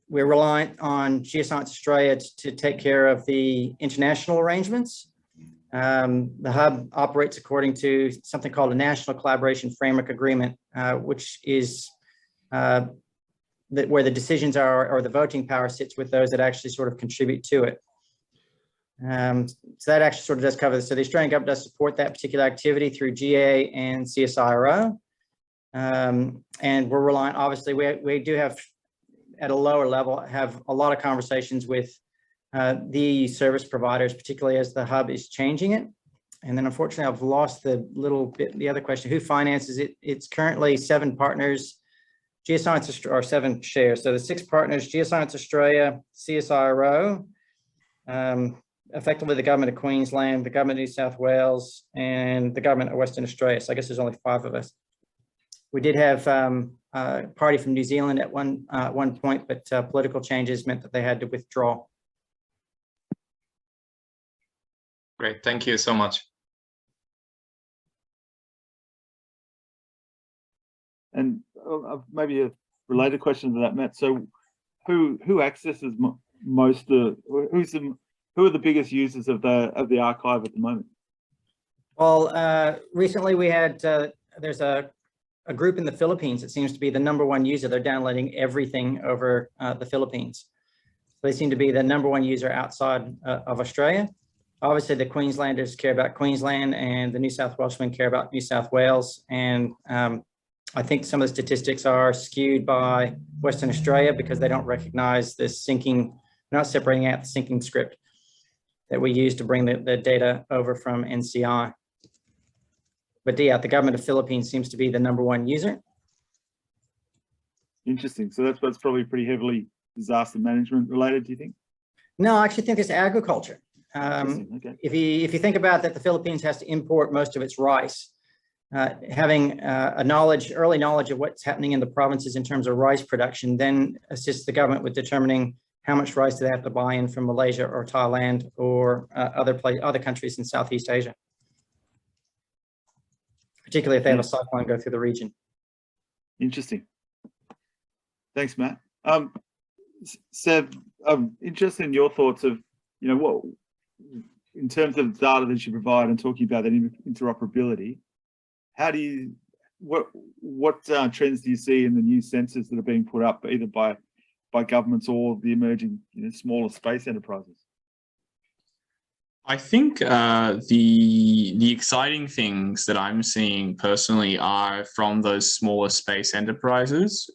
We're reliant on Geoscience Australia to take care of the international arrangements. The hub operates according to something called a National Collaboration Framework Agreement, which is where the decisions are, or the voting power sits with those that actually sort of contribute to it. So that actually sort of does cover this. So the Australian government does support that particular activity through GA and CSIRO. And we're reliant, obviously, we do have, at a lower level, have a lot of conversations with the service providers, particularly as the hub is changing it. And then unfortunately, I've lost the other question, who finances it? It's currently 7 partners, Geoscience, or 7 shares. So the 6 partners, Geoscience Australia, CSIRO, effectively the government of Queensland, the government of New South Wales, and the government of Western Australia. So I guess there's only 5 of us. We did have a party from New Zealand at one point, but political changes meant that they had to withdraw. Great, thank you so much. And maybe a related question to that, Matt. So, who accesses who are the biggest users of the archive at the moment? Well, recently we had there's a group in the Philippines that seems to be the #1 user. They're downloading everything over the Philippines. They seem to be the #1 user outside of Australia. Obviously, the Queenslanders care about Queensland, and the New South Welshmen care about New South Wales. And I think some of the statistics are skewed by Western Australia because they don't recognize the syncing, not separating out the syncing script that we use to bring the data over from NCI. But yeah, the government of Philippines seems to be the #1 user. Interesting. So that's probably pretty heavily disaster management related, do you think? No, I actually think it's agriculture. Okay. If you think about that, the Philippines has to import most of its rice. Having early knowledge of what's happening in the provinces in terms of rice production then assists the government with determining how much rice do they have to buy in from Malaysia or Thailand or other countries in Southeast Asia, particularly if they have a cyclone go through the region. Interesting. Thanks, Matt. Seb, I'm interested in your thoughts of, what in terms of data that you provide and talking about that interoperability, how do you, what trends do you see in the new sensors that are being put up either by governments or the emerging, smaller space enterprises? I think the exciting things that I'm seeing personally are from those smaller space enterprises.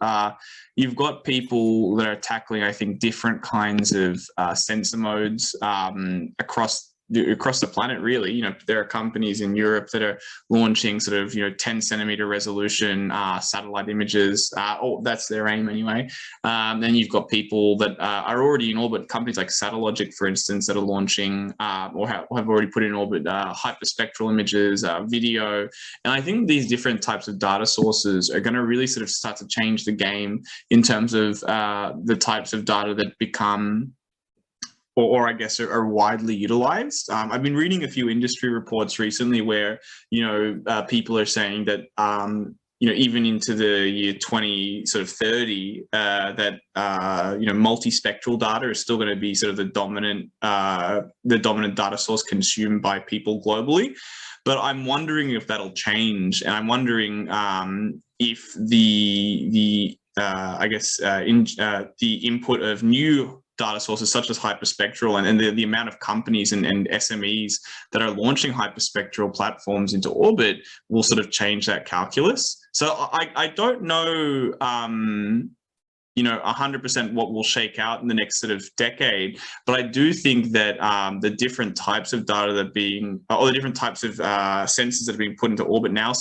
You've got people that are tackling, I think, different kinds of sensor modes across the planet, really. There are companies in Europe that are launching sort of 10-centimeter resolution satellite images. That's their aim anyway. Then you've got people that are already in orbit, companies like Satellogic, for instance, that are launching or have already put in orbit hyperspectral images, video. And I think these different types of data sources are going to really sort of start to change the game in terms of the types of data that become or I guess are widely utilized. I've been reading a few industry reports recently where, people are saying that, even into the year 2030, that, multispectral data is still going to be sort of the dominant data source consumed by people globally. But I'm wondering if that'll change. And I'm wondering if the input of new data sources such as hyperspectral and the amount of companies and SMEs that are launching hyperspectral platforms into orbit will sort of change that calculus. So I don't know, 100% what will shake out in the next sort of decade, but I do think that the different types of data the different types of sensors that are being put into orbit now,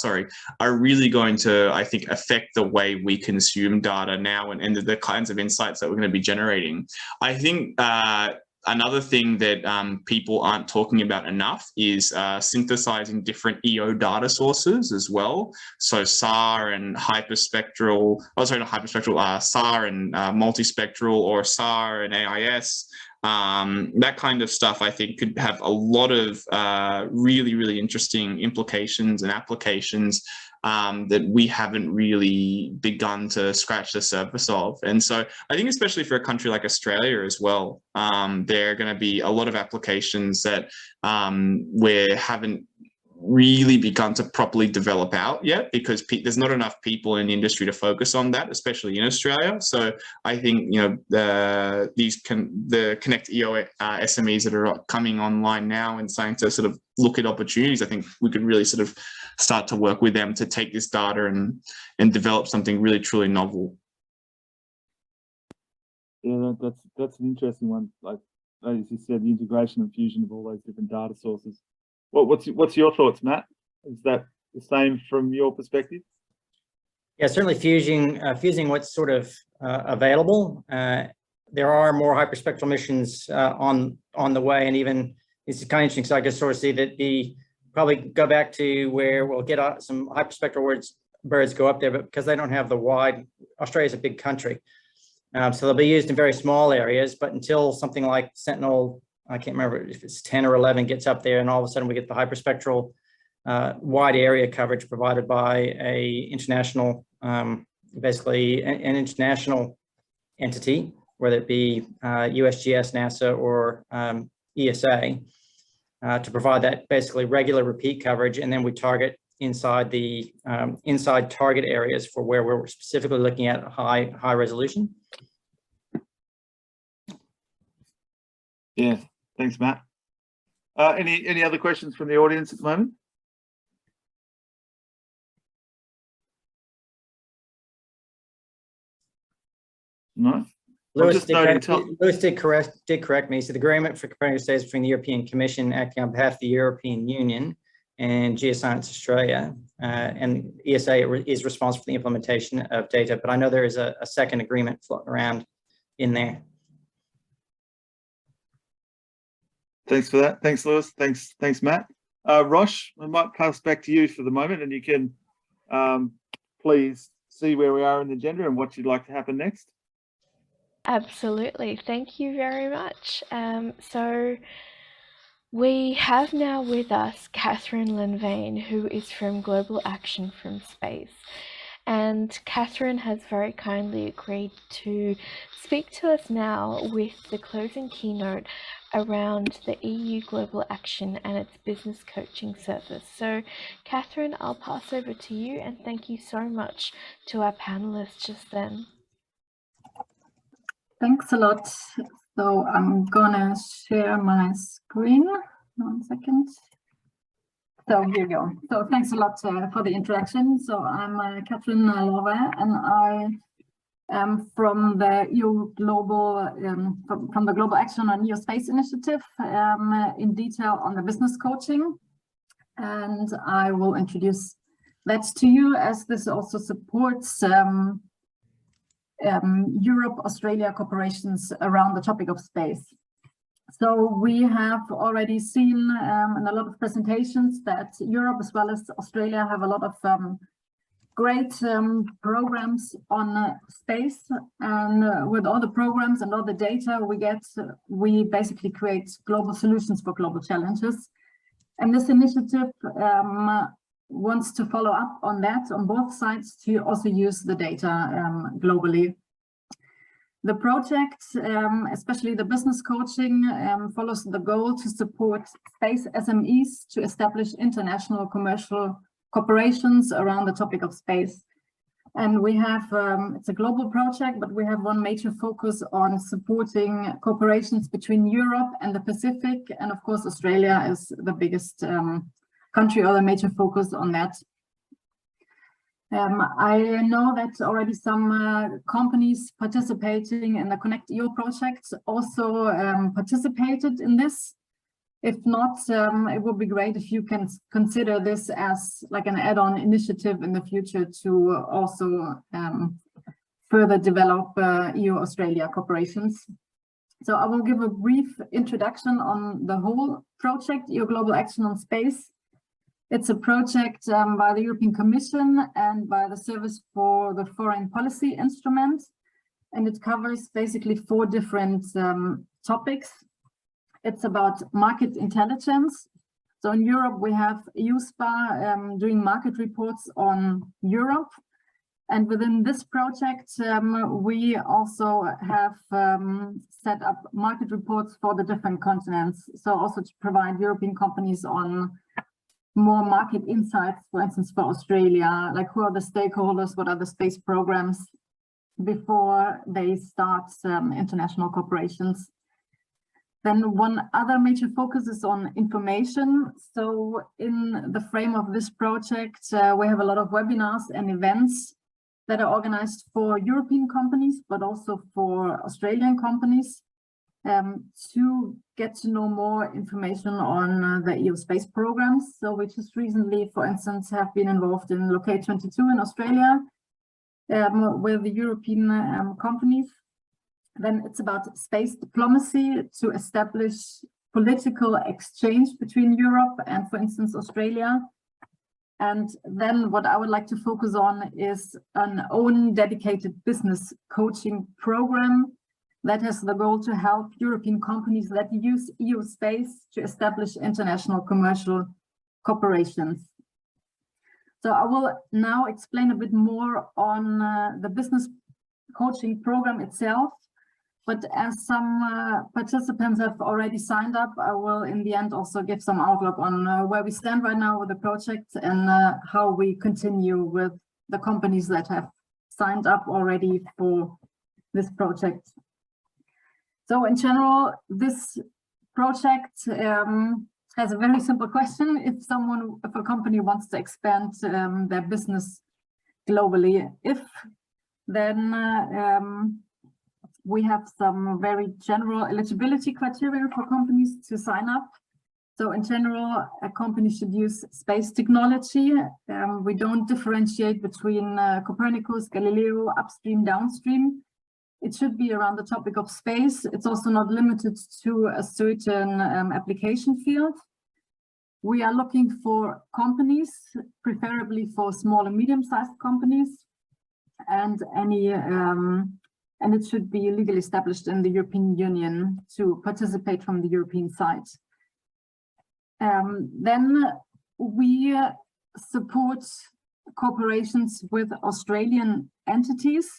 are really going to, I think, affect the way we consume data now and the kinds of insights that we're going to be generating. I think another thing that people aren't talking about enough is synthesizing different EO data sources as well. So SAR and hyperspectral, SAR and multispectral, or SAR and AIS. That kind of stuff, I think, could have a lot of really, really interesting implications and applications that we haven't really begun to scratch the surface of. And so I think especially for a country like Australia as well, there are going to be a lot of applications that we haven't really begun to properly develop out yet, because there's not enough people in the industry to focus on that, especially in Australia. So I think the ConnectEO SMEs that are coming online now and starting to sort of look at opportunities, I think we could really sort of start to work with them to take this data and develop something really truly novel. Yeah, that's an interesting one. Like as you said, the integration and fusion of all those different data sources. What's your thoughts, Matt? Is that the same from your perspective? Yeah, certainly fusing what's sort of available. There are more hyperspectral missions on the way, and even it's kind of interesting. So I can sort of see that probably go back to where we'll get some hyperspectral birds go up there, but because they don't have the wide, Australia's a big country. So they'll be used in very small areas, but until something like Sentinel, I can't remember if it's 10 or 11, gets up there, and all of a sudden we get the hyperspectral wide area coverage provided by a international, basically an international entity, whether it be USGS, NASA, or ESA, to provide that basically regular repeat coverage, and then we target inside the inside target areas for where we're specifically looking at high resolution. Yeah, thanks, Matt. Any other questions from the audience at the moment? No. Lewis did correct me. So the agreement for Copernicus is between the European Commission acting on behalf of the European Union and Geoscience Australia, and ESA is responsible for the implementation of data. But I know there is a second agreement floating around in there. Thanks for that. Thanks, Lewis. Thanks, Matt. Rosh, I might pass back to you for the moment, and you can please see where we are in the agenda and what you'd like to happen next. Absolutely. Thank you very much. So we have now with us Catherine Lanvain, who is from Global Action from Space. And Catherine has very kindly agreed to speak to us now with the closing keynote around the EU Global Action and its business coaching service. So Catherine, I'll pass over to you, and thank you so much to our panelists just then. Thanks a lot. So I'm gonna share my screen. 1 second. So here we go. So thanks a lot for the introduction. So I'm Catherine Love, and I am from the EU Global, from the Global Action on EU Space Initiative, in detail on the business coaching. And I will introduce that to you, as this also supports Europe-Australia cooperations around the topic of space. So we have already seen in a lot of presentations that Europe as well as Australia have a lot of great programs on space, and with all the programs and all the data we get, we basically create global solutions for global challenges. And this initiative wants to follow up on that on both sides, to also use the data globally. The project, especially the business coaching, follows the goal to support space SMEs to establish international commercial corporations around the topic of space. And we have, it's a global project, but we have one major focus on supporting corporations between Europe and the Pacific. And of course, Australia is the biggest country, or the major focus on that. I know that already some companies participating in the ConnectEO project also participated in this. If not, it would be great if you can consider this as like an add-on initiative in the future to also further develop EU-Australia cooperations. So I will give a brief introduction on the whole project, EU Global Action on Space. It's a project by the European Commission and by the Service for the Foreign Policy Instrument, and it covers basically 4 different topics. It's about market intelligence. So in Europe, we have EUSPA doing market reports on Europe. And within this project, we also have set up market reports for the different continents. So also to provide European companies on more market insights, for instance, for Australia, like who are the stakeholders, what are the space programs before they start international corporations. Then one other major focus is on information. So in the frame of this project, we have a lot of webinars and events that are organized for European companies, but also for Australian companies, to get to know more information on the EU space programs. So we just recently, for instance, have been involved in Locate 22 in Australia with the European companies. Then it's about space diplomacy to establish political exchange between Europe and, for instance, Australia. And then what I would like to focus on is an own dedicated business coaching program that has the goal to help European companies that use EU space to establish international commercial corporations. So I will now explain a bit more on the business coaching program itself. But as some participants have already signed up, I will in the end also give some outlook on where we stand right now with the project and how we continue with the companies that have signed up already for this project. So in general, this project has a very simple question. If a company wants to expand their business globally, then we have some very general eligibility criteria for companies to sign up. So in general, a company should use space technology. We don't differentiate between Copernicus, Galileo, upstream, downstream. It should be around the topic of space. It's also not limited to a certain application field. We are looking for companies, preferably for small and medium-sized companies, and it should be legally established in the European Union to participate from the European side. Then we support corporations with Australian entities.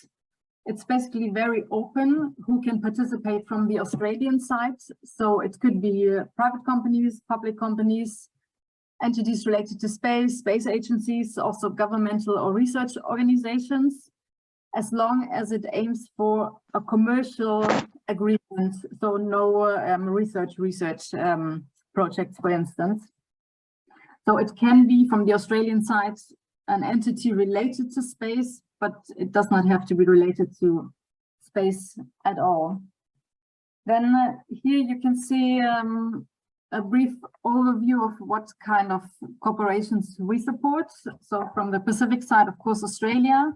It's basically very open who can participate from the Australian side. So it could be private companies, public companies, entities related to space, space agencies, also governmental or research organizations, as long as it aims for a commercial agreement. So no research projects, for instance. So it can be from the Australian side an entity related to space, but it does not have to be related to space at all. Then here you can see a brief overview of what kind of corporations we support. So from the Pacific side, of course, Australia,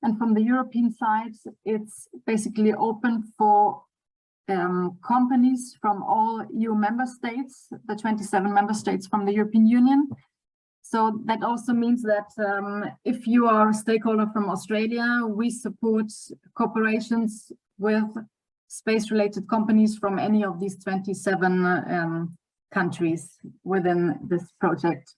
and from the European side, it's basically open for companies from all EU member states, the 27 member states from the European Union. So that also means that if you are a stakeholder from Australia, we support corporations with space-related companies from any of these 27 countries within this project.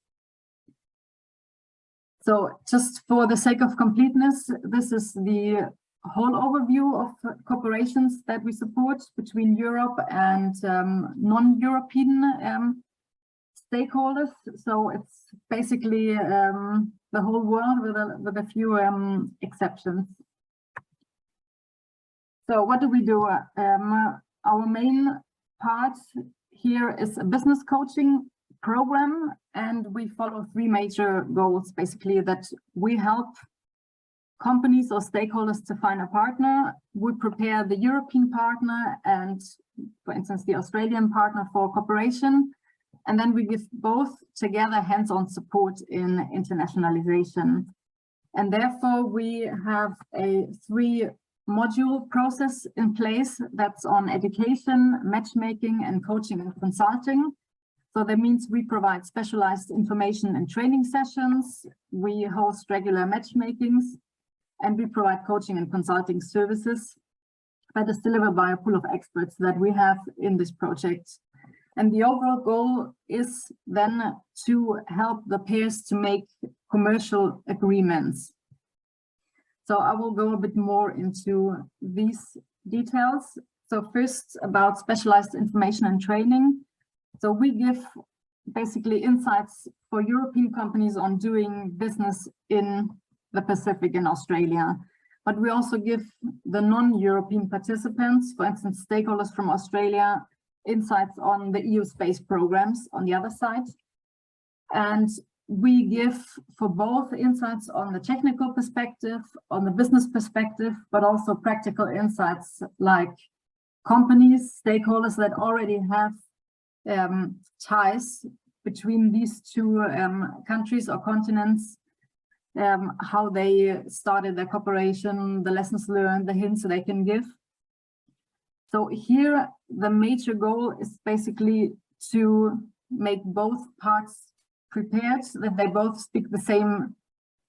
So just for the sake of completeness, this is the whole overview of corporations that we support between Europe and non-European stakeholders. So it's basically the whole world with a few exceptions. So what do we do? Our main part here is a business coaching program, and we follow three major goals, basically, that we help companies or stakeholders to find a partner. We prepare the European partner and, for instance, the Australian partner for cooperation. And then we give both together hands-on support in internationalization. And therefore, we have a three-module process in place that's on education, matchmaking, and coaching and consulting. So that means we provide specialized information and training sessions, we host regular matchmakings, and we provide coaching and consulting services that is delivered by a pool of experts that we have in this project. And the overall goal is then to help the peers to make commercial agreements. So I will go a bit more into these details. So first, about specialized information and training. So we give basically insights for European companies on doing business in the Pacific in Australia. But we also give the non-European participants, for instance, stakeholders from Australia, insights on the EU space programs on the other side. And we give for both insights on the technical perspective, on the business perspective, but also practical insights like companies, stakeholders that already have ties between these two countries or continents, how they started their cooperation, the lessons learned, the hints they can give. So here, the major goal is basically to make both parts prepared, that they both speak the same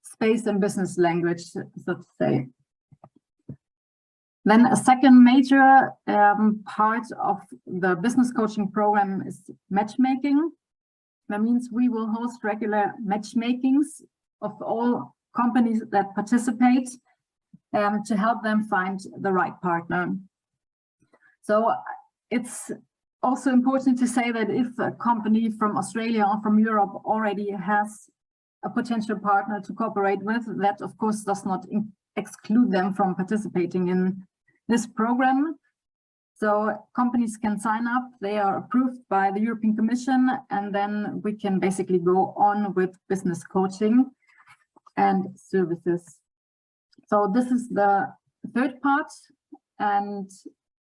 space and business language, so to say. Then a second major part of the business coaching program is matchmaking. That means we will host regular matchmakings of all companies that participate to help them find the right partner. So it's also important to say that if a company from Australia or from Europe already has a potential partner to cooperate with, that of course does not exclude them from participating in this program. So companies can sign up, they are approved by the European Commission, and then we can basically go on with business coaching and services. So this is the third part and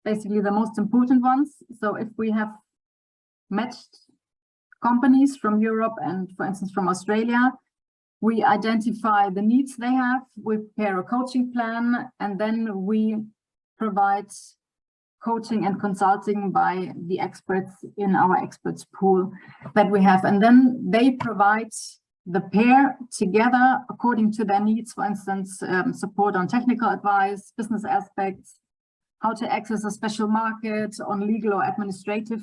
basically the most important ones. So if we have matched companies from Europe and, for instance, from Australia, we identify the needs they have, we prepare a coaching plan, and then we provide coaching and consulting by the experts in our experts pool that we have. And then they provide the pair together according to their needs, for instance, support on technical advice, business aspects, how to access a special market, on legal or administrative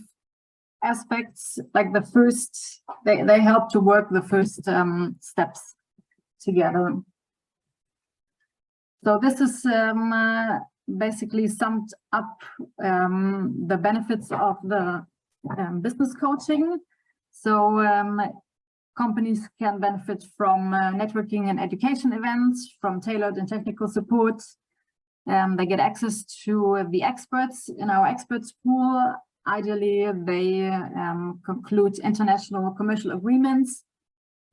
aspects. Like the first, they help to work the first steps together. So this is basically summed up the benefits of the business coaching. So companies can benefit from networking and education events, from tailored and technical support. They get access to the experts in our experts pool. Ideally, they conclude international commercial agreements.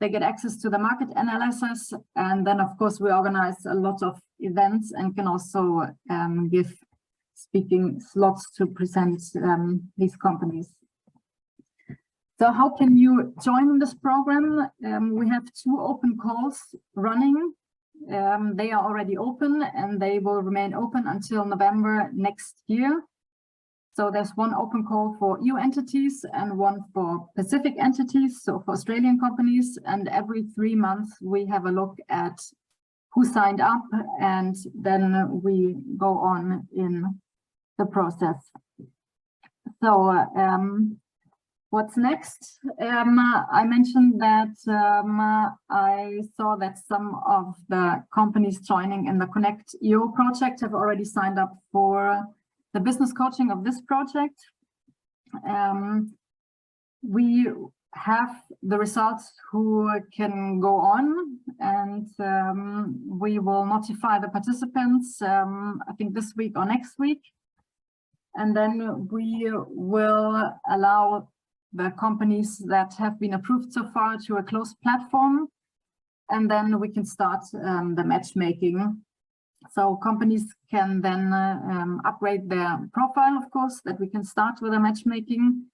They get access to the market analysis. And then, of course, we organize a lot of events and can also give speaking slots to present these companies. So how can you join this program? We have 2 open calls running. They are already open and they will remain open until November next year. So there's one open call for EU entities and one for Pacific entities, so for Australian companies. And every 3 months, we have a look at who signed up, and then we go on in the process. So what's next? I mentioned that I saw that some of the companies joining in the ConnectEO project have already signed up for the business coaching of this project. We have the results who can go on, and we will notify the participants, I think this week or next week. And then we will allow the companies that have been approved so far to a closed platform, and then we can start the matchmaking. So companies can then upgrade their profile, of course, that we can start with the matchmaking.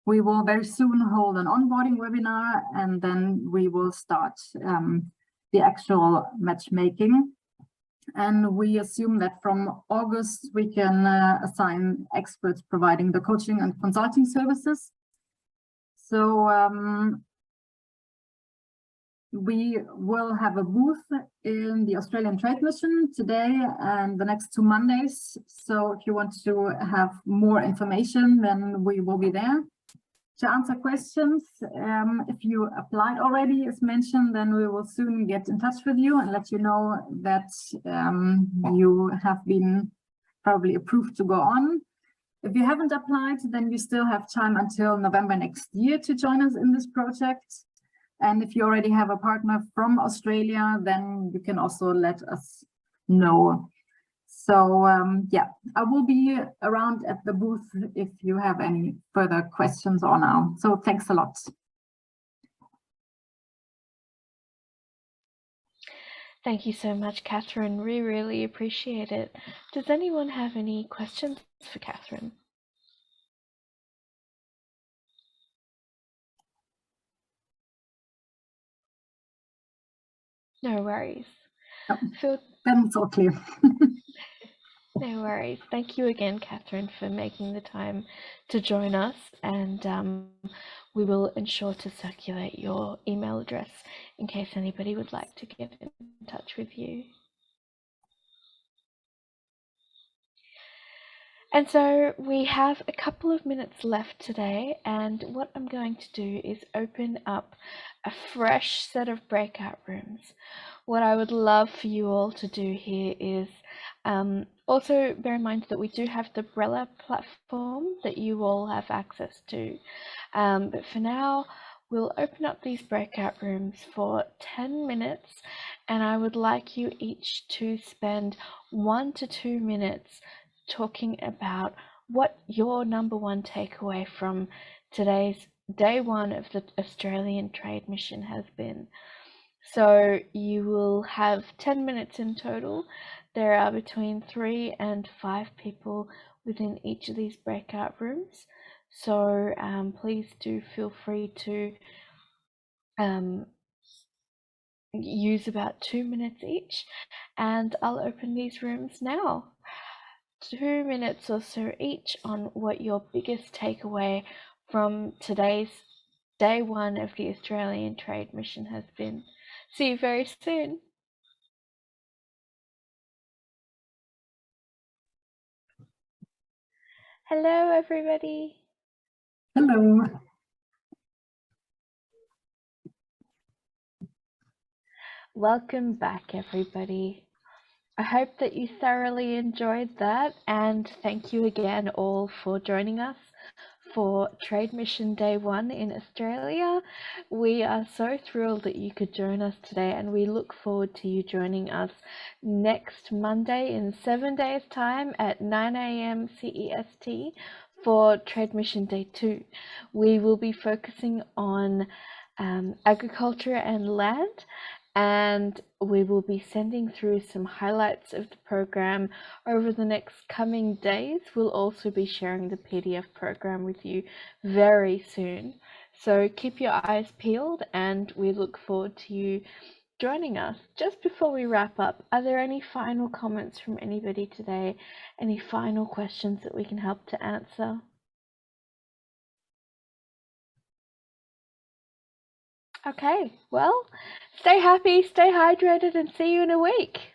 We will very soon hold an onboarding webinar, and then we will start the actual matchmaking. And we assume that from August, we can assign experts providing the coaching and consulting services. So we will have a booth in the Australian Trade Mission today and the next 2 Mondays. So if you want to have more information, then we will be there to answer questions. If you applied already, as mentioned, then we will soon get in touch with you and let you know that you have been probably approved to go on. If you haven't applied, then you still have time until November next year to join us in this project. And if you already have a partner from Australia, then you can also let us know. So yeah, I will be around at the booth if you have any further questions or now. So thanks a lot. Thank you so much, Catherine. We really appreciate it. Does anyone have any questions for Catherine? No worries. Then it's all clear. No worries. Thank you again, Catherine, for making the time to join us, and we will ensure to circulate your email address in case anybody would like to get in touch with you. And so we have a couple of minutes left today, and what I'm going to do is open up a fresh set of breakout rooms. What I would love for you all to do here is also bear in mind that we do have the Brella platform that you all have access to. But for now, we'll open up these breakout rooms for 10 minutes, and I would like you each to spend 1 to 2 minutes talking about what your #1 takeaway from today's day 1 of the Australian Trade Mission has been. So you will have 10 minutes in total. There are between 3 and 5 people within each of these breakout rooms. So please do feel free to use about 2 minutes each, and I'll open these rooms now. 2 minutes or so each on what your biggest takeaway from today's day 1 of the Australian Trade Mission has been. See you very soon. Hello, everybody. Hello. Welcome back, everybody. I hope that you thoroughly enjoyed that, and thank you again all for joining us for Trade Mission Day 1 in Australia. We are so thrilled that you could join us today, and we look forward to you joining us next Monday in 7 days' time at 9 AM CEST for Trade Mission Day 2. We will be focusing on agriculture and land, and we will be sending through some highlights of the program over the next coming days. We'll also be sharing the PDF program with you very soon. So keep your eyes peeled, and we look forward to you joining us. Just before we wrap up, are there any final comments from anybody today? Any final questions that we can help to answer? Okay, well, stay happy, stay hydrated, and see you in a week.